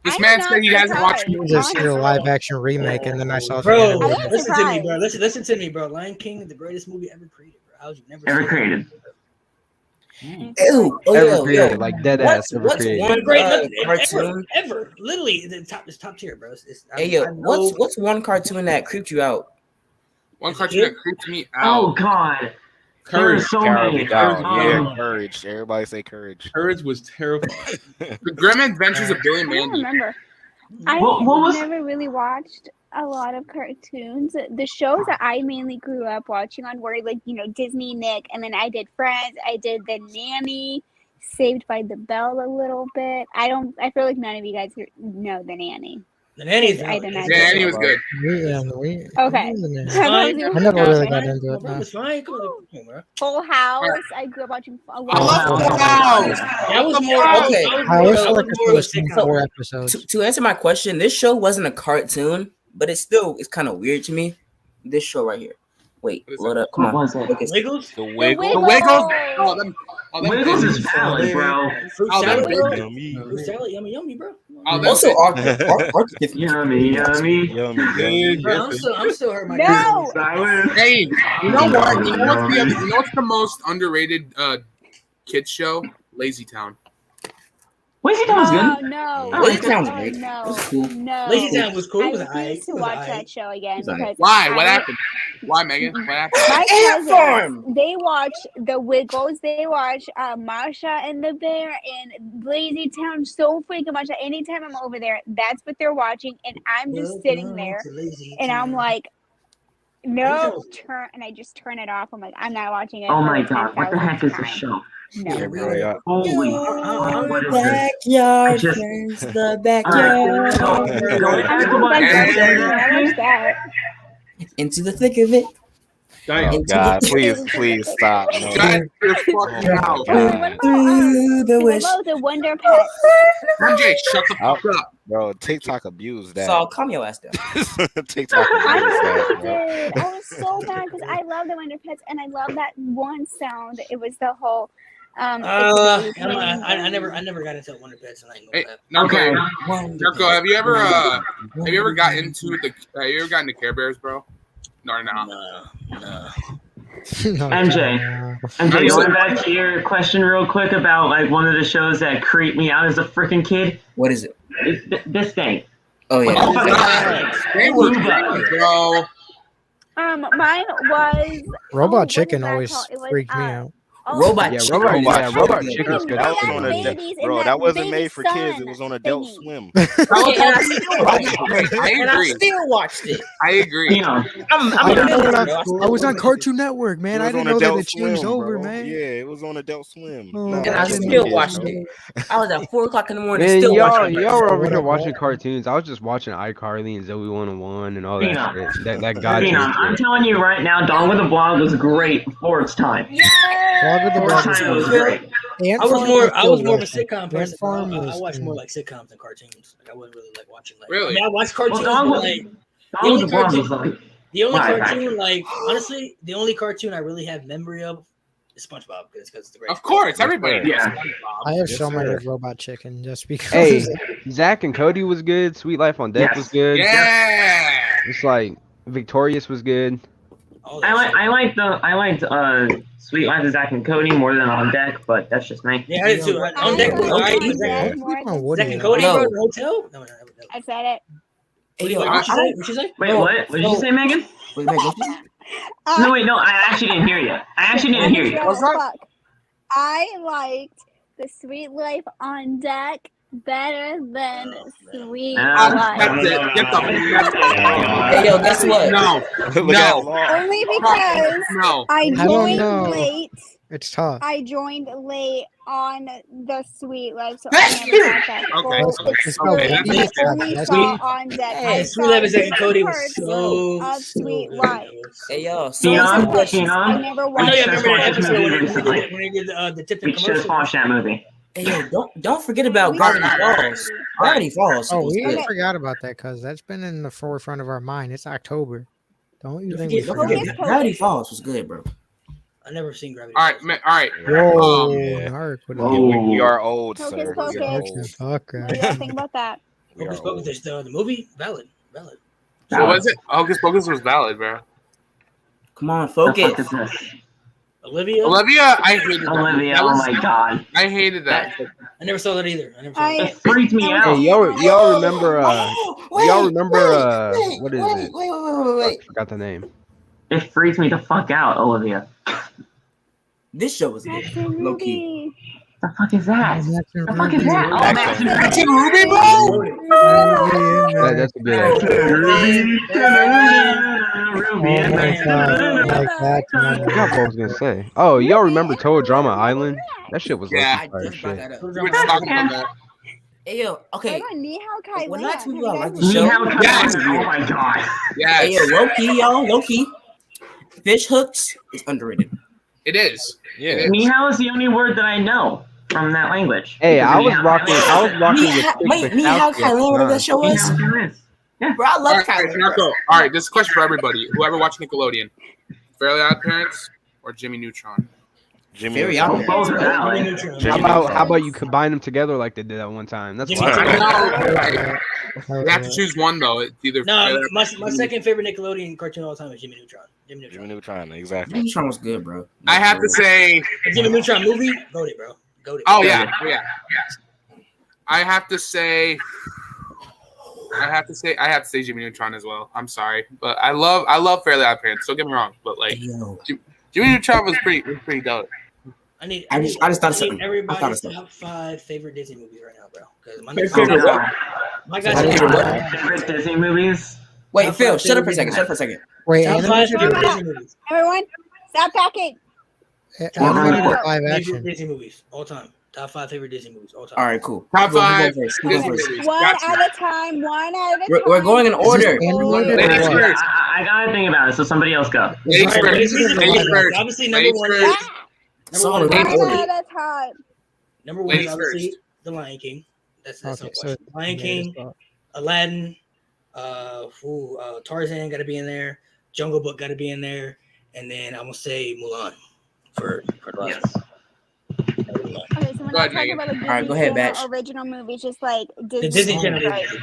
This I'm man not said he hasn't watched surprised. movies. Just hear a live action remake, and then I saw. Bro, some I'm animated. listen to me, surprised. bro. Listen to me, bro. Lion King, the greatest movie ever created, bro. How would you never Ever see it? created. Ew. Ever created, like dead ass ever What's created. one Great, cartoon? ever. Literally, it's top tier, bro. Hey yo, what's one cartoon that creeped you out? One cartoon that creeped me out. Oh god. There Courage. are so Cowardly many. Dog. Yeah, Um, courage. Everybody say courage. Courage was terrifying. The Grim Adventures of Billy I don't Mandy. remember. I What was- never really watched a lot of cartoons. The shows that I mainly grew up watching on were like, Disney, Nick, and then I did Friends, I did The Nanny, Saved by the Bell a little bit. I feel like none of you guys know The Nanny. The Nanny's I'd imagine. Yeah, Annie was good. Okay. I never really got into it. Bro, No. it's fine. Come on, bro. Full House. I grew up watching a lot I love of Full House. That was more. Okay. I always feel like more of a it's sitcom. 4 episodes. To answer my question, this show wasn't a cartoon, but it's kind of weird to me. This show right here. Wait, What is load it? up. Come What on. was it? Look at Wiggles? The The Wiggle. The Wiggles. Oh, them Wiggles is Disney. valid, bro. Fruit Oh, salad, them bro. Yummy. Fruit salad, yummy, bro. Oh, them Also, Disney. Yummy, yummy. Yummy. Bro, I'm still hurt my No! Silence. Hey, you know what? You know what's the most underrated kids show? Lazy Town. Lazy Town was Oh, good. no. Lazy Town's Oh, great. no. It's cool. No. Lazy Town was cool. It was I alright. refuse to watch that show again was alright. because Why? What I- happened? Why, Megan? What happened? My Ant Farm! cousins, they watch The Wiggles, they watch Masha and the Bear and Lazy Town so freaking much that anytime I'm over there, that's what they're watching, and I'm just sitting there, and I'm like, no, and I just turn it off. I'm like, I'm not watching it. Oh my for god, what the heck is 10,000th this time. show? No. Yeah, bro, yeah. Holy I'm what is this? Backyard Just- friends, the Alright, backyard. don't ask I about watch that. Into the thick of it. Oh God! Please stop. No. Shut your fucking mouth. God. Through the wish. What about the Wonder Pets? MJ, shut the fuck up. Bro, TikTok abused that. So calm your ass down. TikTok I abused that, really bro. did. I was so mad because I love the Wonder Pets and I love that one sound. It was the whole. I never got into Wonder Pets, and I know Hey, that. Okay. Narco, have you ever got into Care Bears, bro? No. No. MJ, going back to your question real quick about like one of the shows that creeped me out as a freaking kid. What is it? This thing. Oh yeah. Oh my god, they were creepy, bro. Mine was Robot what Chicken was that always called? It was, freaked me out. Robot Yeah, Chicken. Robot Chicken's good. That was on Babies adult, and bro. that That wasn't baby made for kids. son It was on Adult thingy. Swim. Okay, and I still watched it. I And I agree. still watched it. I agree. You know, I'm I didn't know a that. bro. I still was on watch Cartoon Network, man. It I was didn't on know that Adult it changed Swim, over, bro. man. Yeah, it was on Adult Swim. Oh, Not it. And I I for didn't still know watched that. it. I was at 4 o'clock in the morning Man, still y'all watching it. were over What here a watching ball. cartoons. I was just watching iCarly and Zoe 101 and all that Phenom. shit. That God tier Phenom, I'm shit. telling you right now, Dawn with a Blog was great for its time. Frog with the For Blog its was time, it was good. great. Ant I was Farm more of a still sitcom Ant person. Farm I was watch more like sitcoms than cartoons. Like I wouldn't really like watching like. Really? I mean, I watch cartoons, Well, Dawn but with, like Dawn with only the Blog cartoon- was like, the only Live cartoon, action. like honestly, the only cartoon I really have memory of is SpongeBob because it's the greatest. Of course, everybody knows Yeah. SpongeBob. I have Yes, so many sir. of Robot Chicken just because. Hey, Zach and Cody was good. Sweet Life on Deck Yes. was good. Yeah. It's like Victorious was good. All that shit. I liked Sweet Life of Zach and Cody more than On Deck, but that's just me. Yeah, I did too. On Deck was alright. Okay. But Zach, More Sleep on than Woody. Zach and Cody No. bro, in the hotel. No. I said it. Hey, yo, What you say? What you say? Wait, No, what? What did you say, Megan? Wait, what you say? No, wait, no, I actually didn't hear you. I actually didn't hear you. What's that? Fuck. I liked the Sweet Life on Deck better than Sweet Life. That's it. Get the Hey, yo, guess what? No. Look at No. Law. Only because No. I don't joined know. late. It's tough. I joined late on the Sweet Life, so I never got that Okay, full okay, experience. okay, I only that's saw it. on Deck. Hey, I Sweet saw Life of Zach and bits Cody and was parts so of Sweet good. Life. Hey, yo, Bits and Phenom, parts. I Phenom. never I know watched you Just remember watch that this episode movie when recently. they did the We different just commercials. watched that movie. Hey, yo, don't forget about We Gravity should- Falls. Gravity Falls. Oh, was we good. forgot about that because that's been in the forefront of our mind. It's October. Don't you Don't think we forget, forgot? Focus. Gravity Falls was good, bro. I never seen Gravity. All right, Falls. all right. Whoa, Yeah. Narc, what Whoa. are you We are old, Focus, sir. We focus. are doing? old. Fuck, What do y'all think about that? We are Hocus Pocus, old. the movie, valid. What was it? Hocus Pocus was valid, bro. Come on, The fuck focus. is this? Olivia. Olivia, I hated that. Olivia, That oh was- my god. I hated that. I never saw that either. I never saw It that. freaked me I- out. Hey, y'all remember? Wait, Y'all remember? wait, What is wait, it? Wait. I forgot the name. It freaked me the fuck out, Olivia. This show was good. Action Low key. movie. The fuck is that? The fuck is that? Oh, Action. Action Ruby, bro. That's a good episode. Ruby. Oh my god, like that. I forgot what I was gonna say. Oh, y'all remember Total Drama Island? That shit was Yeah. low-key fire I just brought shit. that up. We were just talking about that. Hey, yo, okay. What about Nihao When Kailan? I told you I Have like you the guys show, Nihao Yes. Kailan. Oh my god. Hey, yo, Yes, low key, y'all, low key. Fish hooks is underrated. it is. Yeah. Nihao is the only word that I know from that language. Hey, I was Nihao rocking Kailan. with Nihao Kailan, whatever that show was. Nihao Kailan. Bro, I All love right, Kailan. Marco. All right, this is a question for everybody. Whoever watched Nickelodeon, Fairly Odd Parents or Jimmy Neutron? Jimmy. Very Neutron. obvious. Both Jimmy valid. Neutron. Jimmy How Neutron. about you combine them together like they did that one time? That's Jimmy what Neutron. You have to choose one though. It's either No, Fairly my Odd- second favorite Nickelodeon cartoon of all time is Jimmy Neutron. Jimmy Jimmy Neutron. Neutron, exactly. Jimmy Neutron was good, bro. I have to say, The Jimmy Neutron movie, go it, bro. Go it. oh yeah. I have to say Jimmy Neutron as well. I'm sorry, but I love Fairly Odd Parents. Don't get me wrong, but like Hey, yo. Jimmy Neutron was pretty dope. I just thought of something. I thought of everybody's something. top 5 favorite Disney movies right now, bro. Because my Favorite what? my How guys did top you- five- Favorite Disney movies? Wait, Top Phil, five shut up for a favorite second. Wait, top 5 animated, favorite Disney movies. Everyone, stop talking. animated or live Favorite action? Disney movies all time. Top 5 favorite Disney movies all time. All right, cool. Top Who go 5 first? Who go Disney first? movies. One Gotcha. at a time. One at a time. We're going in order. Animated Ladies or what? first. I gotta think about it, so somebody else go. Ladies All right, first. ladies Ladies first. Obviously, Ladies number one first. is Song one of is the One order. at a time. number one is Ladies obviously first. The Lion King. That's Okay, no so question. Lion King, Aladdin, Tarzan got to be in there. Jungle Book got to be in there, and then I'm gonna say Mulan for the last Yes. one. Okay, so we're Go ahead, not talking Megan. about the Disney All right, go ahead, Channel Batch. original movies, just like The Disney movies, Channel, right? the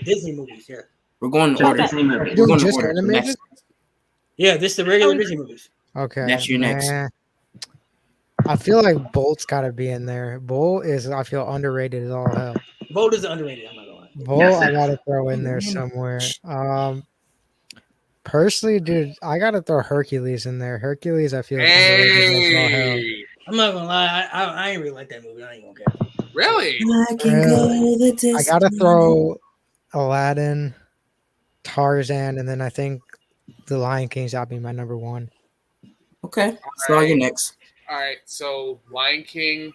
Disney movies, yeah. We're going in Just order. Disney movies. We're Doing going in just order. animated? Next. Yeah, this is the regular Disney movies. Okay. That's your next. I feel like Bolt's got to be in there. Bolt is, I feel, underrated as all hell. Bold is underrated. I'm not gonna lie. Bolt, Yes, I it got to throw in there somewhere. Personally, dude, I got to throw Hercules in there. Hercules, I feel, is underrated as all hell. Hey. I'm not gonna lie. I ain't really like that movie. I ain't gonna care. Really? I gotta throw Aladdin, Tarzan, and then I think The Lion King's got to be my number one. Okay. So you're next. All right. So Lion King.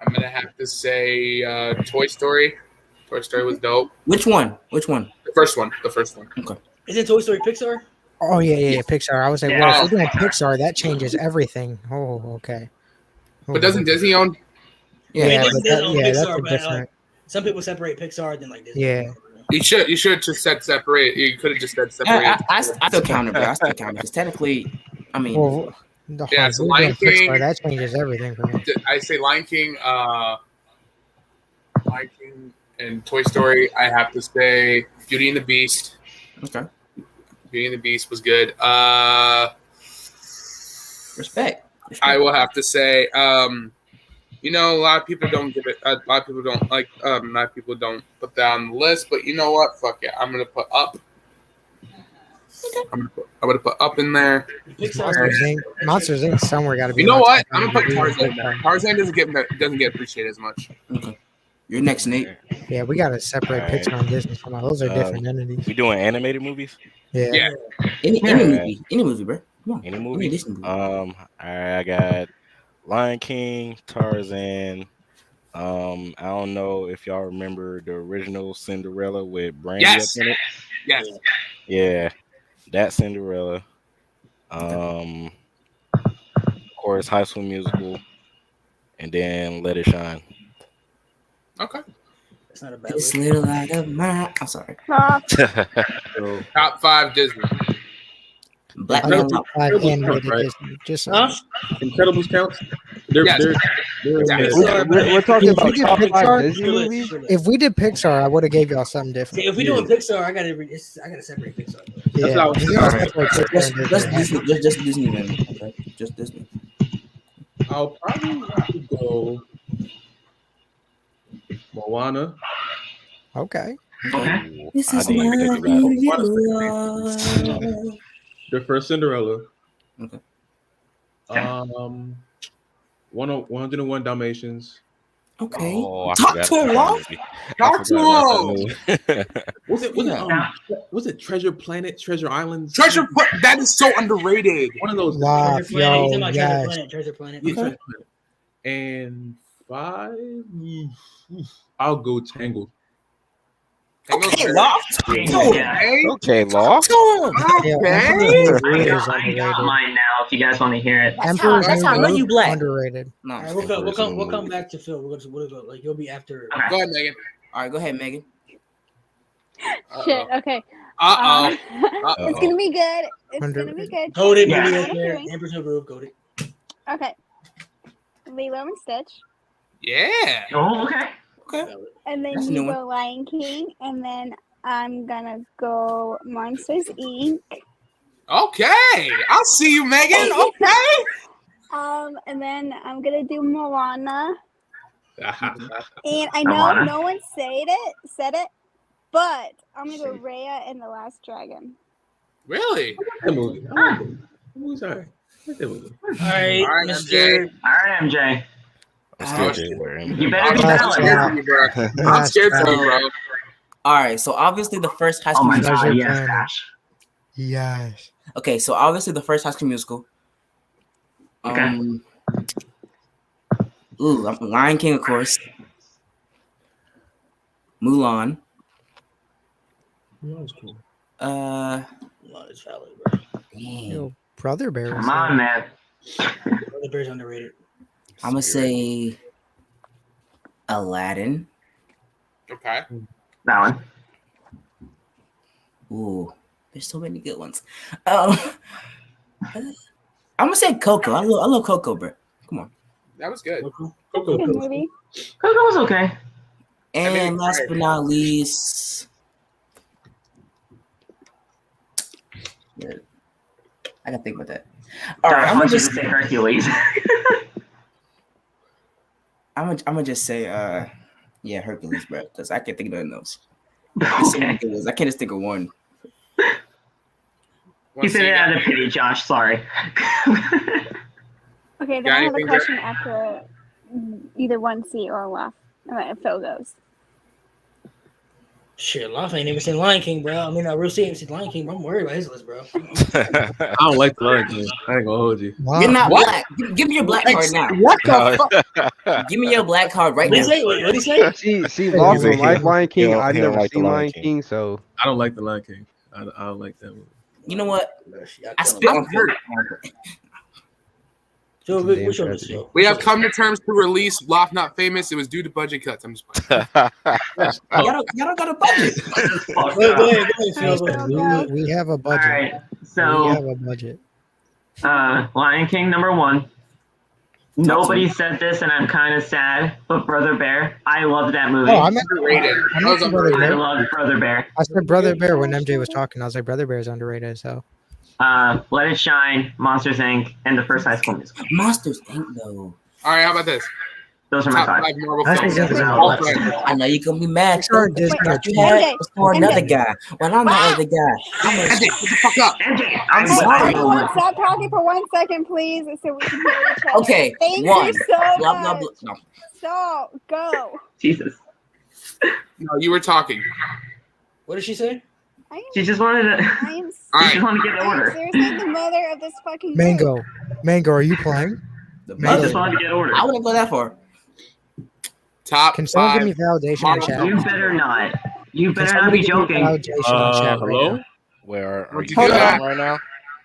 I'm gonna have to say Toy Story. Toy Story was dope. Which one? Which one? The first one. The first one. Okay. Isn't Toy Story Pixar? Oh yeah, Pixar. I was like, Yeah. well, if we're doing Pixar, that changes everything. Oh, okay. But doesn't Disney own? Yeah, Disney but does that, own yeah, Pixar, that's a but, like, different. some people separate Pixar than like Disney. Yeah. You should just said separate. You could have just said separate. I still count it, bro. I still count it because technically, I mean, Well, Yeah, so we're Lion doing King- Pixar, that changes everything for me. I say Lion King, and Toy Story. I have to say Beauty and the Beast. okay, Beauty and the Beast was good. respect. I will have to say, a lot of people don't give it. A lot of people don't like. A lot of people don't put that on the list. But you know what? Fuck it. I'm gonna put Up. I'm gonna put Up in there. Monsters Inc. somewhere got to be. You know on what? top. I'm gonna put Tarzan in there. Tarzan doesn't get appreciated as much. Okay, you're next, Nate. Yeah, we got to separate Alright. Pixar and Disney from those are different entities. We doing animated movies? Yeah. Yeah. Any movie, bro. Come on. Any movie? Disney movie. All right, I got Lion King, Tarzan. I don't know if y'all remember the original Cinderella with Brandy Yes. up in it. Yes. Yeah, that Cinderella. Of course, High School Musical, and then Let It Shine. Okay. That's not a bad This list. little light of mine. I'm sorry. So, Top 5 Disney. Black I Mirror. got five animated right? Disney. Just Huh? Incredibles counts. They're, Yes. they're Yes. We're talking If we about did top Pixar, 5 Disney Good list, movies. good list. if we did Pixar, I would have gave y'all something See, different. if we doing Pixar, I gotta separate Pixar. Yeah, what I was we gotta saying. separate Pixar Just, and just Disney. Disney. Just Disney, man. Okay, just Disney. I'll probably have to go Moana. Okay. Okay. This I is didn't even think about it. you are. The first Cinderella. Okay. 101 Dalmatians. Okay. Oh, I Talk forgot to him, about Love. that movie. Talk I to forgot about that movie. Was it Treasure Planet, Treasure Islands? That is so underrated. One of those. Wow, Treasure Planet. You talking yo, about yes. Treasure Planet? Yeah, Treasure Planet. Treasure Planet. And 5, I'll go Tangled. Okay, Love. Yeah. Okay, Law. Yeah, Okay. Emperor's New I Groove got, is I got underrated. mine now if you guys want to hear it. Emperor's that's New how I know Groove, you black. underrated. No. All All right, right, we'll come back to Phil. We'll go like you'll be after. Okay. Go ahead, Megan. go ahead, Megan. Shit. Okay. Uh-oh. It's gonna be good. It's Under- gonna be good. Code it, Yeah. maybe Yeah. up there. Emperor's New Groove, code it. Okay. Lilo and Stitch, Yeah. Oh, okay. Okay. and then That's a you new go Lion King, and then I'm gonna go Monsters Inc. Okay. I'll see you, Megan. Okay. And then I'm gonna do Moana. And I know Moana. no one said it, but I'm gonna go Raya and the Last Dragon. Really? That movie. That movie's all right. That movie. All right, All right, Mr. All right, MJ. I'm still there. You better be I'm balanced. scared for you, bro. I'm scared for you, bro. All right. So obviously the first High Oh School my Musical. god, yes, Planet. gosh. Yes. Okay, so obviously the first High School Musical. Okay. Lion King, of course. Mulan. That was cool. Dang. It's valid, bro. Yo, Brother Bear. Come on, man. Brother Bear's underrated. I'm gonna say Aladdin. Okay. That one. Ooh, there's so many good ones. I'm gonna say Coco. I love Coco, bro. Come on. That was good. Good movie. Coco was okay. And last but not least, yeah, I gotta think about that. All right, I I'm want gonna you to just say Hercules. I'm gonna just say yeah, Hercules, bro, because I can't think of nothing else. There's so many Okay. good ones. I can't just think of one. You said it out of pity, Josh. Sorry. Okay, then Got I have a anything, question after either 1C or Love. If Phil goes. Shit, Loff ain't even seen Lion King, bro. I mean, Real C ain't seen Lion King, bro. I'm worried about his list, bro. I don't like the Lion King. I ain't gonna hold you. Wow. You're not What? black. Give me your black card now. What the fuck? Give me your black card right What now. did he say? See, Wait, Lawson wait, like wait. Lion King. He I've don't never like the seen Lion Lion King. King, so I don't like the Lion King. I don't like that movie. You know what? I I spit on hurt. Joe, Damn what's your tragedy. list? We have come to terms to release Loft Not Famous. It was due to budget cuts. I'm just playing. Y'all don't got a budget. Go ahead, Phil. We have a All budget. right. We So, have a budget. Lion King #1. Nobody said this, and I'm kind of sad, but Brother Bear. I loved that movie. Oh, I meant Underrated. That was Brother I Bear. loved Brother Bear. I said Brother Bear when MJ was talking. I was like, Brother Bear is underrated. So Let It Shine, Monsters Inc., and the first High School Musical. Monsters Inc. though. All right, how about this? Those are my Top five. 5 Marvel Monsters films. Inc. is All number time. I know you're gonna be mad. Pixar, Disney, What you or had MJ, was for another MJ. guy. Well, I'm not the guy. I'm MJ, shut the fuck up. MJ, I'm Hey, sorry. everyone, stop talking for 1 second, please, so we can hear each other. Okay, Thank one. you so Blah, blah, much. blah. No. So, go. Jesus. No, you were talking. What did she say? She just wanted to. I am All She right. just wanted to get order. seriously the mother of this fucking group. Mango, are you playing? The She mother. just wanted to get order. I wouldn't go that far. Top Can someone 5. give me validation in Marvel chat? You better not. You Can better not somebody be give me joking. validation in chat right Hello? now? Where are Don't you you do doing that. right now?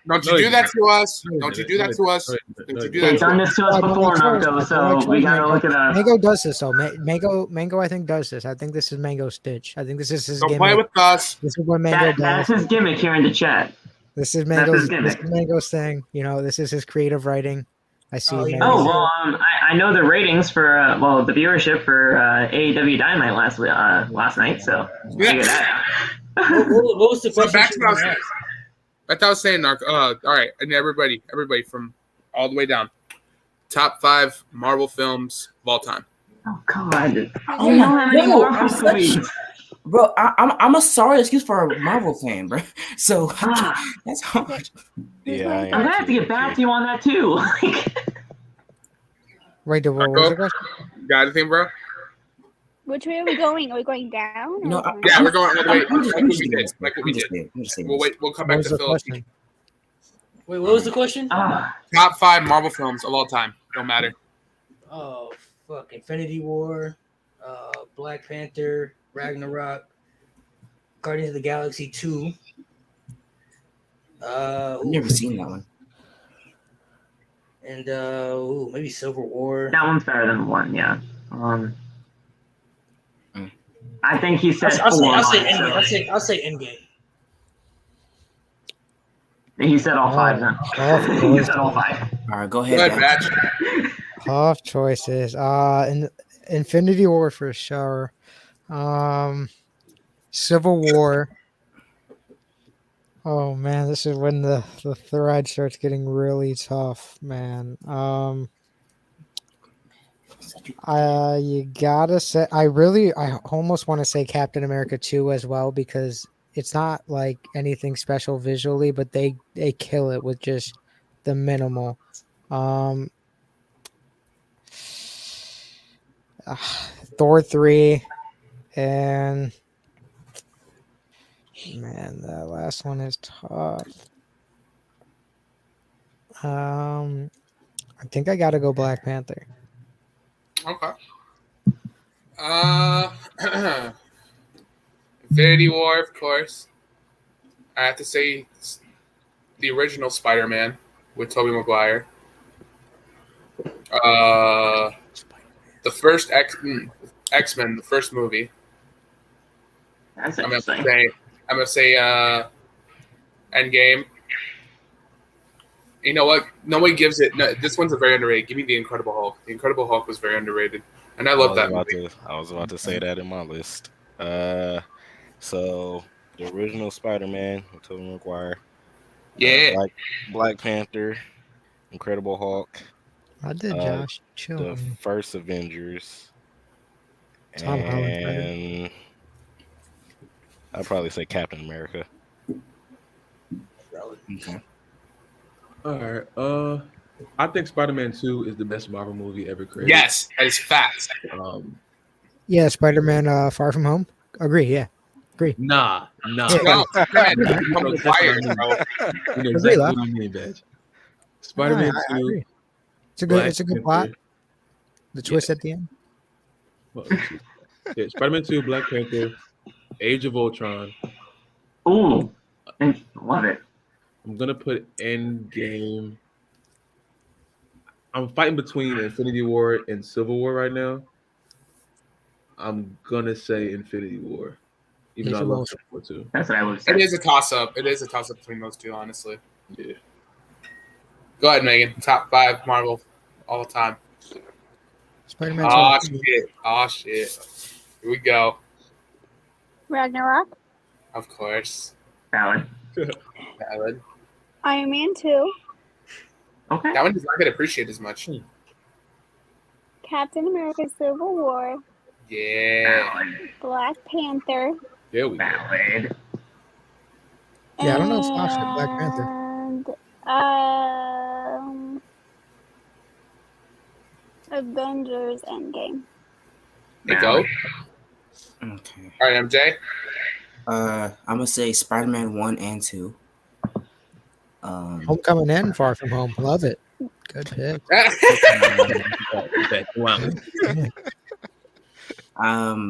Don't you do that to us. Don't you do that to us. Don't you do They've that to done us. this to us before, Narco, so we gotta look it up. Mango does this though. Mango, I think does this. I think this is Mango Stitch. I think this is his Don't gimmick. play with us. This is what Mango That's does. his gimmick here in the chat. This is That's his Mango's. This gimmick. is Mango's thing. You know, this is his creative writing. I see. Oh, yeah. Mango. Oh well, I know the ratings for the viewership for AEW Dynamite last night, so figure that out. What was the So question? back she to us. asked? Like I was saying, Narco. All right, and everybody from all the way down. Top 5 Marvel films of all time. Oh God! Oh We my don't have any God, more I'm for such- movies. Bro, I'm a sorry excuse for a Marvel fan, bro. So that's hard. Yeah, I I'm am gonna have to too. get back to you on that too. Wait, what was the question? Got anything, bro? Which way are we going? Are we going down? No, or Yeah, we're going all the way. I'm just Like what we saying did. this. Like what I'm we just did. saying- I'm just saying We'll this. wait. We'll come What back was to the Phil. question? Wait, what was the question? Top 5 Marvel films of all time. Don't matter. Oh, fuck. Infinity War, Black Panther, Ragnarok, Guardians of the Galaxy 2. I've never seen that one. And maybe Civil War. That one's better than one. Yeah. I think he said I'll four. say on Endgame. it, I'll say Endgame. so he said all five then. He said all five. All right, go Go ahead. ahead, Batch. Batch. Tough choices. Infinity War for sure. Civil War. Oh man, this is when the thread starts getting really tough, man. You gotta say, I almost want to say Captain America 2 as well, because it's not like anything special visually, but they kill it with just the minimal. Thor 3, and man, that last one is tough. I think I gotta go Black Panther. Okay. Infinity War, of course. I have to say the original Spider-Man with Tobey Maguire. The first X-Men, the first movie. That's I'm interesting. gonna say Endgame. You know what? Nobody gives it. No, this one's a very underrated. Give me the Incredible Hulk. The Incredible Hulk was very underrated, and I love that movie. I was about to say that in my list. So the original Spider-Man with Tobey Maguire. Yeah. Black Panther, Incredible Hulk. I did, Josh. Chill. The first Avengers. Tom Holland, And I'd probably say Captain America. Okay. All right. I think Spider-Man 2 is the best Marvel movie ever created. Yes, that is facts. Yeah, Spider-Man Far From Home. Agree, yeah. Agree. Nah. No, man, come with fire, bro. You know exactly what you mean, Badge. Spider-Man I 2. agree. It's a good plot. The twist at the end. Well, yeah, Spider-Man 2, Black Panther, Age of Ultron. Ooh, love it. I'm gonna put Endgame. I'm fighting between Infinity War and Civil War right now. I'm gonna say Infinity War, even though I love Civil War too. That's what I would say. It is a toss-up. It is a toss-up between those two, honestly. Yeah. Go ahead, Megan. Top 5 Marvel all the time. Spider-Man. Oh shit. Here we go. Ragnarok. Of course. Valid. Iron Man 2. Okay. That one does not get appreciated as much. Captain America Civil War. Yeah. Valid. Black Panther. There we go. Valid. Yeah, I don't know if Flash is Black Panther. And Avengers Endgame. There you go. Okay. All right, MJ. I'm gonna say Spider-Man 1 and 2. Homecoming and Far From Home. Love it. Good pick.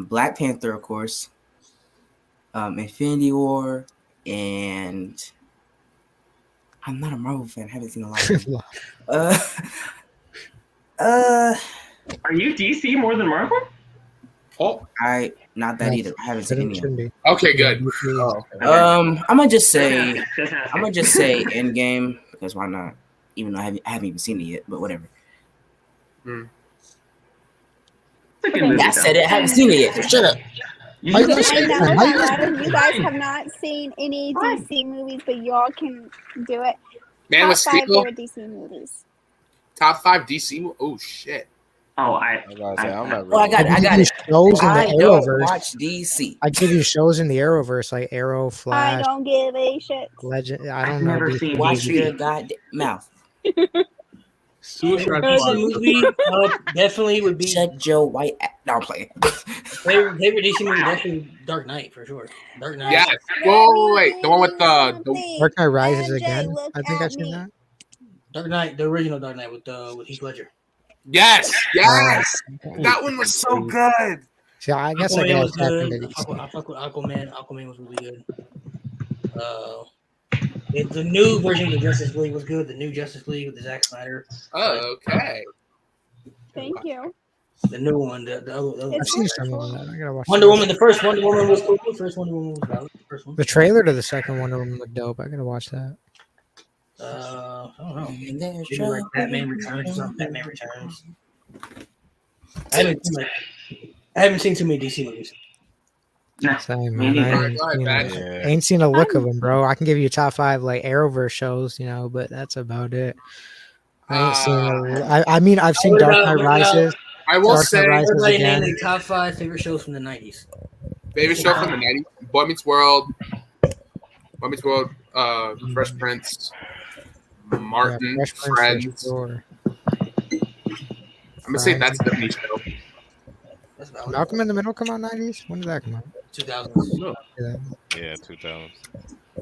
Black Panther, of course. Infinity War, and I'm not a Marvel fan. I haven't seen a lot of them. Are you DC more than Marvel? Oh, not that either. I haven't seen any of them. Okay, good. I'm gonna just say Endgame because why not? Even though I haven't even seen it yet, but whatever. I said it. I haven't seen it yet. So shut up. I know a lot of you guys have not seen any DC movies, but y'all can do it. Man with Top 5 Spiegel. favorite DC movies. Top 5 DC. Oh shit. Oh, I'm not Oh, I got it. Shows in the I don't Arrowverse. watch DC. I give you shows in the Arrowverse like Arrow, I Flash, don't give a shit. Legend. I don't I've know. never DC. seen Watch DC. your goddamn mouth. Suicide Favorite Squad. movie definitely would be Shut your white ass. No, I'm playing. favorite DC movie definitely Dark Knight for sure. Dark Knight. Yes. Whoa, wait. The one with the Dark Knight Rises MJ, again. look I think at I've seen me. that. Dark Knight, the original Dark Knight with Heath Ledger. Yes. That one was so good. See, I guess I Aquaman got was back good. into I DC. fuck with Aquaman. Aquaman was really good. The new version of the Justice League was good. The new Justice League with the Zack Snyder. Oh, okay. Thank you. The new one, the other. I've seen some of that. I gotta watch Wonder that. Woman. The first Wonder Woman was cool. The first Wonder Woman was valid. The first one. The trailer to the second Wonder Woman looked dope. I gotta watch that. I don't know. Maybe like Batman Returns or something. Batman Returns. I haven't seen too many DC movies. Same, Me man. neither. I ain't seen a look of them, bro. I can give you top 5 like Arrowverse shows, but that's about it. I ain't seen. I mean, I've seen Dark Knight Rises. I will Dark Knight say, Rises Everybody again. name the top 5 favorite shows from the 90s. favorite show from the 90s: Boy Meets World, Fresh Prince, Martin, Fresh Prince, Friends. for sure. I'm gonna say that's the me show. That's valid. Malcolm in the Middle come out 90s? When did that come out? 2000s. Yeah, 2000.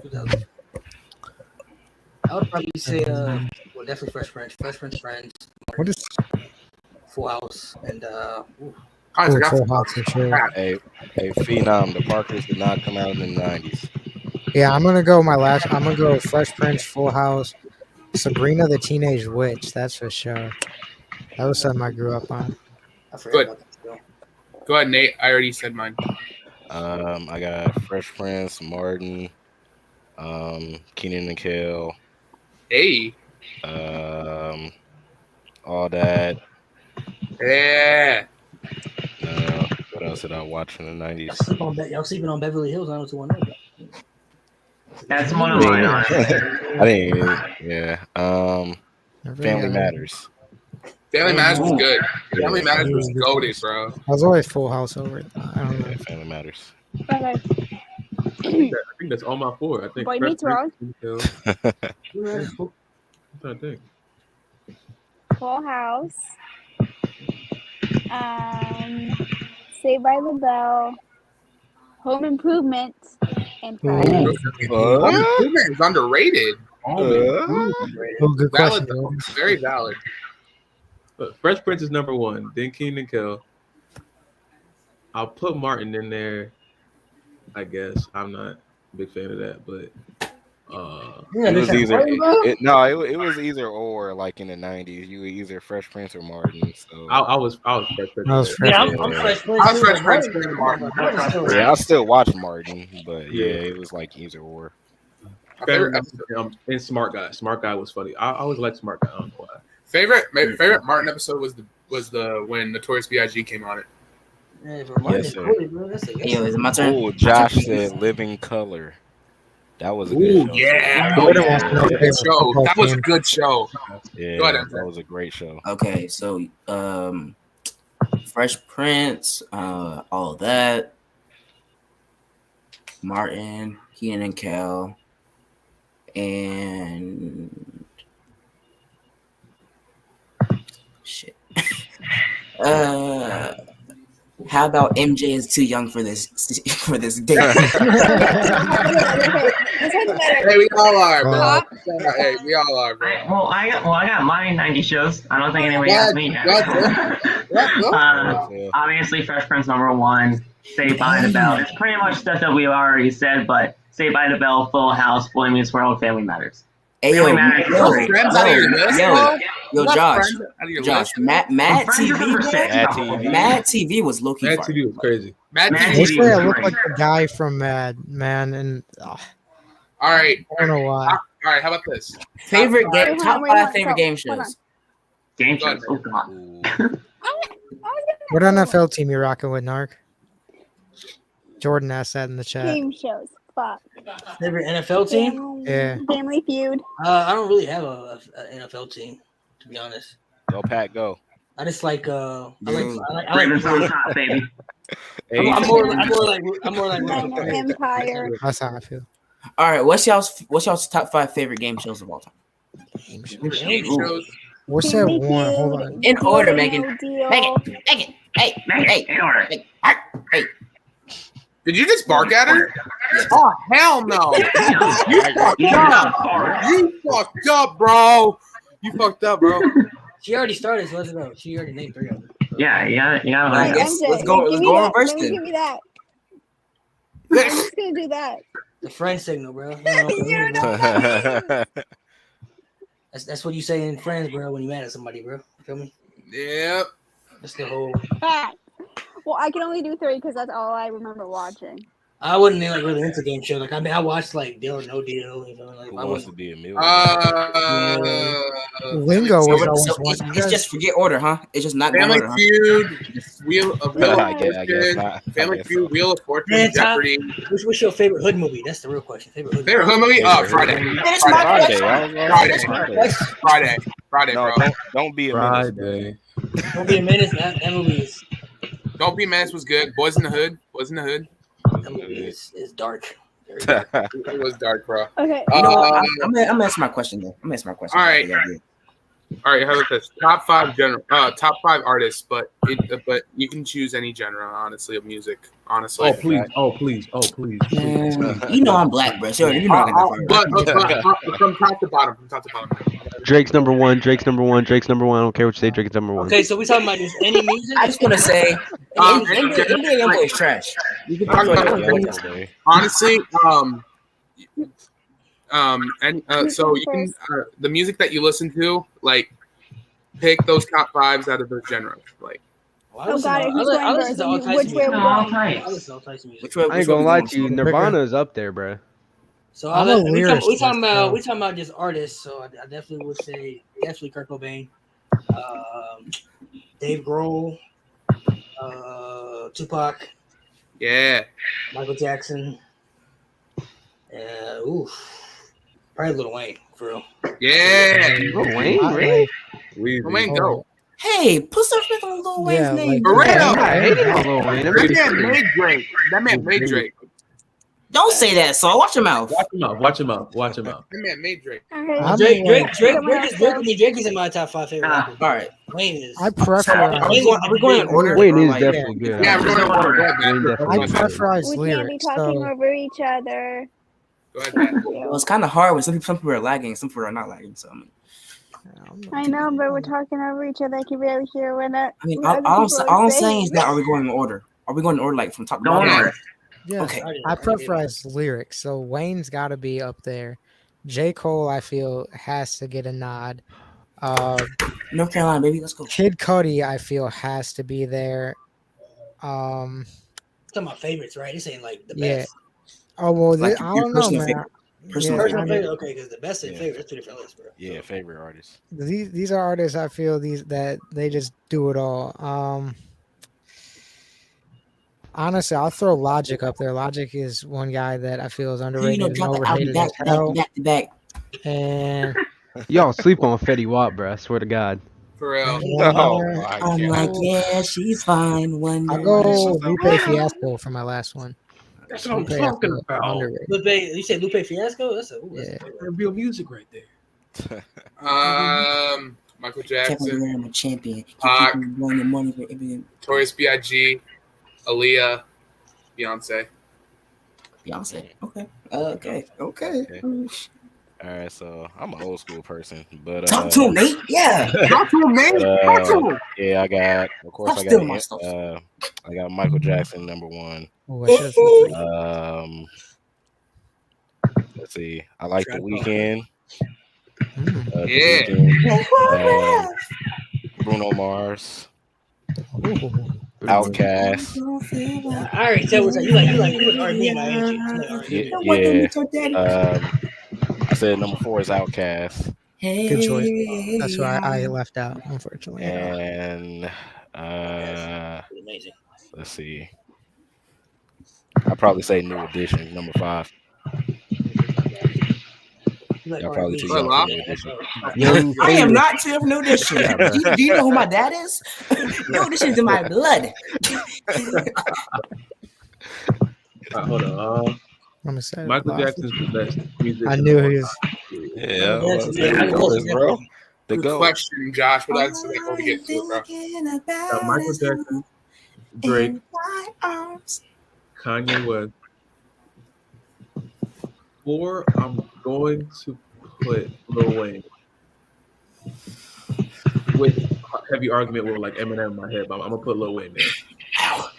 2000. I would probably say, definitely Fresh Prince, Friends, What is Full House, and I forgot. Full House for sure. Hey, Phenom, the Parkers did not come out in the 90s. Yeah, I'm gonna go Fresh Prince, Full House, Sabrina the Teenage Witch. That's for sure. That was something I grew up on. I forgot Good. about that still. Go ahead, Nate. I already said mine. I got Fresh Prince, Martin, Keenan and Kel, Hey. all that. Yeah. What else did I watch from the 90s? Y'all sleeping on Beverly Hills 90210. That's one of mine, honestly. I didn't even, yeah. Family Matters. Family Matters was good. Family Matters was goated, bro. I was always Full House over it. I don't know. Yeah, Family Matters. Okay. I think that's all my 4. I think Boy Fresh Meets World. Prince, I'm trying to think. Full House, Saved by the Bell, Home Improvement, and Friday. Home Improvement is underrated. Oh, good Valid, question. very valid. But Fresh Prince is number one. Then Keenan and Kel. I'll put Martin in there. I guess I'm not a big fan of that, but it was either or. Like in the '90s, you were either Fresh Prince or Martin. So I was Fresh Prince. I'm Fresh Prince. I was Fresh Prince and Martin. Yeah, I still watch Martin, but yeah, it was like either or. And Smart Guy. Smart Guy was funny. I always liked Smart Guy. I don't know why. Favorite Martin episode was the when Notorious B.I.G. came on it. Yes, sir. Yeah, is it my turn? Oh, Josh said Living Color. That was a good show. Yeah. That was a good show. Yeah, Go ahead, that was a great show. Okay, so Fresh Prince, all that. Martin, Keenan and Kel, and shit. How about MJ is too young for this day? Hey, we all are, bro. Hey, we all are, bro. I got my 90 shows. I don't think anybody asked me yet. Obviously, Fresh Prince #1, Saved by the Bell. It's pretty much stuff that we've already said, but Saved by the Bell, Full House, Boy Meets World, Family Matters. Hey, Family Matters is great. Josh, Mad TV was low-key. Mad TV was crazy. Mad They TV say I was look great. like the guy from Mad, man, and All right. I don't know why. All right, how about this? Top 5 favorite game shows. Game shows. Oh, God. What NFL team you rocking with, Narc? Jordan asked that in the chat. Game shows. Fuck. Favorite NFL team? Yeah. Family Feud. I don't really have a NFL team, to be honest. Go Pat, go. I just like I like Ravens on top, baby. I'm more like Empire. That's how I feel. All right, what's y'all's top 5 favorite game shows of all time? Game shows. What's that one? Hold on. In order, Megan. Megan. Hey. In order. Hey. Did you just bark at her? Yes. Oh, hell no. You fucked up, bro. You fucked up, bro. She already started, so let's go. She already named 3 of them. Yeah, you gotta I like guess MJ, let's go reverse Give then. me that. I'm just gonna do that. The friend signal, bro. That's what you say in Friends, bro, when you mad at somebody, bro. You feel me? Yep. That's the whole. Fact. Well, I can only do 3 because that's all I remember watching. I wasn't like really into game show. Like I watched like Deal or No Deal. You know, like Who I wants was. to be a millionaire? Lingo was always So one. it's just forget order, huh? It's just not Family order, huh? Feud, Wheel of I guess Fortune, not. Family I guess Feud, so. Wheel of Fortune, Man, Tom, Jeopardy. what's your favorite hood movie? That's the real question. Favorite hood Favorite movie. hood movie? Friday. That's my Friday. Friday, No, bro. don't be a menace, bro. Friday. Don't be a menace. That movie is. Don't Be Menace was good. Boys in the Hood. That movie is dark. Very dark. It was dark, bro. Okay. I'm gonna answer my question though. All right. All right, how about this? Top 5 artists, but you can choose any genre, honestly, of music. Honestly. Oh please. You know I'm black, bro. So you know I got that. But from top to bottom. Drake's number one. Drake's number one. I don't care what you say. Drake's number one. Okay, so we talking about just any music? I just want to say, NBA Youngboy is trash. You can talk about honestly, so you can the music that you listen to, like, pick those top 5s out of those genres, like. Oh, got it. He's going first. Which way we're going? Which way? I ain't gonna lie to you. Nirvana's up there, bro. So I'm a we lyricist, talking so- about just artists. So I definitely would say Kurt Cobain, Dave Grohl, Tupac, Yeah. Michael Jackson, probably Lil Wayne for real. Yeah. Lil Wayne, really? Wayne, go. Hey, put some respect on Lil Wayne's Yeah, name. For real. I hated on Lil Wayne. That man made Drake. Don't say that, Saul. Watch your mouth. Watch him out. That man made Drake. Drake is in my top 5 favorite rappers. All right. Wayne is. I prefer. Are we going in order? Wayne or is like- definitely good. Yeah, we're going in order. Wayne definitely I is prefer his We can't be lyrics. talking So over each other. Go ahead, man. Well, it's kind of hard when some people are lagging, some people are not lagging. So I know, but we're talking over each other. I can barely hear when that. I mean, what all other I'm people are saying is that are we going in order? Are we going in order like from top to bottom? yeah, Okay. I prefer his lyrics. So Wayne's got to be up there. J. Cole, I feel, has to get a nod. North Carolina, baby, let's go. Kid Cudi, I feel, has to be there. Talking about favorites, right? This ain't like the Yeah. best. Oh well, Like I your don't know, personal man. favorite. Personal Yeah, Personal I mean, favorite, okay, because the best and favorite, that's 2 different lists, bro. Yeah, favorite artist. these are artists I feel that they just do it all. Honestly, I'll throw Logic up there. Logic is one guy that I feel is underrated and drop the album overhated back as hell. to back. And Y'all sleep on Fetty Wap, bro. I swear to God. For real. I'm like, yeah, she's fine. One I'll day. go Lupe Fiasco for my last one. That's what I'm Lupe talking Fiasco, about. underrated. Lupe, you said Lupe Fiasco? That's Yeah. Real music right there. Michael Kevin Jackson, Durant, I'm a champion. Pac, Keep blowing your money for everything. Notorious B.I.G., Aaliyah, Beyonce. Beyonce. Okay. Okay. All right, so I'm an old school person, but Talk to him, Nate. Yeah. Talk to him, man. Talk to him. yeah, I got, of course, I'm I stealing my stuff. got Michael Jackson #1. Oh, I should've said Let's see, I like The Weeknd. The Yeah. Weeknd, Bruno Mars, Ooh. Outkast. I already tell what you like R&B now, ain't you? Yeah. I said #4 is Outkast. Good choice. That's why I left out, unfortunately. And Amazing. let's see. I'd probably say New Edition, #5. You like Y'all probably too R&B. young for New Edition. I am not too of New Edition. Do you know who my dad is? New Edition's in my blood. Hold on. I'm excited. Michael Jackson's the best musician. I knew he was. Yeah, Yeah, bro. The Good GOAT. question, Josh. What else did I go to get to it, bro? Michael Jackson, Drake, Kanye West. 4, I'm going to put Lil Wayne. With heavy argument with like Eminem in my head, but I'm gonna put Lil Wayne there. All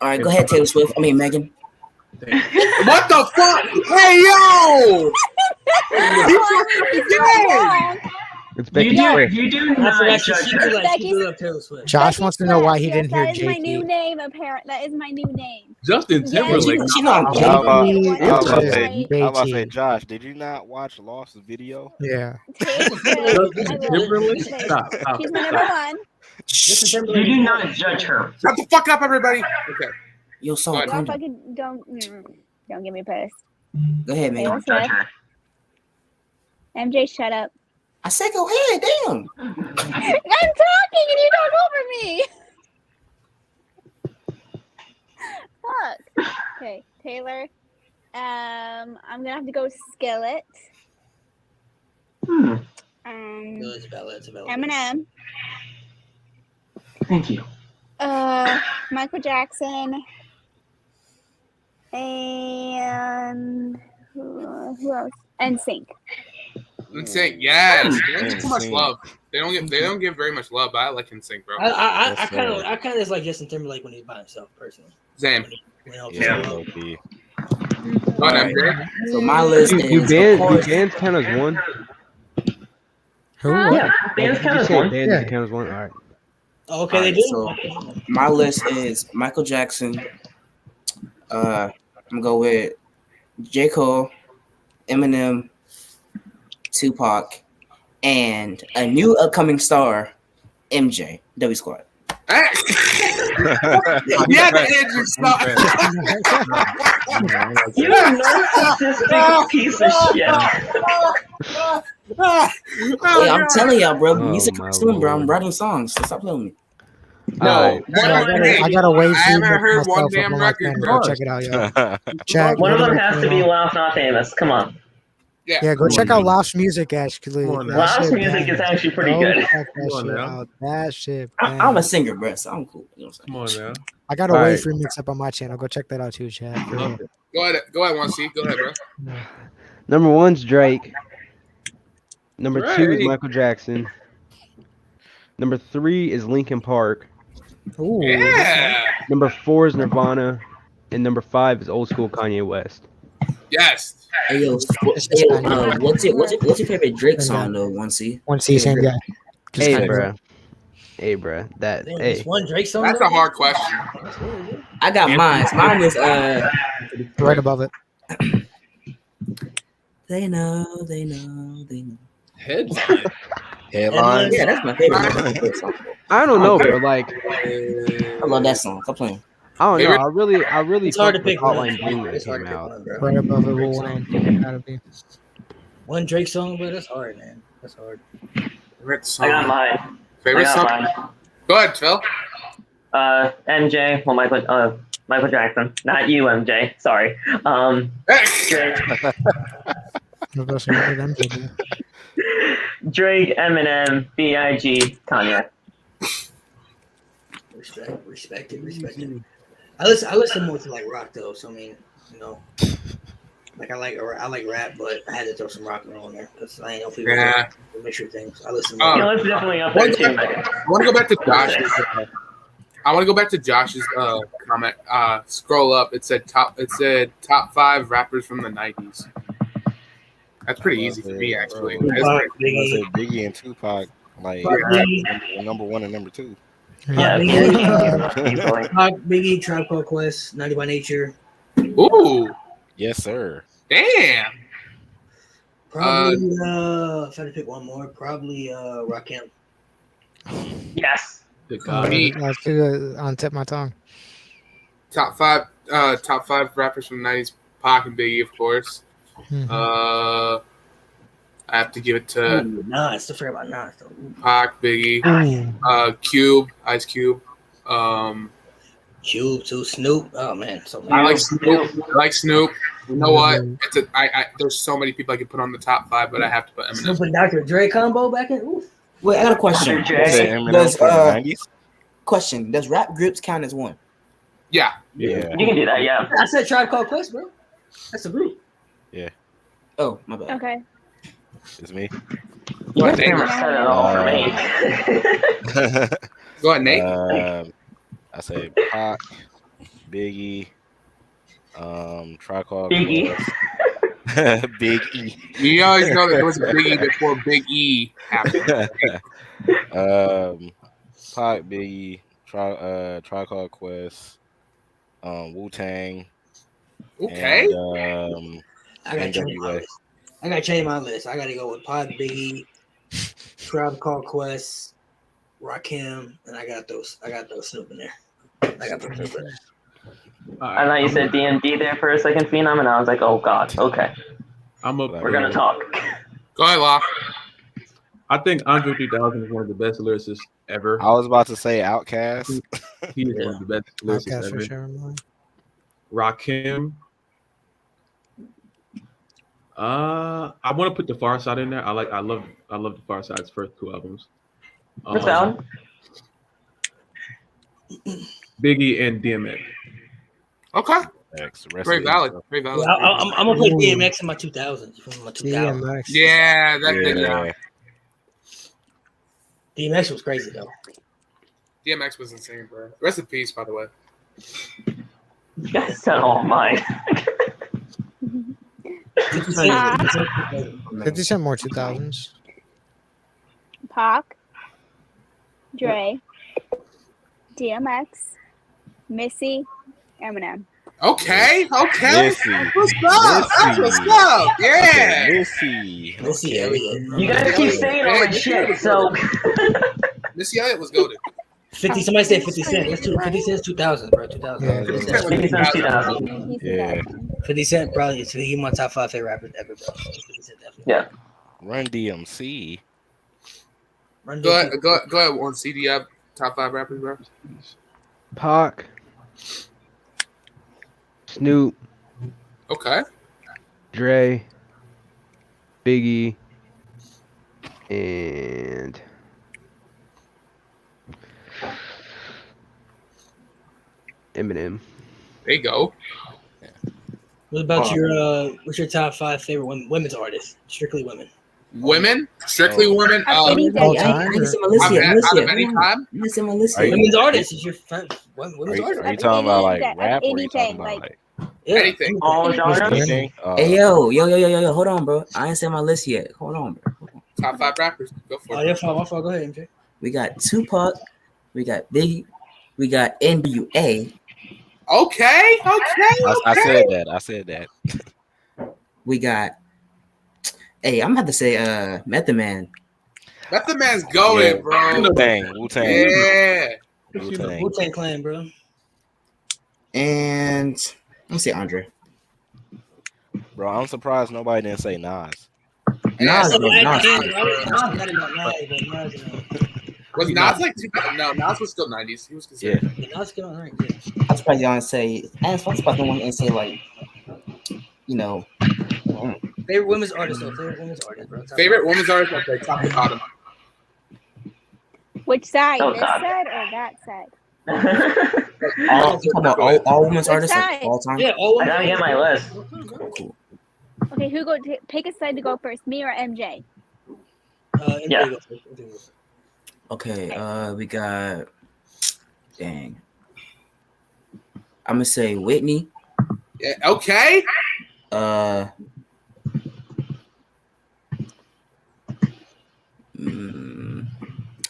right, go ahead, Taylor Swift. I mean, Megan. What the fuck? Hey, yo! It's Becky Swift. You do I not forgot judge she her. do love Taylor Swift. Josh wants to know why he didn't hear That is my new JT. name, apparently. That is my new name. Justin Timberlake. She not I was about to JT. say, Josh, did you not watch Lost's video? Yeah. Justin Timberlake. Stop. She's my number one. You do not judge her. Shut the fuck up, everybody. Okay. Yo, Saul, Go ahead. calm Don't down. fucking don't get me pissed. Go ahead, man. Taylor Judge Swift. her. MJ, shut up. I said go ahead. Damn. I'm talking and you talk over me. Fuck. Okay, Taylor. I'm gonna have to go Skillet. Hmm. It's valid. Eminem. Thank you. Michael Jackson. And who else? NSYNC. NSYNC, yes. They don't get too much NSYNC. love. They don't give very much love, but I like NSYNC, bro. I kind of just like Justin Timberlake when he's by himself, personally. Same. Yeah, low-key. Go ahead, MJ. So my list is Do of bands course, count as one? Who? Yeah, bands count as one. Bands Yeah. count as one. All right. Oh, okay, they do. so my list is Michael Jackson. I'm gonna go with J. Cole, Eminem, Tupac, and a new upcoming star, MJ, W Squad. Yeah, the Andrew stop. You narcissistic piece of shit. Hey, I'm telling y'all, bro. Oh, Music my cartoon, bro. I'm Lord. writing songs. So stop playing with me. No, I got a wave I haven't heard one myself up damn on my record, channel. bro. Go check it out, yo. Check. one of them literally has put to it be on. Laugh Not Famous. Come on. Yeah, go check out Lauf's music, actually. Come on now. Laugh's music is actually pretty Go good. check that Come on shit now. out. That shit. I'm a bang. singer, bro, so I'm cool. You know what I'm Come on now. I got a All wave right. remix up on my channel. Go check that out too, chat. For real. Go ahead, 1C. Go ahead, bro. Number 1's Drake. Number 2 is Drake. Michael Jackson. Number 3 is Linkin Park. Ooh. Yeah. Number 4 is Nirvana. And number 5 is old school Kanye West. Yes. Hey, yo, what's your favorite Drake song though? 1C. 1C, same guy. Hey, Kinda- bruh. Hey, bruh. That. Damn, Hey. just one Drake song. That's though? a hard question. That's really good. I got mine. Mine is Right above it. They know. Headline. Headlines. Yeah, that's my favorite song. I don't know, bro. Like, I love that song. Stop playing. I don't know. Favorite? I really It's hard to fucked with pick one. Hotline Bling when it It's hard came to pick out. one, bro. Right above it. Will Wayne. Gotta be. One Drake song, bro. That's hard, man. That's hard. Favorite I song. got mine. Favorite I song. got mine. Go ahead, Phil. MJ. Well, Michael Jackson. Not you, MJ. Sorry. Drake, Drake, Eminem, B.I.G., Kanye. Respect it. I listen more to like rock though, so I mean, you know, like I like rap, but I had to throw some rock and roll in there because I ain't know people mixture things. I listen. Oh. You know, it's definitely up there too. I want to go back to Josh's. I want to go back to Josh's comment. Scroll up. It said top 5 rappers from the 90s. That's pretty easy for me, actually. I say Biggie and Tupac, like number 1 and number 2. Yeah, Biggie, Tribe Called Quest, 90 by Nature. Ooh, Yes, sir. damn. Probably if I had to pick one more, probably Rakim. yes. Good God. Let's do it on tip of my tongue. Top 5 rappers from the 90s. Pac and Biggie, of course. I have to give it to Nas. Don't forget about Nas. Though. Pac, Biggie, Cube, Ice Cube. Cube too, Snoop. Oh man, so many. I like Snoop. You know what? There's so many people I could put on the top 5, but I have to put Eminem. Snoop and Dr. Dre combo back in. Oof. Wait, I got a question. Question: does rap groups count as one? Yeah. You can do that, yeah. I said Tribe Called Quest, bro. That's a group. Yeah. Oh, my bad. Okay. It's me. You guys never said it all for me. Go ahead, Nate. I say Pac, Biggie, Tribe Called Biggie. Quest. Big E. You always know that there was a Big E before Big E happened. Pac, Biggie, Tribe Called Quest, Wu-Tang. Okay. And, I gotta change my list. I gotta go with Pod, Biggie, Tribe Called Quest, Rakim, and I got those Snoop in there. I got those Snoop in there. I thought you said DMD there for a second, Phenom, and I was like, oh god, okay. We're gonna talk. Go ahead, Locke. I think Andre 3000 is one of the best lyricists ever. I was about to say Outkast. He is one of the best lyricists ever. For sure. Rakim. I want to put the Far Side in there. I love the Far Side's first 2 albums. What's down? Biggie and DMX. Okay. Very valid. Yeah, I'm gonna put DMX in my 2000s. From my 2000s. Yeah, DMX was crazy though. DMX was insane, bro. Rest in peace, by the way. You guys said all mine. 50 Cent more 2000s. Pac, Dre, DMX, Missy, Eminem. Okay. Missy. What's up? That's what's up. Yeah. Missy. You guys keep saying all that shit, so. Missy Elliott was goated. 50. Somebody said 50 Cent. That's 50 Cent's 2000, bro. 2000. Yeah. 50 Cent's 2000. Yeah. 50 Cent probably he's my top 5 favorite rappers ever, bro. 50 Cent definitely. Yeah. Run DMC. Go ahead on CD. Top 5 rappers, bro. Pac, Snoop, Okay. Dre, Biggie, and Eminem. There you go. What about what's your top 5 favorite women's artists? Strictly women. Women? Strictly women? Any day. All I time, didn't or- say my list Out yet. of any time? I didn't say my list Are yet. you- Women's artists is your women's Are artist. you talking about like Of rap, or are you talking anything, about like- like Yeah. Anything. All genres? anything? Hey, yo, hold on, bro. I ain't said my list yet. Hold on, bro. Top 5 rappers. Go for Oh, it. yeah, my fault. Go ahead, MJ. We got Tupac, we got Biggie, we got NWA, Okay. I said that. we got. Hey, I'm gonna have to say, Method Man. Let the man's going, Yeah. bro. Wu-Tang. Yeah. Wu-Tang. Wu-Tang Clan, bro. And let me say Andre. Bro, I'm surprised nobody didn't say Nas. Nas, bro, I Nas. Was Nas like 2000? No, Nas was still 90s. He was Yeah. considered. Nas came out right. I'm surprised y'all didn't say. I'm surprised no one didn't say like, you know. Favorite women's artist, though. Favorite women's artist, bro. Favorite women's artist? Okay, top to bottom. Which side? Oh, This God. side or that side? All women's Which artists like, side? all time. Yeah, all I gotta get my list. Cool. Okay, who go? Pick a side to go first. Me or MJ? Yeah. Okay, we got. Dang. I'm gonna say Whitney. Yeah, okay.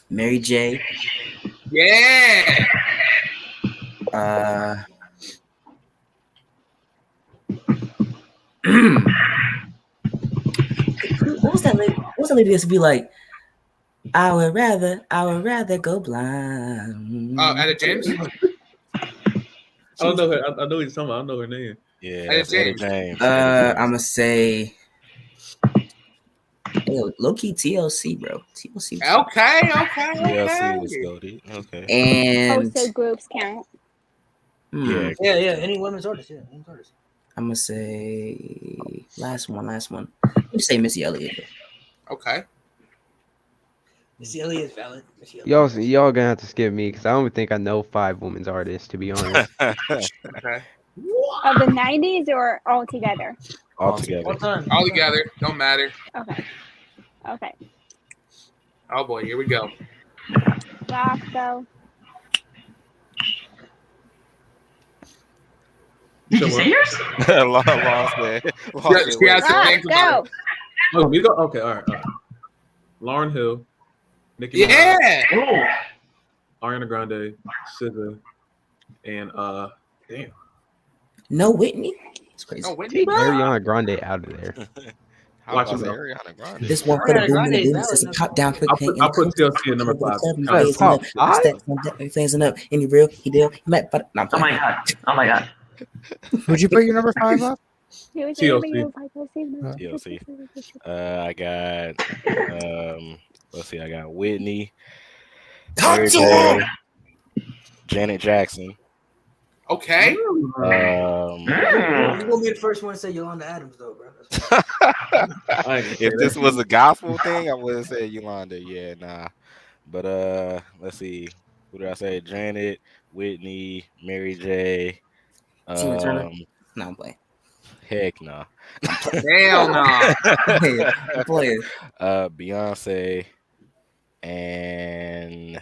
Mary J. Yeah. What was that lady? What was that lady that used to be like? I would rather go blind. Etta James. I don't know her. I know what you're talking about. I don't know her name. Yeah, Etta that's Etta James. James. I'm gonna say. Low key TLC, bro. TLC. Okay. TLC was goated. Okay. And Also, groups count. Yeah. Yeah. Any women's artist, yeah. Women's artist. I'm gonna say last one. Let me say Missy Elliott. Okay. Missy Elliott is valid. Missy Elliott. Y'all gonna have to skip me because I don't even think I know 5 women's artists, to be honest. Okay. Of the 90s or all together? All together. All time. All together. Don't matter. Okay. Oh boy, here we go. Rock though. Did you say yours? Lost there. She has to Rock, think about go. Oh, me to go? Okay, all right. Lauren Hill, Nicki it. Minaj, Yeah. Ariana Grande, SZA, and damn. No Whitney. It's crazy. Oh, Whitney. Ariana Grande out of there. How Watch about him, though. Ariana Grande? This one for the Ariana boom Grande and is boom. It's a valid. top down quick I'll paint. put TLC at number 5. Top 5? Flazing up. Any real? He deal. He might. But no, I'm Oh playing. my god. Would you put your number 5 up? TLC. TLC. I got let's see, I got Whitney, Mary J, Janet Jackson. Okay. You gonna be the first one to say Yolanda Adams, though, bro. If this was a gospel thing, I would have said Yolanda. Yeah, nah. But let's see. Who did I say? Janet, Whitney, Mary J. Tina Turner. No, I'm playing. Heck no. Hell no. I'm playing. Beyonce and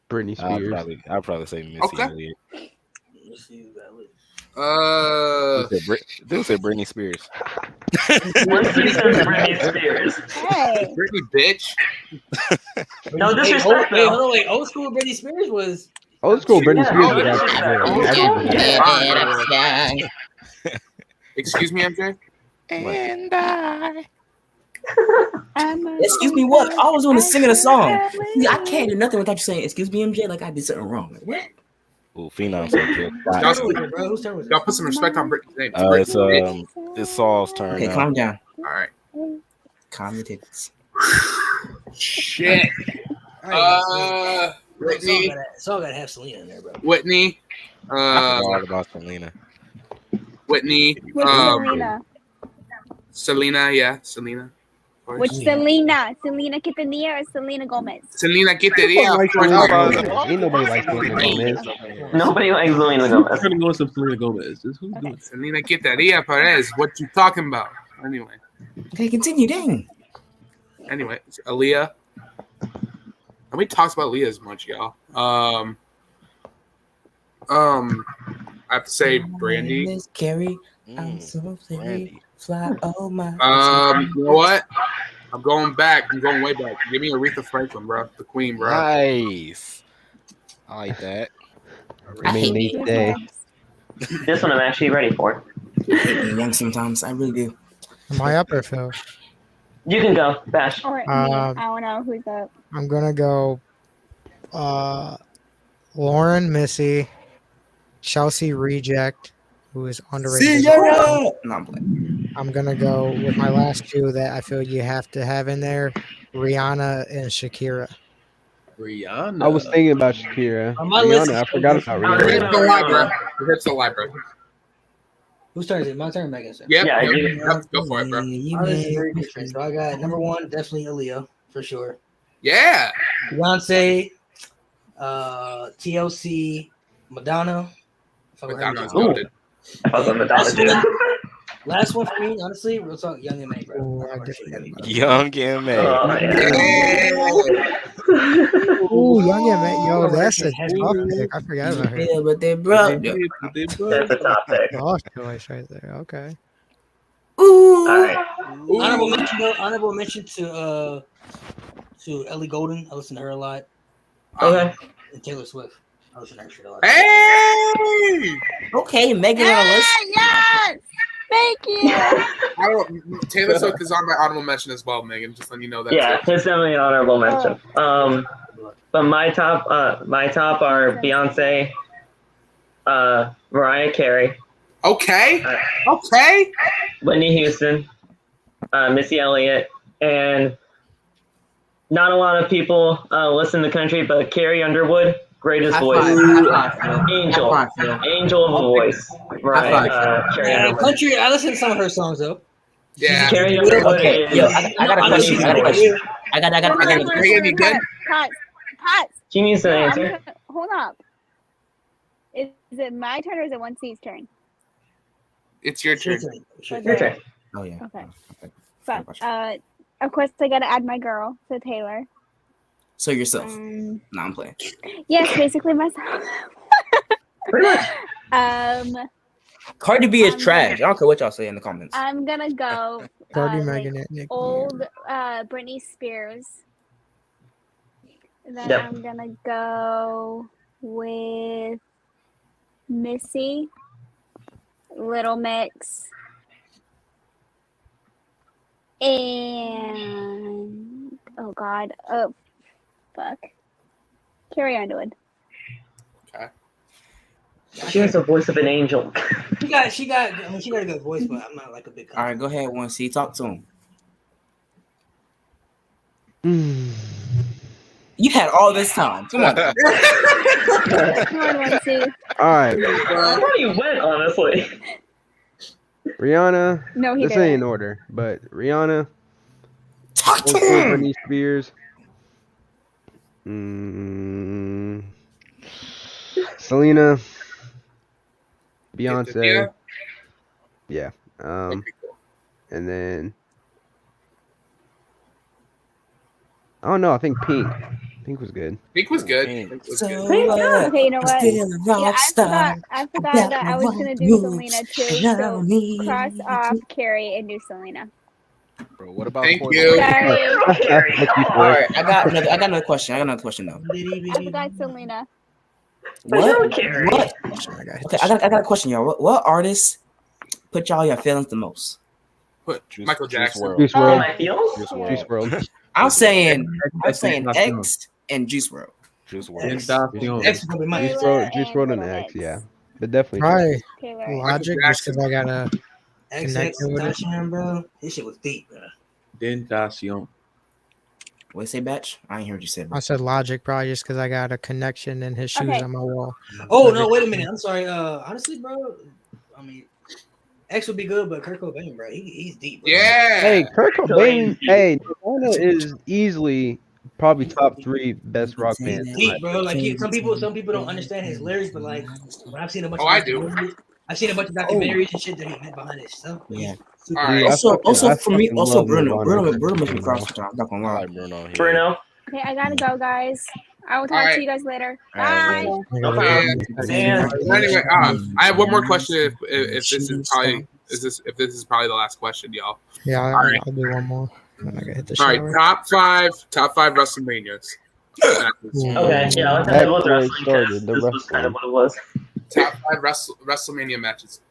Britney Spears. I'd probably say Missy Okay. Elliott. Let's see who that was. They said Britney Spears. What's Britney Spears? Hey. Britney, bitch. No disrespect, Wait, though. hold on, wait. Old school Britney Spears was. Old school Britney Yeah, Spears. old was school. actually Yeah. Excuse me, MJ. And I. Excuse me, what? I was doing to singing a song. I can't do nothing without you saying, "Excuse me, MJ," like I did something wrong. Like, what? Ooh, Phenom said Jill Whose Scott. turn was it, bro? Whose turn was it? Y'all put some respect on Britney's name. It's Saul's turn. Okay, now. calm down. All right. Calm your tits. Shit. Whitney. It's all gotta have Selena in there, bro. Whitney. I forgot all about Selena. Whitney. Which Selena? Selena, yeah, Selena. Which Selena? Selena Quintanilla or Selena Gomez? Selena Quintanilla. Ain't nobody like Selena Gomez. Nobody likes Selena Gomez. I'm trying to go with some Selena Gomez. Who's doing it? Selena Quintanilla Perez. What you talking about? Anyway. Okay, continue. Dang. Anyway, Aaliyah. Nobody talks about Aaliyah as much, y'all. I have to say Brandy. Miss Carrie, I'm so Brandy. fly. Oh my. You know what? I'm going back. I'm going way back. Give me Aretha Franklin, bro. The Queen, bro. Nice. I like that. I hate Nate you. Day. This one I'm actually ready for. I hate being young sometimes. I really do. Am I up or Phil? You can go, Bash. Or me. I don't know who's up. I'm gonna go Lauren Missy, Chelsea Reject, who is underrated. No, I'm playing. I'm gonna go with my last two that I feel you have to have in there, Rihanna and Shakira. Rihanna. I was thinking about Shakira. On my list, Rihanna, I forgot about It hits Rihanna. the lie, bro. It hits the lie, bro. Whose turn is it? My turn, Megan. Yep. Yeah, Yep. Go for it, bro. So I got number one, definitely Aaliyah for sure. Yeah. Beyonce, TLC, Madonna. Madonna's goated. I fuck with Madonna too. Last one for me, honestly, real talk, Young and May, bro. Ooh, I definitely Young and May. Oh, Ooh, Young and May. Yo, that's a tough pick. I forgot about her. Yeah, but they broke. That's a top pick. Lost choice right there. Okay. Ooh. All right. Honorable mention to Ellie Goulding. I listen to her a lot. Okay. And Taylor Swift. I listen to her shit a lot. Hey. Okay, Megan on the list. Yes! Thank you. Taylor Swift is on my honorable mention as well, Megan. Just letting you know that. Yeah, it's definitely an honorable mention. But my top are Beyonce, Mariah Carey, Okay. Okay. Whitney Houston, Missy Elliott, and not a lot of people listen to country, but Carrie Underwood, greatest voice, angel of a voice. Right, Carrie Underwood. Country, I listen to some of her songs though. Yeah. Carrie Underwood. Okay, is- yo, I got a question. I got a question. Megan, you good? Pots. She needs to answer. Hold up. Is it my turn or is it 1C's turn? It's your turn. Your turn. Oh yeah. Okay. But of course I gotta add my girl, so Taylor. So yourself. No, I'm playing. Yes, basically myself. Pretty much. Cardi B is trash. I don't care what y'all say in the comments. I'm gonna go Cardi, Megan, and Nick. old Britney Spears. Then Yep. I'm gonna go with Missy, Little Mix, and Carrie Underwood. Okay. She has the voice of an angel. She got a good voice, but I'm not like a big. All right, go ahead. 1C, talk to him. You had all this time. Come on. Come on, 1C. All right, I thought you went, honestly. Rihanna. No, he This didn't. ain't in order, but Rihanna. Talk to Old school him. Britney Spears. Selena. Beyonce. Yeah. And then I don't know. I think Pink. Pink was good. Pink was good. Pink was good. Okay, you know what? Still a rock star. I forgot that I was gonna do Selena too. So cross off Carrie and do Selena. Bro, what about Thank Portland? you. Sorry, All right, I got another question. though. I forgot Selena. What? Carrie. What? Okay, I got a question, y'all. What artist put y'all in your feelings the most? Put Michael Jackson. Juice Oh, WRLD. my feels? Juice Juice WRLD. WRLD. I'm saying X and Juice WRLD. Juice X. WRLD. X is gonna be my Juice Taylor WRLD. Juice and WRLD and Little X. Mix. Yeah, but definitely. Probably Taylor. Logic, just because I gotta. XX Connected with it. Tentacion, bro. This shit was deep, bro. Tentacion. What say, Batch? I ain't hear what you said, bro. I said Logic, probably just because I got a connection and his shoes Okay. on my wall. Oh no, wait a minute. I'm sorry. Honestly, bro, I mean, X would be good, but Kurt Cobain, bro, he's deep. Bro. Yeah. Hey, Kurt Cobain. Hey, Nirvana is easily probably top 3 best rock bands. He's deep, bro. Like some people don't understand his lyrics, but like when I've seen a bunch of I do. I've seen a bunch of documentaries and shit that he meant behind his stuff. Yeah. All right. Also for me, also Bruno. Nirvana. Bruno makes me cry sometimes. I'm not gonna I lie. like Bruno here. Bruno. Okay, I gotta go, guys. I will talk Alright. to you guys later. Alright, Bye. No problem. Yeah. Anyway, I have one more question. If this is probably the last question, y'all. Yeah, All right. I'll do one more. Then I gotta hit the All shower. right, top five WrestleManias. Okay, yeah, let's That's end with where it wrestling. started, 'Cause the this was kind of wrestling. what it was. Top five WrestleMania matches.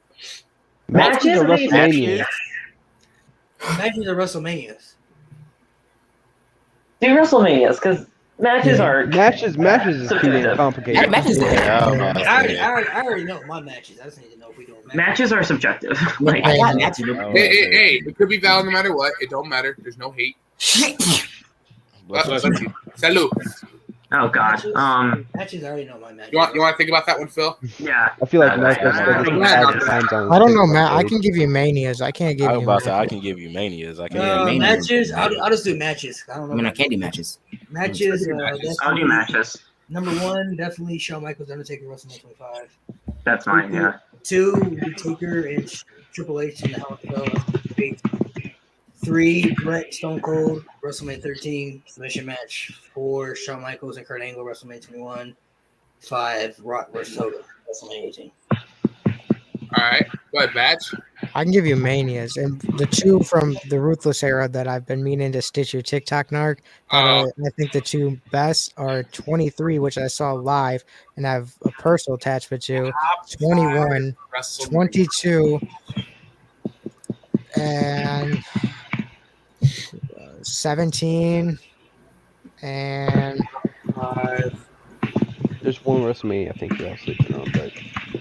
Matches or WrestleMania? Matches are WrestleManias. Do WrestleManias because matches are Matches is too damn complicated. Matches. I already know my matches. I just need to know if we doing matches are subjective. Like, I got matches. Hey, it could be valid no matter what. It don't matter. There's no hate. Let's see. Salud. oh god. Matches. I already know my matches. You want to think about that one, Phil? Yeah. I feel like I- Marcos I- spent I- some I- bad times on I don't know, TikTok, Matt. I dude. can give you manias. I can't give I you. was about to say I can give you manias. I can't. Matches. I'll just do matches. I don't know. I mean, I can't do matches. Matches. I'll do matches. Number one, definitely Shawn Michaels, Undertaker, WrestleMania 25. That's mine. Yeah. 2, Taker and Triple H in the Hell in a Cell. 3, Bret Stone Cold, WrestleMania 13 submission match. 4, Shawn Michaels and Kurt Angle, WrestleMania 21. 5, Rock vs. Hogan, WrestleMania 18. All right. Go ahead, Batch. I can give you manias, and the 2 from the Ruthless era that I've been meaning to stitch your TikTok narc. I think the 2 best are 23, which I saw live and have a personal attachment to. 21, 22, and 17, and 5. There's one WrestleMania I think you're all sleeping on, but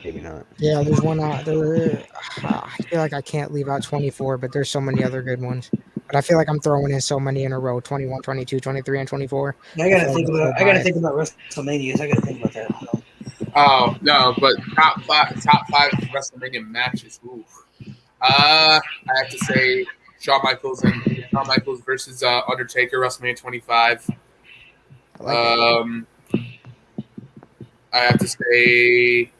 maybe not. yeah, there's one out there. I feel like I can't leave out 24, but there's so many other good ones. But I feel like I'm throwing in so many in a row: 21, 22, 23, and 24. I gotta think about WrestleManias. I gotta think about that. Oh no, but top five WrestleMania matches. Ooh. I have to say Shawn Michaels versus Undertaker, WrestleMania 25. I like that. I have to say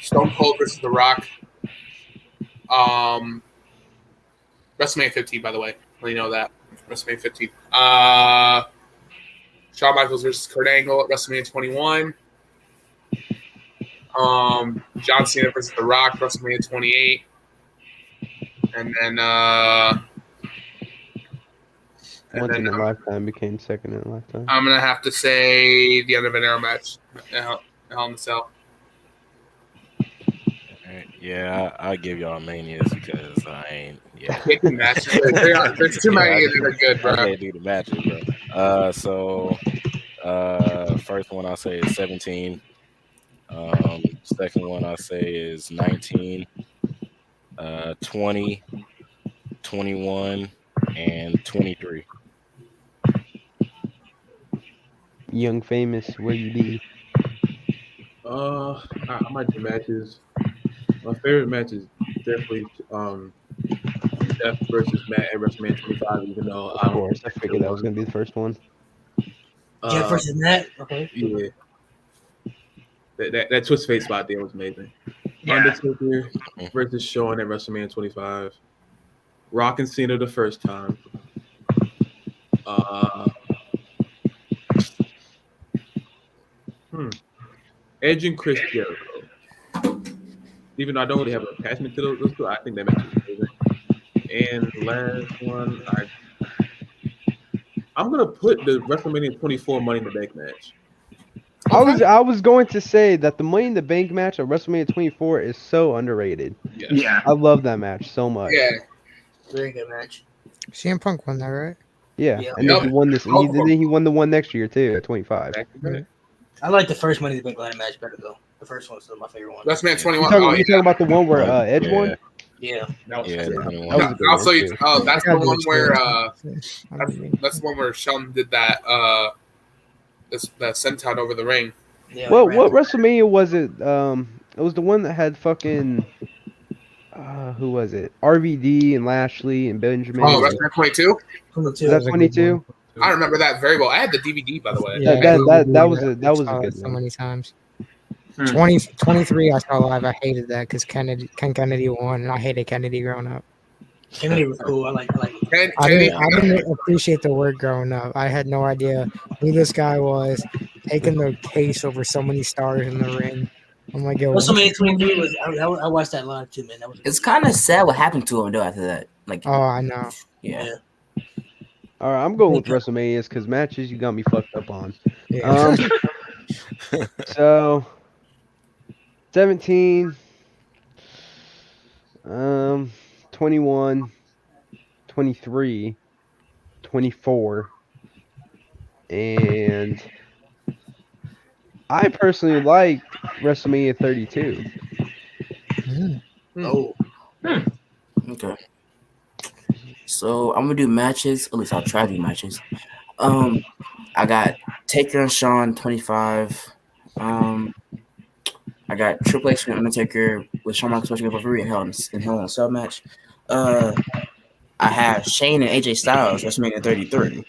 Stone Cold versus The Rock. WrestleMania 15, by the way. Let you know that. WrestleMania 15. Shawn Michaels versus Kurt Angle at WrestleMania 21. John Cena versus The Rock, WrestleMania 28. And then Once in a lifetime became second in a lifetime. I'm going to have to say the end of an era match. Hell in the Cell. Yeah, I'll give y'all manias because I ain't. Yeah, There's too many that are good, bro. I can't do the matches, bro. So first one I say is 17. Second one I say is 19, 20, 21, and 23. Young Famous, where you be? I might do matches. My favorite match is definitely Jeff versus Matt at WrestleMania 25. Even though Of course, I figured that was gonna be the first one. Jeff versus Matt. Okay. Yeah. That twist face spot there was amazing. Yeah. Undertaker versus Shawn at WrestleMania 25. Rock and Cena the first time. Edge and Chris Jericho. Even though I don't really have an attachment to those two, I think that match is amazing. And last one, I'm gonna put the WrestleMania 24 Money in the Bank match. I was going to say that the Money in the Bank match at WrestleMania 24 is so underrated. Yes. Yeah. I love that match so much. Yeah. Very good match. CM Punk won that, right? Yeah. Yeah. And then he won this. He won the one next year too at 25. Back to back. I like the first Money in the Bank ladder match better though. The first one's still my favorite one. WrestleMania 21. You talking about the one where Edge won? Yeah. Yeah, Also, that's the one where that's the one where Sean did that that senton over the ring. Yeah, what WrestleMania was it? It was the one that had fucking who was it? RVD and Lashley and Benjamin. Oh, WrestleMania 22. Was that 22? I remember that very well. I had the DVD, by the way. Yeah, that was a good so one. many times. 23 I saw live. I hated that because Ken Kennedy won, and I hated Kennedy growing up. Kennedy was cool. I like it. I didn't appreciate the word growing up. I had no idea who this guy was, taking the case over so many stars in the ring. I'm like, yo, WrestleMania 23 was. I watched that live too, man. It's kind of sad what happened to him though after that. Like, oh, I know. Yeah. All right, I'm going with WrestleManias because matches you got me fucked up on. Yeah. So 17, 21, 23, 24, and I personally liked WrestleMania 32. Oh. Okay. So I'm gonna do matches. At least I'll try to do matches. I got Taker and Shawn 25. I got Triple H and Undertaker with Shawn Michaels special referee in Hell in a Cell match. I have Shane and AJ Styles WrestleMania 33.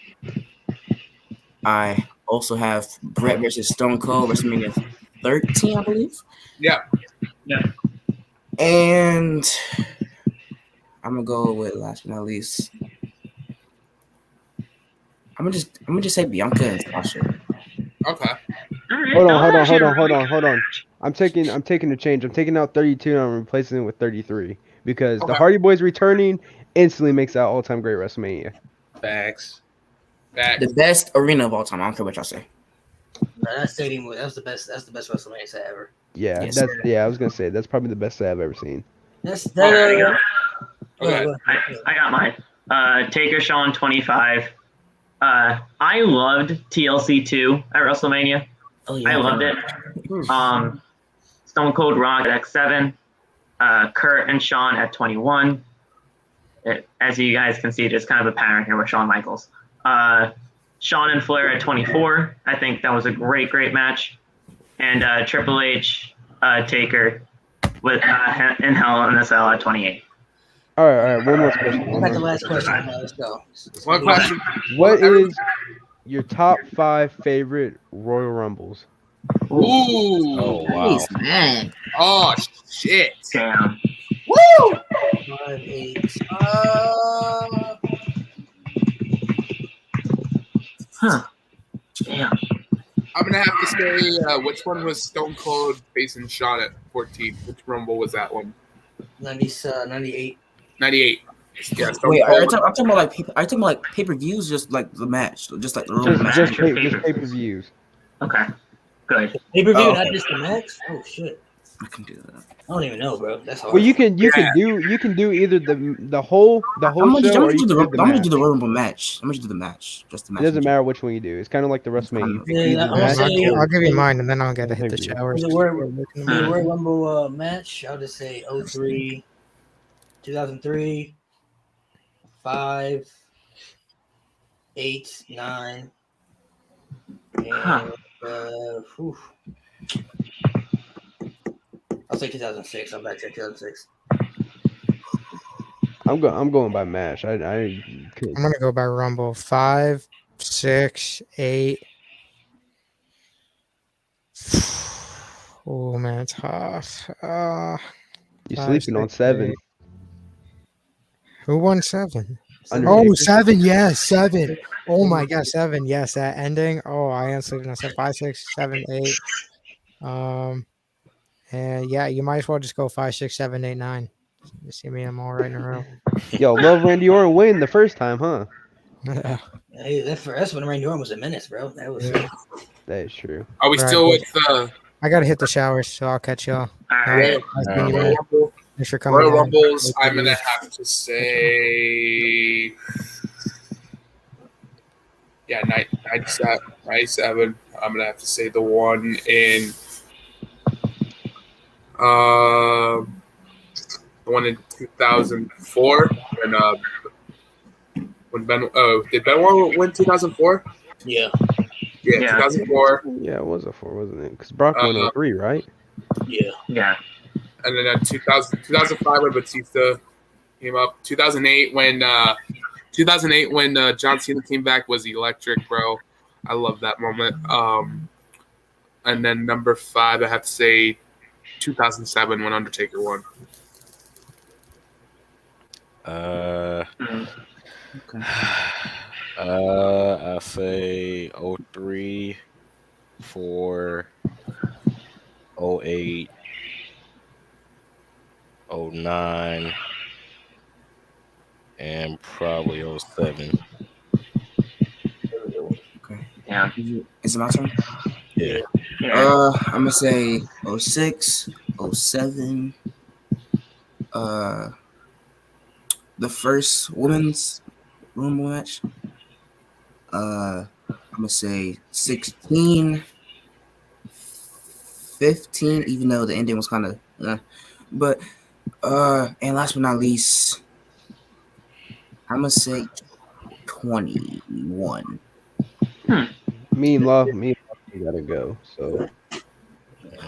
I also have Brett versus Stone Cold WrestleMania 13, I believe. Yeah. And I'm gonna go with last but not least. I'm gonna just say Bianca and Sasha. Okay. Hold on. I'm taking a change. I'm taking out 32 and I'm replacing it with 33 because the Hardy Boys returning instantly makes that all-time great WrestleMania. Facts. The best arena of all time. I don't care what y'all say. That stadium was the best. That's the best WrestleMania set ever. Yeah, I was gonna say that's probably the best I've ever seen. I got mine. Taker Shawn 25. I loved TLC 2 at WrestleMania. Oh, yeah, I loved it. Stone Cold Rock at X7. Kurt and Shawn at 21. As you guys can see, it's kind of apparent here with Shawn Michaels. Shawn and Flair at 24. I think that was a great match. And Triple H, Taker with in Hell in a Cell at 28. All right. One more question. I got the last question. Let's go. One question. What is your top 5 favorite Royal Rumbles? Ooh. Oh wow. Nice, man. Oh shit. Damn. Woo! 5, 8. Damn. I'm gonna have to say which one was Stone Cold facing Shawn at 14? Which Rumble was that one? 98. 98. Yeah, Stone Wait, Cold. I'm talking about like pay-per-views, just like the match, just like the real match. Just pay-per-views. Okay. Good. Pay-per-view, Oh, not okay. just the match? Oh shit. I can do that. I don't even know, bro. That's hard. Well, you can do either the whole I'm show gonna or you do can the do the match. Royal Rumble match. I'm gonna do the match. Just the match. It doesn't matter which one you do. It's kind of like the WrestleMania. Yeah, I'm gonna match. say I'll give you mine, and then I'll get to hit the showers. the Royal Rumble match. I'll just say 03, 2003, 5, 8, 9, and whew. I'll say 2006. I'm back to 2006. I'm going by match. I'm gonna go by Rumble. 5, 6, 8. Oh man, it's tough. You're 5, sleeping on 6, 7. 8. Who won 7? Undertaker. Oh, 7. Yes, 7. Oh my God, 7. Yes, that ending. Oh, I am sleeping on 7. 5, 6, 7, 8. And yeah, you might as well just go 5, 6, 7, 8, 9. You see me? I'm all right in a row. Yo, love Randy Orton win the first time, huh? Yeah. Hey, that's when Randy Orton was a menace, bro. That was. Yeah. That is true. Are we Right. still with I gotta hit the showers, so I'll catch y'all. All right. Royal Rumble? Thanks for coming. Royal on. Rumbles? I'm gonna have to say Yeah, 97. I'm gonna have to say the one in the one in 2004 when Ben. Oh, did Benoit win 2004? Yeah. Yeah, Yeah. 2004. Yeah, it was a 4, wasn't it? Because Brock won 03, right? Yeah. Yeah. And then 2005 when Batista came up. 2008 when John Cena came back was electric, bro. I love that moment. And then number 5, I have to say 2007 when Undertaker won. I say 03, 4, 08, 09, and probably 07. Okay. Yeah. Is it my turn? Yeah. I'm gonna say 06, 07. The first women's Rumble match. I'm gonna say 16, 15, even though the ending was kind of, but and last but not least, I'm gonna say 21. Me and Love gotta go. So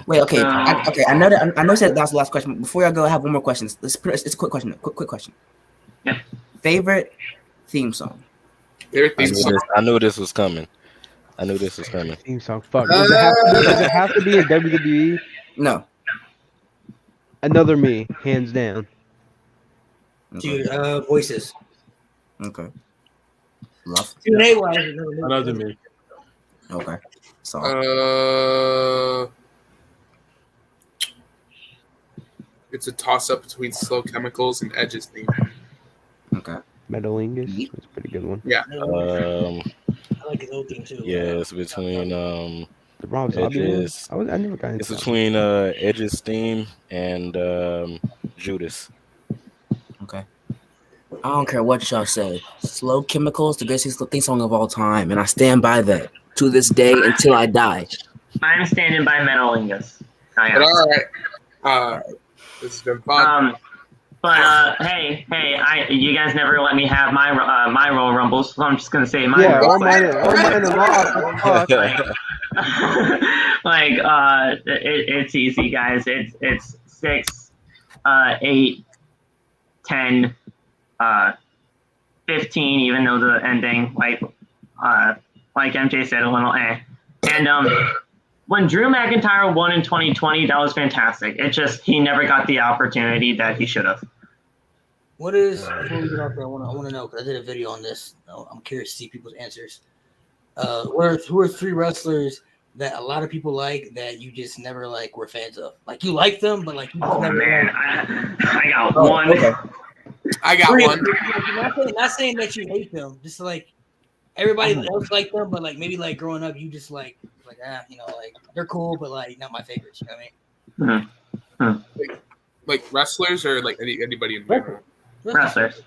Wait, okay, I know that. I know that was the last question. But before I go, I have one more question. It's a quick question. Quick question. Yeah. Favorite theme song. I knew this was coming. theme song. Fuck. Does it have to be in WWE? No. Another Me, hands down. Dude, voices. Okay. Love. Q&A wise, Another Me. Okay. So. It's a toss-up between Slow Chemicals and Edge's theme. Okay. Metalingus. That's a pretty good one. Yeah. I like his old theme too. Yeah, it's between The Rob Zombie one? I never got into It's that between Edge's theme and Judas. Okay. I don't care what y'all say. Slow Chemicals, the greatest theme song of all time, and I stand by that to this day until I die. I'm standing by Metalingus. But all right. This has been fun. Hey, you guys never let me have my Royal Rumbles, so I'm just gonna say my all Royal mine are it's easy, guys. It's 6, 8, 10, 15. Even though the ending, like MJ said, a little eh. And when Drew McIntyre won in 2020, that was fantastic. It just he never got the opportunity that he should have. What is before we get off there? I want to know because I did a video on this. I'm curious to see people's answers. Who are 3 wrestlers that a lot of people like that you just never like were fans of? Like you like them, but like you just never. Man, I got one. Okay. I got one. Not saying that you hate them, just like everybody else like them, but like maybe like growing up, you just like they're cool, but like not my favorites. You know what I mean? Like wrestlers or like anybody in general? Wrestlers.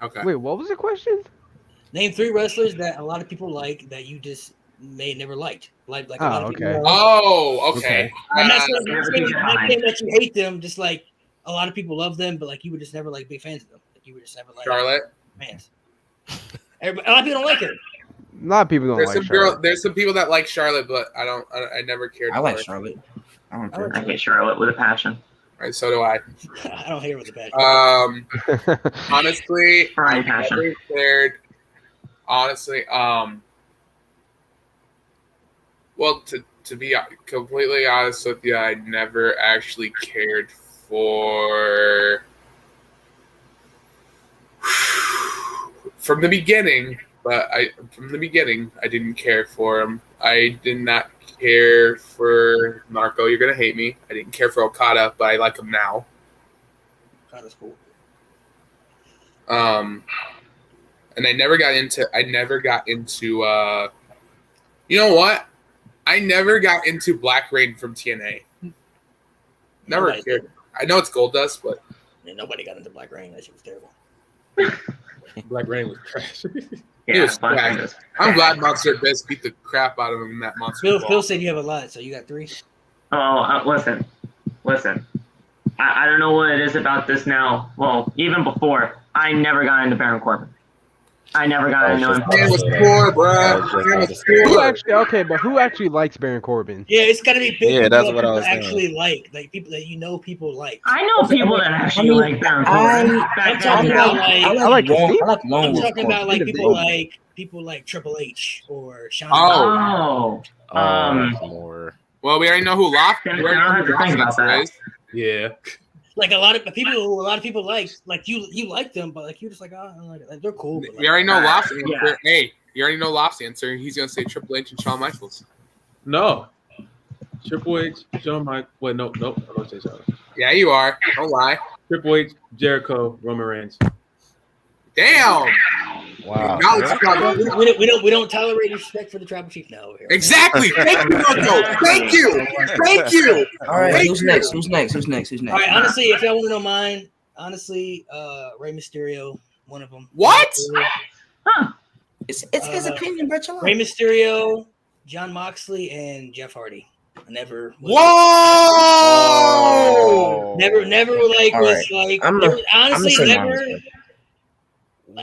Okay. Wait, what was the question? Name 3 wrestlers that a lot of people like that you just may never liked. Like a lot of people. Okay. Oh, okay. I'm not saying that you hate them, just like a lot of people love them, but like you were just never like big fans of them. Like you were just never like Charlotte. fans. A lot of people don't like her. A lot of people don't like Charlotte. There's some people that like Charlotte, but I never cared. I like Charlotte. I don't care. I hate Charlotte with a passion. Right, so do I. I don't hate her with a passion. Honestly, I passion. never cared. Honestly, well, to be completely honest with you, I never actually cared for from the beginning. But from the beginning, I didn't care for him. I did not care for Narco. You're gonna hate me. I didn't care for Okada, but I like him now. Okada's cool. And I never got into. You know what? I never got into Black Rain from TNA. Never cared. I know it's Goldust, but nobody got into Black Rain. That shit was terrible. Black Rain was trash. He Yeah, was Black trash. Rain was- I'm glad Monster Best beat the crap out of him in that Monster Ball. Phil said you have a lot, so you got 3. Oh, listen. I don't know what it is about this now. Well, even before, I never got into Baron Corbin. I never got into him. Man was poor, bro. Who actually but who actually likes Baron Corbin? Yeah, it's gotta be big. Yeah, that's people what I that was saying. actually like people that people like. I know people that actually like Baron Corbin. I'm talking about I like to see. I'm talking about like Individual. people like Triple H or Shawn. Oh, more. Well, we already know who Loft. I don't have to think about that. is. Yeah. Like a lot of people like you like them, but like you're just like, oh, like, they're cool. But We already know Loft's answer. Yeah. Hey, you already know Loft's answer. He's gonna say Triple H and Shawn Michaels. No. Triple H, Shawn Michaels. Wait, nope. I'm gonna say Shawn. Yeah, you are. Don't lie. Triple H, Jericho, Roman Reigns. Damn. Wow. we don't tolerate respect for the tribal chief now over here. Exactly. Thank you, Marco. Thank you. All right, Thank who's you. next? Who's next? All right, honestly, if y'all want to know mine, Rey Mysterio, one of them. What? It's his opinion, but chill out. Rey Mysterio, John Moxley, and Jeff Hardy. I never. Whoa! Never like All was right. like. I'm Never, gonna honestly, say never. mine.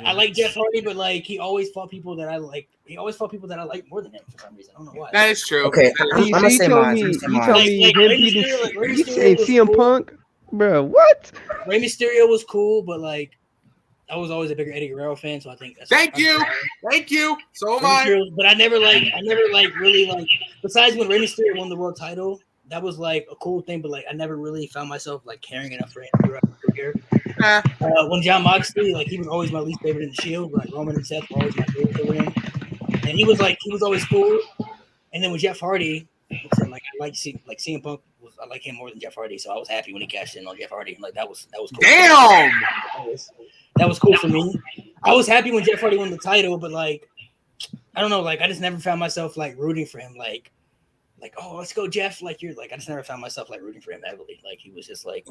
I like Jeff Hardy, but like he always fought people that I like. He always fought people that I like more than him for some reason. I don't know why. That is true. Okay, I'm gonna say mine. You tell me Like, him Rey beating Mysterio- Rey you Mysterio saying was CM cool. Punk? Bro, what? Rey Mysterio was cool, but like I was always a bigger Eddie Guerrero fan, so I think that's. Thank you. So am I. But I never really like. Besides when Rey Mysterio won the world title, that was like a cool thing. But like I never really found myself like caring enough for him throughout his career. When John Moxley, like he was always my least favorite in the Shield. Like Roman and Seth were always my favorite over him, and he was always cool. And then with Jeff Hardy, like CM Punk was, I like him more than Jeff Hardy, so I was happy when he cashed in on Jeff Hardy. Like that was cool. Damn. That was cool for me. I was happy when Jeff Hardy won the title, but like I don't know, like I just never found myself like rooting for him, like oh let's go Jeff, like you're like I just never found myself like rooting for him heavily. Like he was just like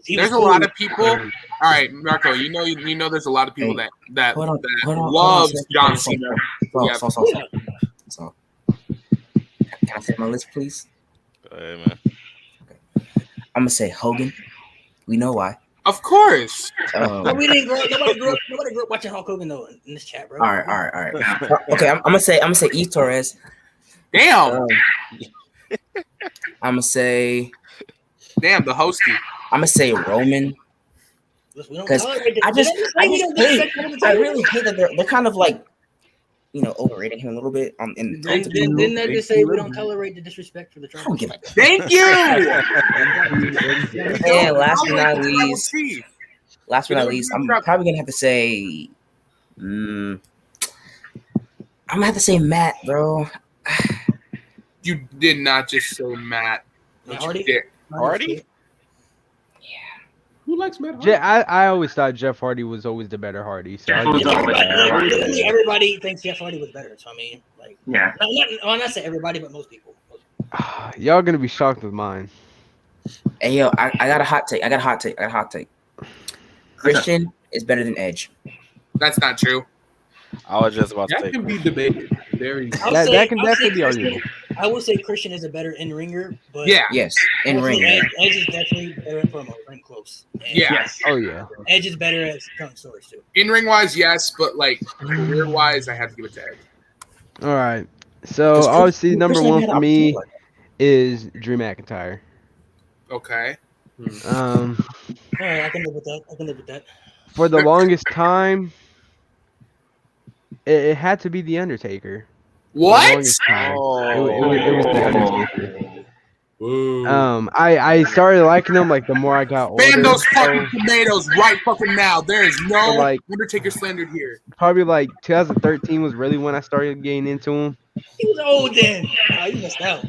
There's a lot of people. All right, Marco. You know, there's a lot of people that loves John Cena. So, can I say my list, please? Hey, man. I'm gonna say Hogan. We know why. Of course. We didn't grow up. Nobody grew up watching Hulk Hogan though in this chat, bro. All right. Okay, I'm gonna say Eve Torres. Damn. I'm gonna say. Damn, the hostie. I'm gonna say Roman. Because I really hate that they're kind of like, overrating him a little bit. Didn't I just say we don't tolerate the disrespect for the I don't give a Thank you. And last but not least, I'm probably gonna have to say, I'm gonna have to say Matt, bro. You did not just say Matt. Hardy? Who likes Matt Hardy? I always thought Jeff Hardy was always the better Hardy. So everybody thinks Jeff Hardy was better. So I mean, like, yeah. I'm not saying everybody, but most people. Y'all gonna be shocked with mine. Hey yo, I got a hot take. Christian is better than Edge. That's not true. I was just about to That say can be debated. That can definitely be arguable. I will say Christian is a better in-ringer, but Yes, in ring. Edge is definitely better at promo, ring close. Yes. Oh yeah. Edge is better at telling stories too. In ring wise, yes, but like career wise, I have to give it to Edge. All right. So obviously number one for me is Drew McIntyre. Okay. All right, I can live with that. For the longest time, it had to be The Undertaker. What? It was The Undertaker. I started liking him like the more I got older. Ban those fucking tomatoes right fucking now. There is no like Undertaker slandered here. Probably like 2013 was really when I started getting into him. He was old then. You missed out.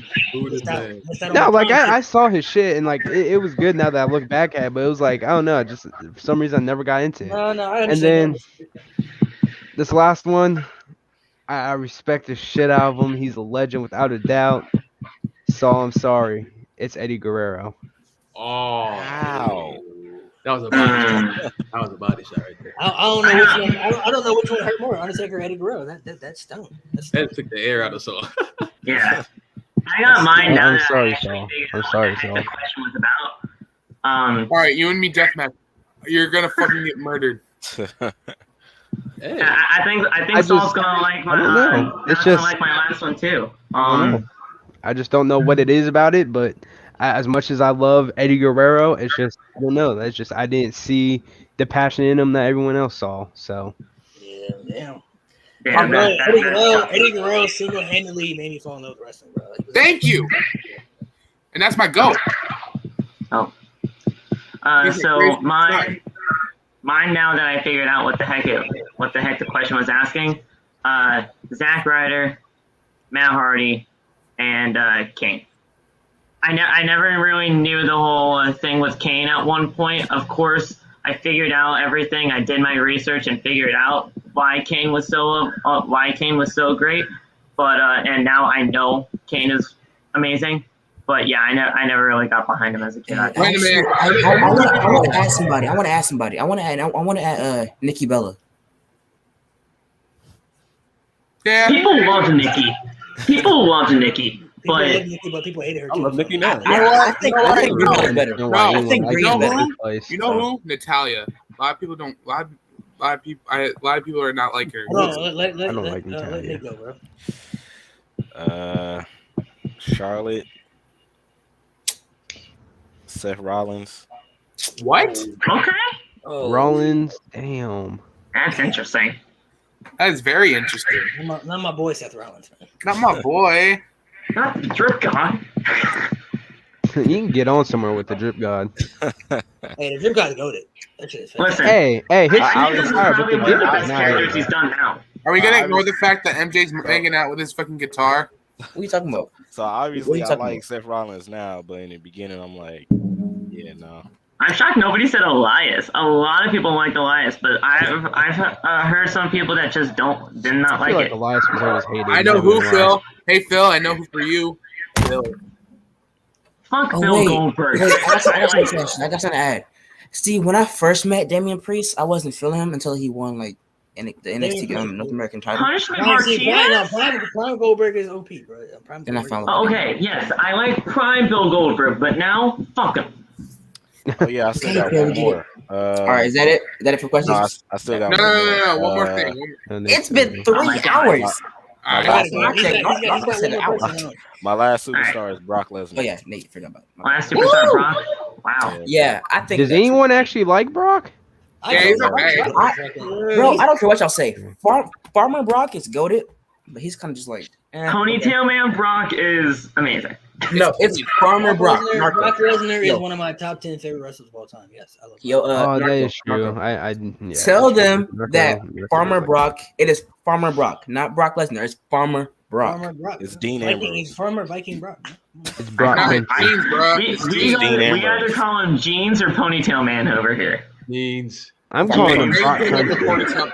No, like I saw his shit and like it was good now that I look back at it, but it was like I don't know, just for some reason I never got into it. No, I and understand. then this last one, I respect the shit out of him. He's a legend without a doubt. So I'm sorry. It's Eddie Guerrero. Oh, wow. That was a body shot. That was a body shot right there. I don't know which one. I don't know which one hurt more, Undertaker or Eddie Guerrero. That's stunk. That took the air out of Saul. Yeah. I got mine now. I'm sorry, Saul. I'm sorry, Saul. The question was about. All right, you and me deathmatch. You're gonna fucking get murdered. Hey. I think Saul's gonna like my. I don't know. It's gonna just like my last one too. I just don't know what it is about it, but as much as I love Eddie Guerrero, it's just I don't know. That's just I didn't see the passion in him that everyone else saw. So Yeah, damn. Yeah, Eddie Guerrero single-handedly made me fall in love with wrestling, bro. Thank you. And that's my goal. Oh. So mine now that I figured out what the heck the question was asking, Zack Ryder, Matt Hardy, and Kane. I never really knew the whole thing with Kane at one point. Of course, I figured out everything. I did my research and figured out why Kane was so great. But and now I know Kane is amazing. But yeah, I never really got behind him as a kid. Wait a minute. I want to ask somebody. I want to add Nikki Bella. Yeah. People loved Nikki. But people hated her. I love Nikki now. I think Brie is better. No, Brie is better. You know who? Natalia. A lot of people don't. A lot of people are not like her. I don't like Natalia. Let Nick go, bro. Charlotte, Seth Rollins. What? okay, Rollins, damn. that's interesting. That is very interesting. Not my boy Seth Rollins, man. Not my boy. Not the drip god. You can get on somewhere with the drip god. Hey, the drip god's goated. That shit is fantastic. Listen, Hey, his shit this is is fire, but probably the one of drip the god's best characters he's not. done now. Are we gonna ignore the fact that MJ's hanging out with his fucking guitar? What are you talking about? So What obviously are you I talking like about? Seth Rollins now, but in the beginning I'm like, yeah, no. I'm shocked nobody said Elias. A lot of people liked Elias, but I've heard some people that just did not I like feel like it. Elias was always hated. I know who, Phil. Hey, Phil. I know who for you. Phil. Fuck Oh, Bill wait. Goldberg. Wait, I got something to add. See, when I first met Damian Priest, I wasn't feeling him until he won like the NXT North American title. Punishment Prime Goldberg is OP, bro. Then I found Okay, yes, I like Prime Bill Goldberg, but now fuck him. Oh yeah, I still got Okay, one more. All right, is that it? Is that it for questions? No, I still got No. one more. One more thing. It's been 3 my God. hours. All My right. last, my last superstar is Brock Lesnar. Oh yeah, Nate, forgot about it. Last superstar Brock. Wow. Yeah, I think. Does anyone actually like Brock? Yeah, he's okay. Bro, I don't care what y'all say. Farmer Brock is goated, but he's kind of just like Ponytail Man Brock is amazing. No, it's Farmer Brock. Brock Lesnar is Yo. one of my top 10 favorite wrestlers of all time. Yes, I love him. Yo, Oh, that Narco, is true. Narco. Yeah, Tell that's them true. that Narco- Farmer Brock. It is Farmer Brock, not Brock Lesnar. It's Farmer Brock. Farmer Brock. It's Dean Viking, Ambrose. he's Farmer Viking Brock. It's Brock. Not Lesnar. jeans, bro. We Dean either Ambrose. call him Jeans or Ponytail Man over here. Means. I'm calling him Brock.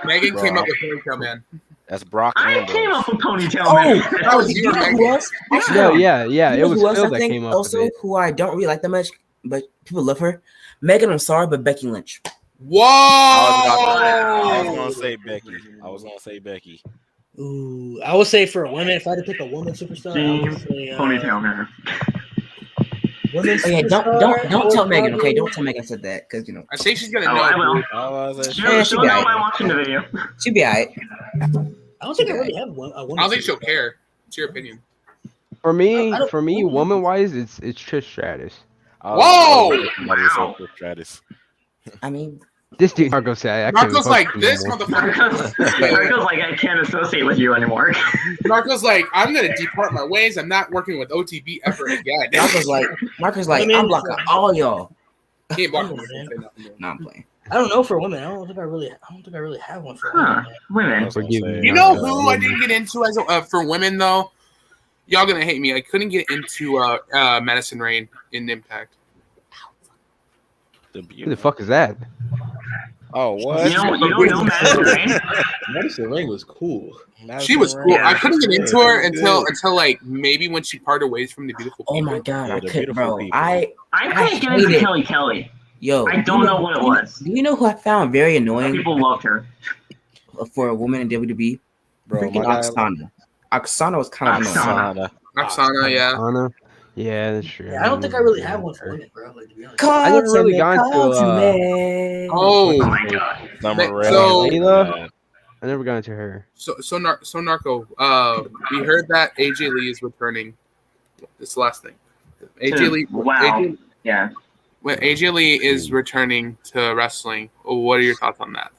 Megan came up with Ponytail Man. That's Brock I Ambrose. came up with Ponytail Oh, Man. That was you you, know Megan. who else? No, yeah. You It know was who else Phil I that think came up also with it. who I don't really like that much, but people love her. Megan, I'm sorry, but Becky Lynch. Whoa! I was gonna say Becky. Ooh, I would say for a woman, if I had to pick a woman superstar, I would say Ponytail Man. women's Okay, superstar don't tell or Megan. Okay, probably- don't tell Megan I said that because you know I think she's gonna Oh, know. I will. I was like, Yeah, She'll she know got it. by watching the video. she'll be alright. I don't think I really have one. A woman I don't think she'll superstar. care. It's your opinion. For me, I don't- woman wise, it's Trish Stratus. Whoa! Wow. Stratus. I mean, This dude Marco said, I can't Narco's even like fuck this, him anymore. motherfucker. Marco's like, I can't associate with you anymore. Narco's like, I'm gonna depart my ways. I'm not working with OTB ever again. Marcus like, I mean, I'm blocking all y'all. He ain't blocking I me. don't know, man. No, I'm playing. I don't know for a woman. I don't think I really have one for a Huh. woman. Women. Forgive me. You know who I didn't get into as for women though? Y'all gonna hate me. I couldn't get into Madison Rain in Impact. Who the fuck is that? Oh, what? You don't know Madison Rain? Madison Rain was cool. She was cool. Yeah. I couldn't get into her until like maybe when she parted ways from the beautiful Oh people. my god, Yeah, I the couldn't, beautiful bro. people. I I can't get hate into it. Kelly Kelly. Yo, I don't know what it was. Do you know who I found very annoying People loved her. for a woman in WWE? Bro, Freaking my guy, Oksana. Oksana was kind of annoying. Oksana, yeah. Anna. Yeah, that's true. Yeah, I don't think I really have one for women, bro. Like, to be honest. I never really got into Oh my God. Summer So- Rae, Layla? man. I never got into her. So Narco. We heard that AJ Lee is returning. This last thing. AJ Lee. Wow. Yeah. When AJ Lee is returning to wrestling, what are your thoughts on that?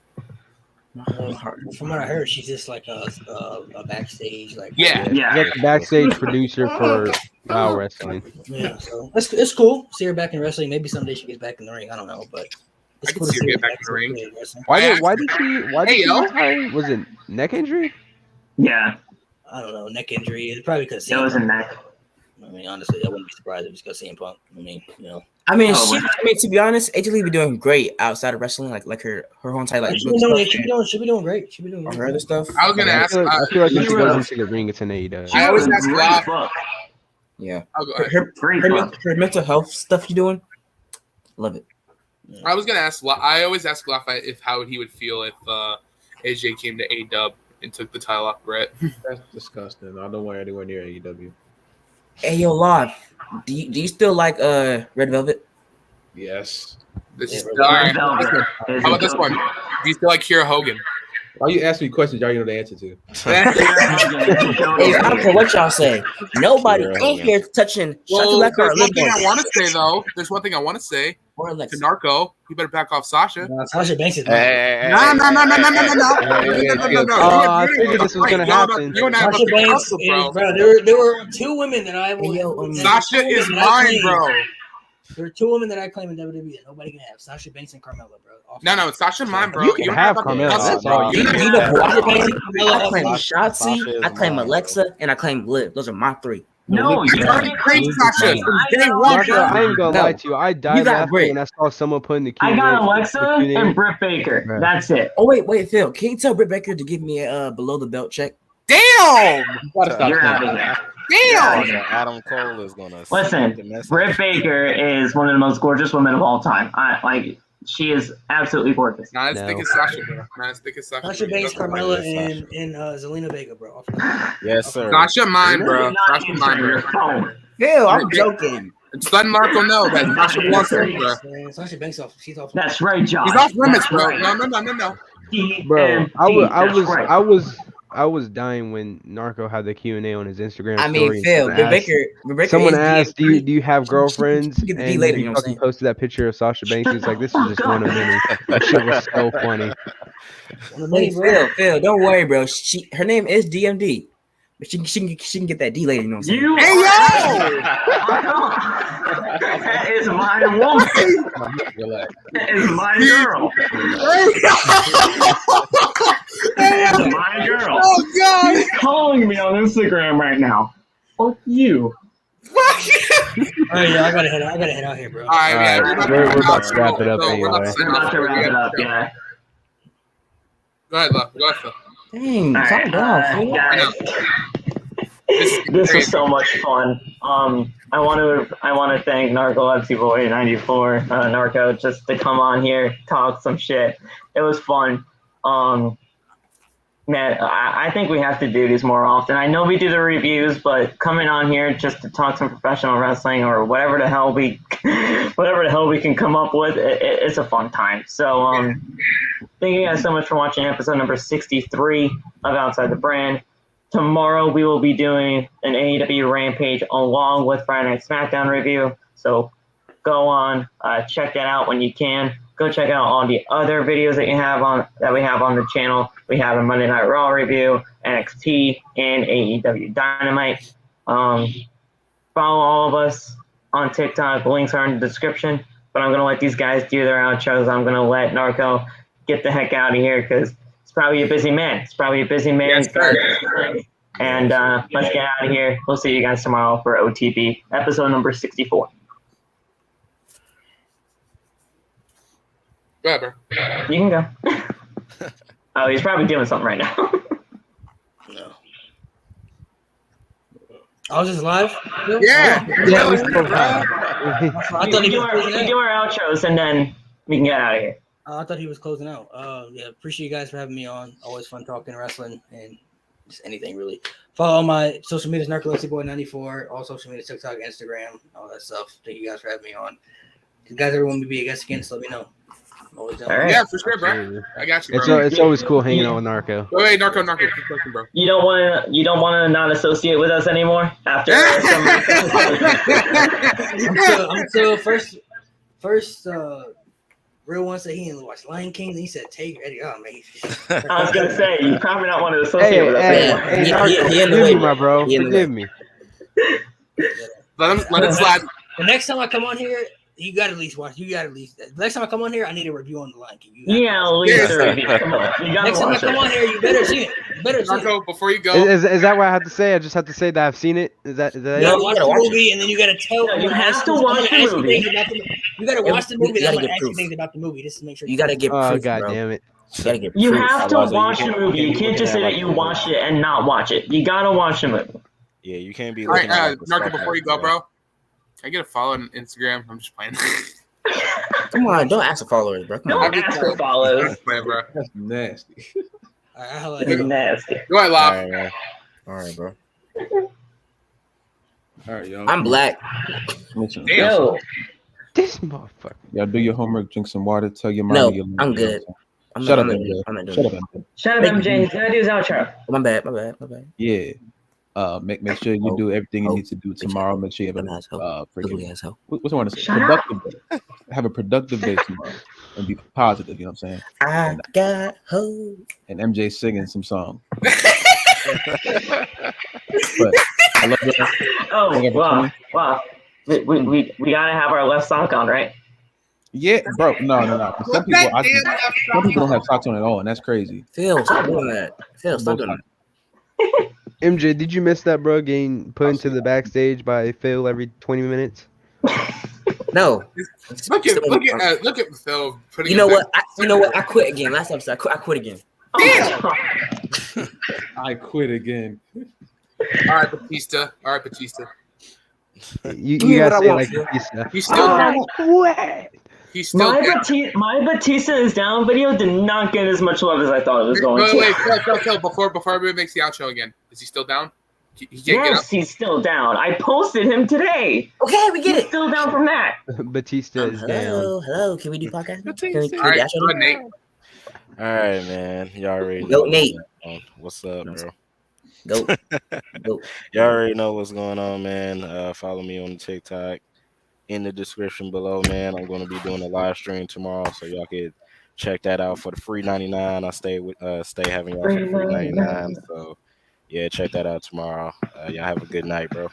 From what I heard, she's just like a backstage, like Yeah. She's like a backstage producer for WoW Wrestling. Yeah, so it's cool. See her back in wrestling. Maybe someday she gets back in the ring. I don't know, but I can see her get back in the ring. Why did she retire? Was it neck injury? Yeah. I don't know, neck injury. It's probably because It was a neck. I mean, honestly, I wouldn't be surprised if it's because CM Punk. I mean, you know. I mean, to be honest, AJ Lee be doing great outside of wrestling, like her whole entire like. She be doing great. She be doing her other stuff. I was gonna ask. I feel like when she goes into the ring, it's an AEW. I always ask Glock. Yeah. Her mental health stuff you doing, love it. I was gonna ask. I always ask Glock if how he would feel if AJ came to AEW and took the title off Brett. That's disgusting. I don't want anywhere near AEW. Hey yo, Live, do you still like Red Velvet? Yes. This is Red Velvet. How about this one? Do you still like Kira Hogan? Why you ask me questions you already know the answer to? Hey, I don't care what y'all say. Nobody ain't here touching. Well, there's one thing I want to say though. There's one thing I want to say to Narco. You better back off Sasha. Sasha Banks is. No. I figured this was gonna happen. Sasha Banks, bro. There were two women that I will. Sasha is mine, bro. There are two women that I claim in WWE that nobody can have: Sasha Banks and Carmella, bro. No, Sasha mine, bro. You can have Carmella. I claim Shotzi, I claim Alexa, and I claim Liv. Those are my three. No, you already claimed Sasha. I ain't gonna lie to you. I died laughing when I saw someone putting the Q&A. I got Alexa and Britt Baker. That's it. Oh wait, Phil. Can you tell Britt Baker to give me a below the belt check? Damn! You're out of here. Damn! Adam Cole is gonna listen. Britt Baker is one of the most gorgeous women of all time. She is absolutely gorgeous. Not as thick as Sasha, bro. Not as thick as Sasha. Sasha Banks, Carmella, and Zelina Vega, bro. Yes, sir. Sasha mine, bro. Sasha mine, bro. Phil, I'm joking. Just let Marco know that Sasha wants him, bro. Sasha Banks she's off. That's right, John. He's off limits, bro. Right. No. Bro, I was dying when Narco had the Q&A on his Instagram. I mean, Phil, Rebecca. Someone asked, "Do you have girlfriends?" Get the And D later, he you know what I'm fucking saying? posted that picture of Sasha Banks. He's like, "This is just one of many." That shit was so funny. Hey, Phil, don't worry, bro. Her name is DMD, but she can get that D later, you know what I'm saying? Hey, yo! That is my woman. That is my girl. That is my girl. Oh, God! She's calling me on Instagram right now. Fuck you. All right, yeah, I gotta head out here, bro. All right, We're about to wrap it up anyway. We're about to wrap it up, yeah. Go ahead, love. Go ahead, Phil. Dang, calm down, Phil. Guys, this was so much fun. I want to thank Narcolepsyboy94, Narco, just to come on here, talk some shit. It was fun. Man, I think we have to do these more often. I know we do the reviews, but coming on here just to talk some professional wrestling or whatever the hell we can come up with, it's a fun time. So, thank you guys so much for watching episode number 63 of Outside the Brand. Tomorrow we will be doing an AEW Rampage along with Friday Night SmackDown review. So go on, check that out when you can. Go check out all the other videos that we have on the channel. We have a Monday Night Raw review, NXT, and AEW Dynamite. Follow all of us on TikTok. The links are in the description. But I'm going to let these guys do their outros. I'm going to let Narco get the heck out of here because he's probably a busy man. Yes, sir. And let's get out of here. We'll see you guys tomorrow for OTB, episode number 64. Go ahead, bro. You can go. Oh, he's probably doing something right now. I was just live. Yeah. Yeah, we still I thought he do was closing out. our outros and then we can get out of here. I thought he was closing out. Yeah, appreciate you guys for having me on. Always fun talking wrestling and just anything really. Follow my social media, Narcolepsyboy94, all social media, TikTok, Instagram, all that stuff. Thank you guys for having me on. If you guys ever want me to be a guest again, just let me know. I'm always down. All right. Yeah, for sure, bro. I got you, It's bro. it's always cool hanging out with Narco. Wait, Narco, quick question, bro. You don't want to not associate with us anymore after Until first real one said he didn't watch Lion King, and he said take Eddie. Oh man, I was gonna say you probably not want to associate with us anymore. Hey, Narco, he in the forgive way, me, my bro. He in the Forgive me. Let it slide. The next time I come on here, you got to at least watch. The next time I come on here, I need a review on the Lion King. Yeah, at least a review. Come on, you gotta Next time I watch come it. on here, you better see it. You better see it. Narco, before you go. Is that what I have to say? I just have to say that I've seen it. Is that You it? gotta you watch gotta the watch movie, and then you gotta tell. No, you I'm gonna have ask to you- I'm watch gonna the ask you movie. things about the- You gotta watch the movie. You Then I'm gotta gonna get ask you proof. things about the movie just to make sure. You gotta get Oh proof, god bro. damn it! You gotta get You proof. have to Alonzo, you watch the can't- movie. You you can't just say can't that you like- watched it and not watch it. You gotta watch the movie. Yeah, you can't be All right, looking at like the Narco, stuff before you like go, bro. Can I get a follow on Instagram? I'm just playing. Come on, don't ask the followers, bro. Come on. Don't ask for follows. I'm just playing, bro. That's nasty. All right, I'll let You're you. nasty. Go ahead, All Lob. right, man. All right, bro. All right, y'all. I'm black. Listen, Damn. Yo, This motherfucker. y'all do your homework, drink some water, tell your mom. No, you I'm good. Shut up, I'm not MJ. doing Shut up, it. MJ. shut up, MJ. He's gonna do his outro. My bad. Yeah. Make sure you do everything you need to do tomorrow. Make sure you have Dumb a asshole. freaking Ugly asshole. what's I want to say? Shut up. Productive day. Have a productive day tomorrow and be positive. You know what I'm saying? I got hope. And MJ singing some song. But I love you. Oh wow. We gotta have our left sock on, right? Yeah, bro. No. Some people don't have socks on at all, and that's crazy. Phil, stop doing that. Phil, stop doing that. MJ, did you miss that, bro? Getting put into the backstage by Phil every 20 minutes. No. Look at Phil putting. You know what? I quit again. Last episode, I quit again. I quit again. All right, Batista. You me what gotta I say want, like Phil. Batista. He's still. What? He's still. My Batista is down video did not get as much love as I thought it was going to. Wait, Phil, before everybody makes the outro again, is he still down? He can't get up. Yes, he's still down. I posted him today. Okay, we get He's it. still down from that. Batista is down. Hello. Can we do podcast? Can we All do right, the go ahead, outro? Nate. All right, man. Y'all already Go, know Nate. what's up, bro. Go. Y'all already know what's going on, man. Follow me on TikTok in the description below, man. I'm going to be doing a live stream tomorrow, so y'all can check that out for the free 99. I stay having y'all for the free 99. So yeah, check that out tomorrow. Y'all have a good night, bro.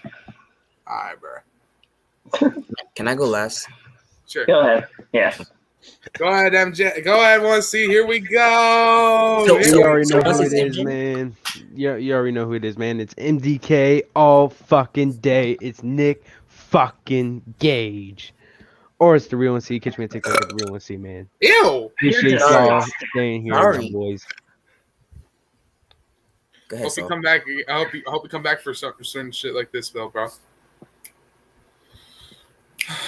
All right, bro. Can I go last? Sure. Go ahead. Yeah. Go ahead, MJ. Go ahead, 1C. Here we go. So- You already know once who it's it is, MJ? man. You already know who it is, man. It's MDK all fucking day. It's Nick fucking Gage. Or it's the real one. Catch me on TikTok at the real one, man. Ew. Appreciate You're y'all disgusting. staying here, Sorry. my boys. Go ahead, Hope you so. come back. I hope you come back for certain shit like this, though, bro.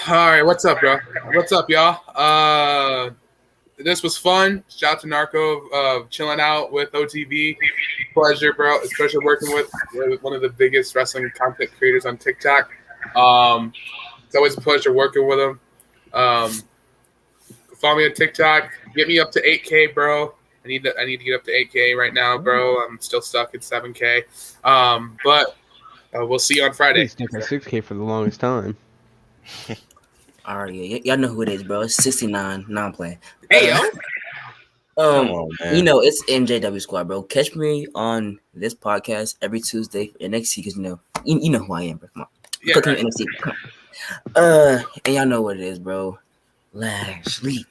All right, what's up, bro? What's up, y'all? This was fun. Shout out to Narco, chilling out with OTV. Pleasure, bro. Especially working with one of the biggest wrestling content creators on TikTok. It's always a pleasure working with him. Follow me on TikTok. Get me up to 8K, bro. I need to get up to 8K right now, bro. I'm still stuck at 7K. But we'll see you on Friday. He's stuck at 6K for the longest time. Alright, y'all know who it is, bro. It's 69. No, I'm playing. Hey, yo. Come on, man. You know, it's MJW Squad, bro. Catch me on this podcast every Tuesday for NXT because you know who I am, bro. Come on. Yeah, Cooking right. NXT. Come on. And y'all know what it is, bro. Lashley.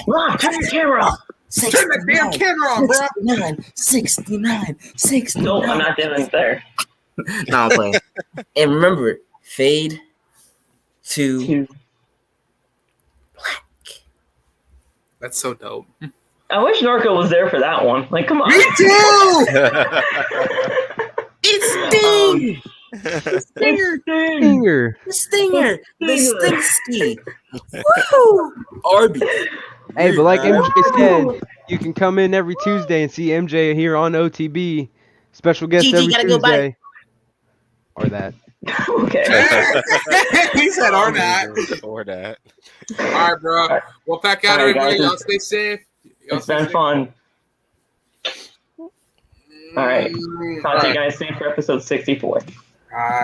Rob, turn your camera off. Turn the damn camera on, bro. 69. No, I'm not doing it there. No, I'm playing. And remember, fade to Two. That's so dope. Oh, I wish Norco was there for that one. Like, come on. Me too. It's Sting. Stinger. The Stinger. The Stingsky. Woo! Arby. Hey, but like MJ said, you can come in every Tuesday and see MJ here on OTB. Special guest GG, every gotta go, Tuesday. bye. Or that. Okay. He said, "Or that." Or that. All right, bro. We'll pack out, All right, everybody. guys. Y'all stay safe. It's been fun. All right. Talk to you guys soon for episode 64. All right.